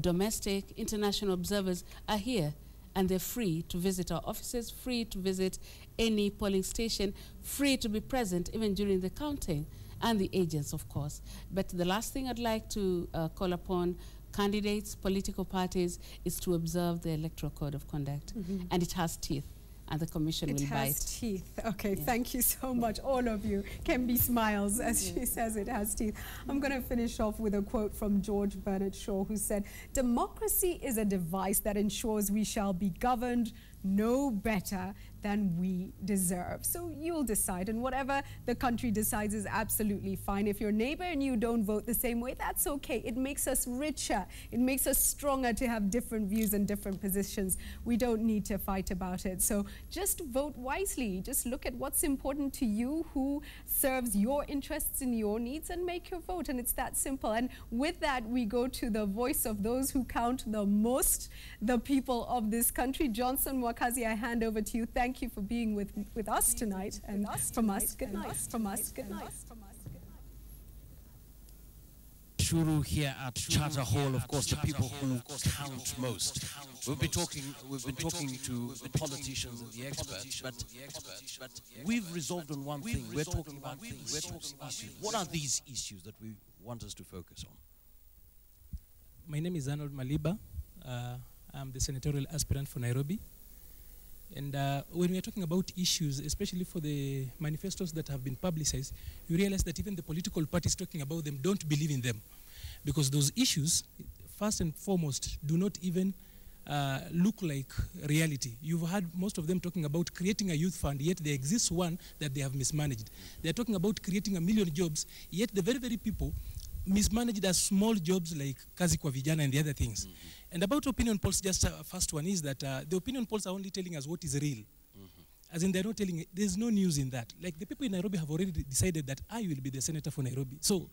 domestic, international observers, are here. And they're free to visit our offices, free to visit any polling station, free to be present even during the counting, and the agents, of course. But the last thing I'd like to call upon candidates, political parties, is to observe the Electoral Code of Conduct. And it has teeth, and the commission will bite. It has teeth. Okay, thank you so much, all of you. Kembi smiles as she says it has teeth. I'm going to finish off with a quote from George Bernard Shaw, who said, "Democracy is a device that ensures we shall be governed no better than we deserve." So you'll decide, and whatever the country decides is absolutely fine. If your neighbor and you don't vote the same way, that's okay. It makes us richer. It makes us stronger to have different views and different positions. We don't need to fight about it. So just vote wisely. Just look at what's important to you, who serves your interests and your needs, and make your vote. And it's that simple. And with that, we go to the voice of those who count the most, the people of this country. Johnson Mwakazi, I hand over to you. Thank you for being with us tonight. And from us, good night. From us, good night. Shuru here at Charter Hall, of course, the people who count most. We've been talking to the politicians and the experts, but we've resolved on one thing. We're talking about things. We're talking about issues. What are these issues that we want us to focus on? My name is Arnold Maliba. I'm the senatorial aspirant for Nairobi. And when we are talking about issues, especially for the manifestos that have been publicized, you realize that even the political parties talking about them don't believe in them. Because those issues, first and foremost, do not even look like reality. You've had most of them talking about creating a youth fund, yet there exists one that they have mismanaged. They're talking about creating 1 million jobs, yet the very, very people mismanaged as small jobs like Kazi kwa Vijana and the other things. And about opinion polls, just first one is that the opinion polls are only telling us what is real. As in, they're not telling, there's no news in that. Like the people in Nairobi have already decided that I will be the senator for Nairobi. So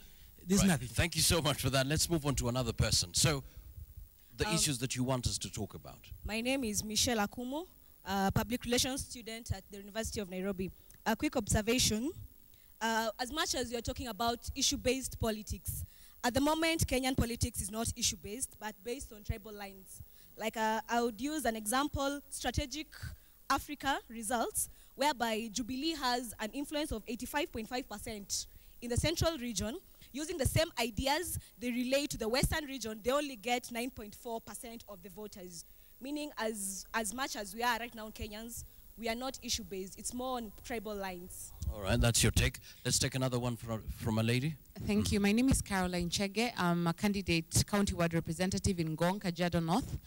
there's nothing. Thank you so much for that. Let's move on to another person. So the issues that you want us to talk about. My name is Michelle Akumo, a public relations student at the University of Nairobi. A quick observation. As much as you're talking about issue-based politics, at the moment, Kenyan politics is not issue-based, but based on tribal lines. Like I would use an example, Strategic Africa results, whereby Jubilee has an influence of 85.5% in the central region. Using the same ideas they relay to the western region, they only get 9.4% of the voters. Meaning as much as we are right now Kenyans, we are not issue-based. It's more on tribal lines. All right, that's your take. Let's take another one from a lady. Thank you. My name is Caroline Chege. I'm a candidate county ward representative in Ngong, Kajiado North.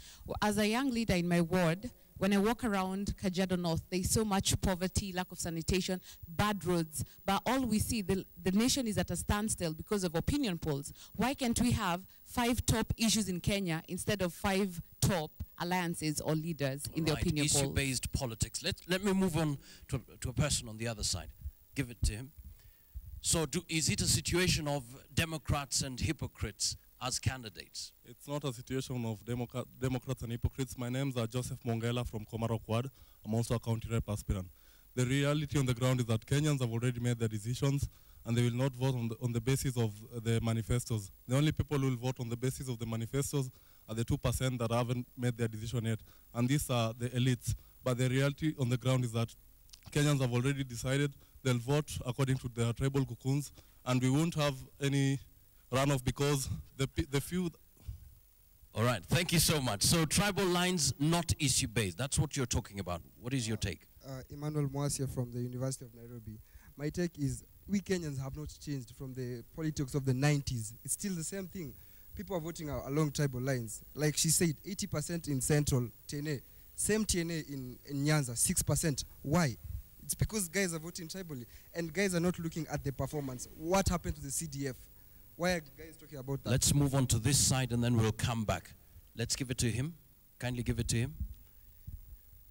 As a young leader in my ward, when I walk around Kajiado North, there's so much poverty, lack of sanitation, bad roads. But all we see, the nation is at a standstill because of opinion polls. Why can't we have 5 top issues in Kenya instead of 5 top alliances or leaders in the opinion polls? Issue-based politics. Let me move on to a person on the other side. Give it to him. So is it a situation of Democrats and hypocrites as candidates? It's not a situation of Democrats and hypocrites. My names are Joseph Mongela from Komarok Ward. I'm also a county rep aspirant. The reality on the ground is that Kenyans have already made their decisions and they will not vote on the basis of the manifestos. The only people who will vote on the basis of the manifestos are the 2% that haven't made their decision yet. And these are the elites. But the reality on the ground is that Kenyans have already decided they'll vote according to their tribal cocoons, and we won't have any runoff because the few... All right, thank you so much. So tribal lines, not issue-based. That's what you're talking about. What is your take? Emmanuel Mwasia from the University of Nairobi. My take is we Kenyans have not changed from the politics of the 90s. It's still the same thing. People are voting along tribal lines. Like she said, 80% in Central, Tene, Same TNA in Nyanza, 6%. Why? It's because guys are voting tribally, and guys are not looking at the performance. What happened to the CDF? Why are guys talking about that? Let's move on to this side and then we'll come back. Let's give it to him. Kindly give it to him.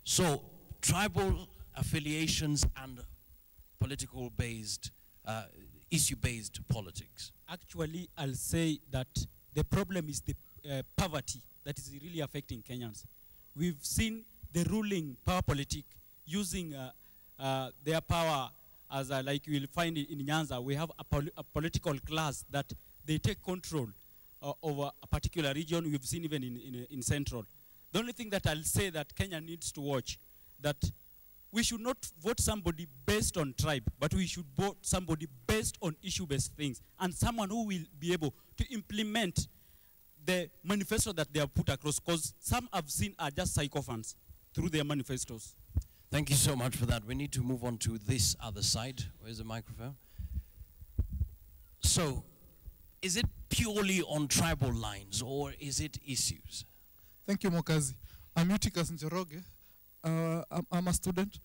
So, tribal affiliations and political-based, issue-based politics. Actually, I'll say that the problem is the poverty that is really affecting Kenyans. We've seen the ruling power politic using their power as like you will find in Nyanza. We have a political class that they take control over a particular region. We've seen even in Central. The only thing that I'll say that Kenya needs to watch, that we should not vote somebody based on tribe, but we should vote somebody based on issue-based things, and someone who will be able to implement the manifesto that they have put across, because some I've seen are just sycophants through their manifestos. Thank you so much for that. We need to move on to this other side. Where's the microphone? So, is it purely on tribal lines, or is it issues? Thank you, Mokazi. I'm Eutychus Njoroge. I'm a student.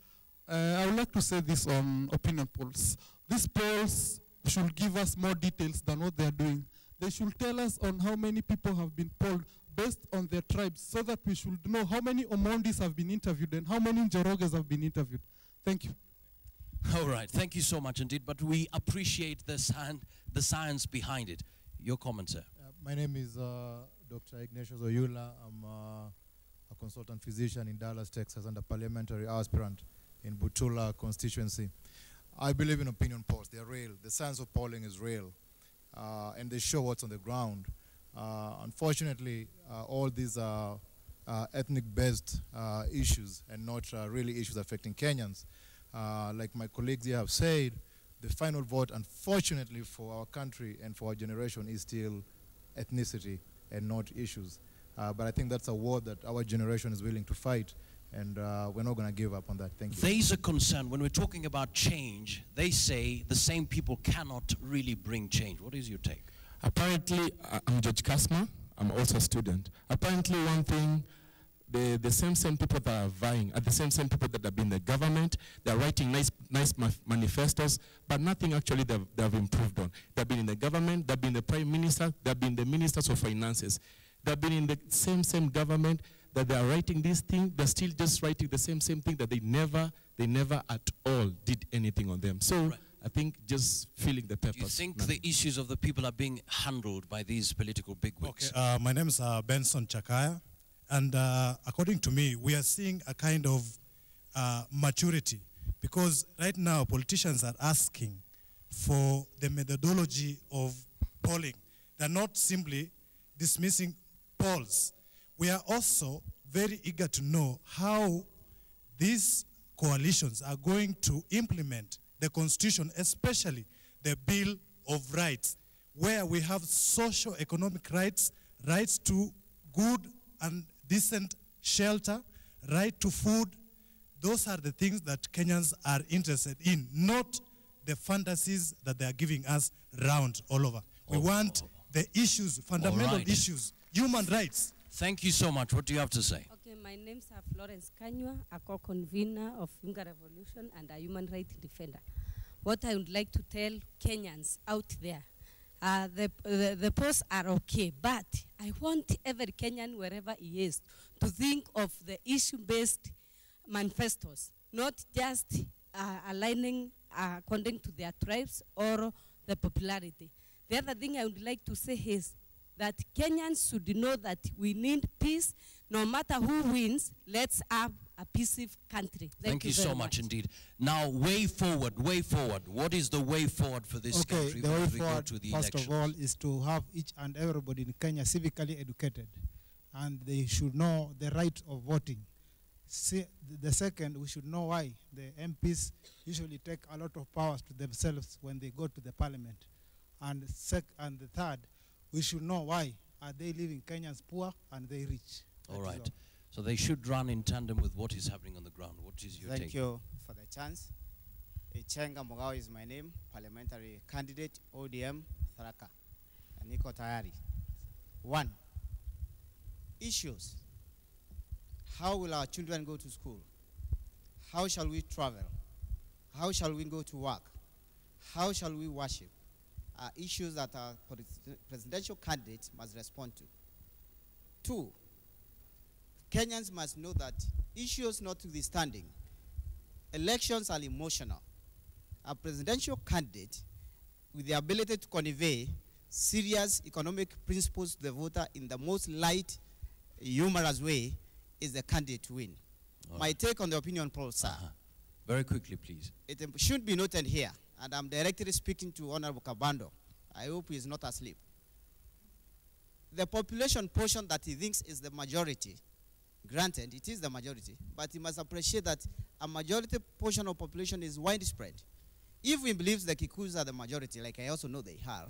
I would like to say this on opinion polls. These polls should give us more details than what they are doing. They should tell us on how many people have been polled based on their tribes, so that we should know how many Omondis have been interviewed and how many Njoroges have been interviewed. Thank you. All right, thank you so much indeed, but we appreciate the science behind it. Your comment, sir. My name is Dr. Ignatius Oyula. I'm a consultant physician in Dallas, Texas, and a parliamentary aspirant in Butula constituency. I believe in opinion polls. They're real. The science of polling is real, and they show what's on the ground. Unfortunately, all these are ethnic-based issues and not really issues affecting Kenyans. Like my colleagues here have said, the final vote, unfortunately for our country and for our generation, is still ethnicity and not issues. But I think that's a war that our generation is willing to fight, and we're not going to give up on that. Thank you. There is a concern when we're talking about change. They say the same people cannot really bring change. What is your take? Apparently, I'm George Kasma. I'm also a student. Apparently, one thing, the same people that are vying are the same people that have been in the government. They're writing nice manifestos, but nothing actually they have improved on. They've been in the government, they've been the prime minister, they've been the ministers of finances. They've been in the same government that they are writing this thing. They're still just writing the same thing that they never at all did anything on them. So right. I think just filling the papers. Do you think the issues of the people are being handled by these political bigwigs? Okay, my name is Benson Chakaya, and according to me, we are seeing a kind of maturity, because right now politicians are asking for the methodology of polling. They're not simply dismissing polls. We are also very eager to know how these coalitions are going to implement the Constitution, especially the Bill of Rights, where we have socio-economic rights, rights to good and decent shelter, right to food. Those are the things that Kenyans are interested in, not the fantasies that they are giving us round all over. We want the issues, fundamental issues, human rights. Thank you so much. What do you have to say? Okay, my name is Florence Kanywa, a co-convener of Yunga Revolution and a human rights defender. What I would like to tell Kenyans out there, the posts are okay, but I want every Kenyan, wherever he is, to think of the issue-based manifestos, not just aligning according to their tribes or the popularity. The other thing I would like to say is that Kenyans should know that we need peace. No matter who wins, let's have a peaceful country. Thank you so much indeed. Now, way forward. What is the way forward for this country the way as we go forward, to the first election? of all, is to have each and everybody in Kenya civically educated, and they should know the right of voting. The second, we should know why the MPs usually take a lot of powers to themselves when they go to the parliament. And the third, we should know why are they leaving Kenyans poor and they rich. All right. So they should run in tandem with what is happening on the ground. What is your take? Thank you for the chance. Ichenga Mogao is my name, parliamentary candidate, ODM, Tharaka. Niko tayari. 1. Issues. How will our children go to school? How shall we travel? How shall we go to work? How shall we worship? Are issues that our presidential candidates must respond to. 2, Kenyans must know that issues notwithstanding, elections are emotional. A presidential candidate with the ability to convey serious economic principles to the voter in the most light, humorous way is the candidate to win. My take on the opinion poll, sir. Very quickly, please. It should be noted here, and I'm directly speaking to Honorable Kabando. I hope he is not asleep. The population portion that he thinks is the majority, granted, it is the majority, but he must appreciate that a majority portion of population is widespread. If we believe the Kikuyus are the majority, like I also know they are,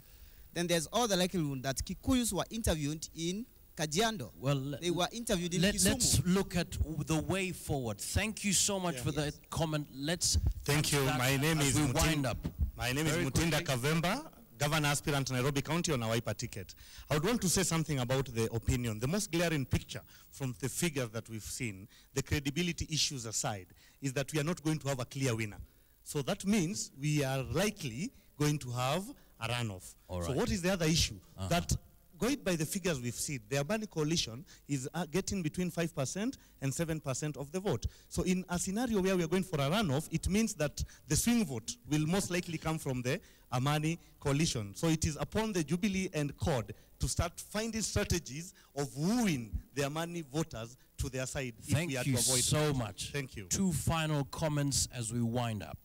then there's all the likelihood that Kikuyus were interviewed in Kajiado. Well, they were interviewed in Kisumu. Let's look at the way forward. Thank you so much for that comment. Let's thank you. My name is Mutinda. My name is Mutinda Kavemba, Governor Aspirant Nairobi County on a Wiper ticket. I would want to say something about the opinion. The most glaring picture from the figures that we've seen, the credibility issues aside, is that we are not going to have a clear winner. So that means we are likely going to have a runoff. So what is the other issue? That going by the figures we've seen, the Abani coalition is getting between 5% and 7% of the vote. So in a scenario where we are going for a runoff, it means that the swing vote will most likely come from the Amani coalition. So it is upon the Jubilee and CORD to start finding strategies of wooing the Amani voters to their side. Thank if we are you to avoid so that. much. Thank you. 2 final comments as we wind up.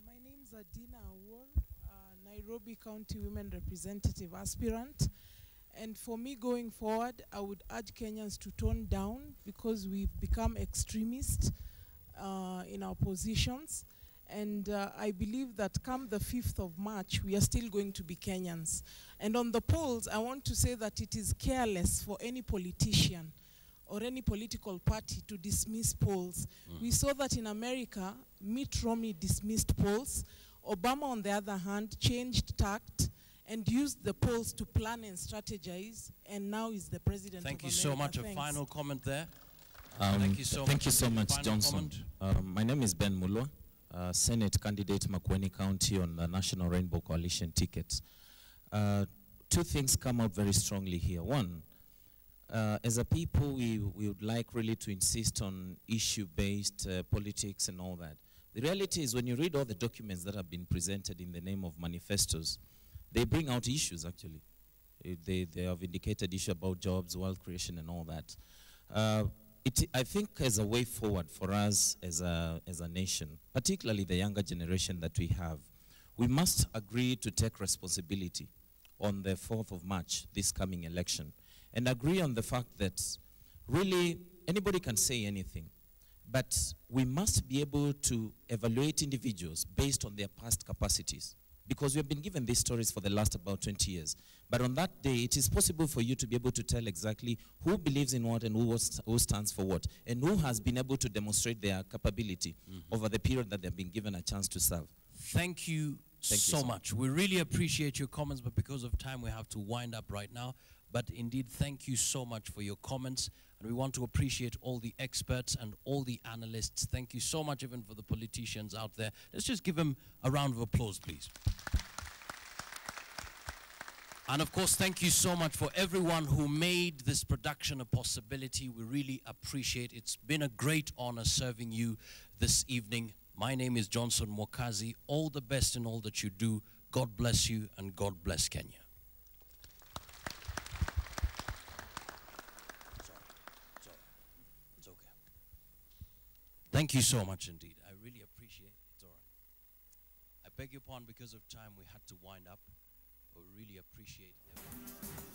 My name is Adina Awol, Nairobi County Women Representative Aspirant. And for me going forward, I would urge Kenyans to tone down because we've become extremists in our positions. And I believe that come the 5th of March, we are still going to be Kenyans. And on the polls, I want to say that it is careless for any politician or any political party to dismiss polls. We saw that in America, Mitt Romney dismissed polls. Obama, on the other hand, changed tact and used the polls to plan and strategize, and now is the president Thank of you America. so much. Thanks. A final comment there. Thank you so much, Johnson. My name is Ben Mulwa, Senate candidate Makueni County on the National Rainbow Coalition ticket. 2 things come out very strongly here. One, as a people, we would like really to insist on issue-based politics and all that. The reality is when you read all the documents that have been presented in the name of manifestos, they bring out issues, actually. They have indicated issue about jobs, wealth creation, and all that. I think as a way forward for us as a nation, particularly the younger generation that we have, we must agree to take responsibility on the 4th of March, this coming election, and agree on the fact that really anybody can say anything, but we must be able to evaluate individuals based on their past capacities. Because we have been given these stories for the last about 20 years. But on that day, it is possible for you to be able to tell exactly who believes in what and who stands for what, and who has been able to demonstrate their capability over the period that they've been given a chance to serve. Thank you so much. We really appreciate your comments, but because of time, we have to wind up right now. But indeed, thank you so much for your comments. And we want to appreciate all the experts and all the analysts. Thank you so much even for the politicians out there. Let's just give them a round of applause, please. And of course, thank you so much for everyone who made this production a possibility. We really appreciate it. It's been a great honor serving you this evening. My name is Johnson Mokazi. All the best in all that you do. God bless you and God bless Kenya. Thank you so much indeed. I really appreciate it. It's all right. I beg your pardon, because of time we had to wind up. We really appreciate it.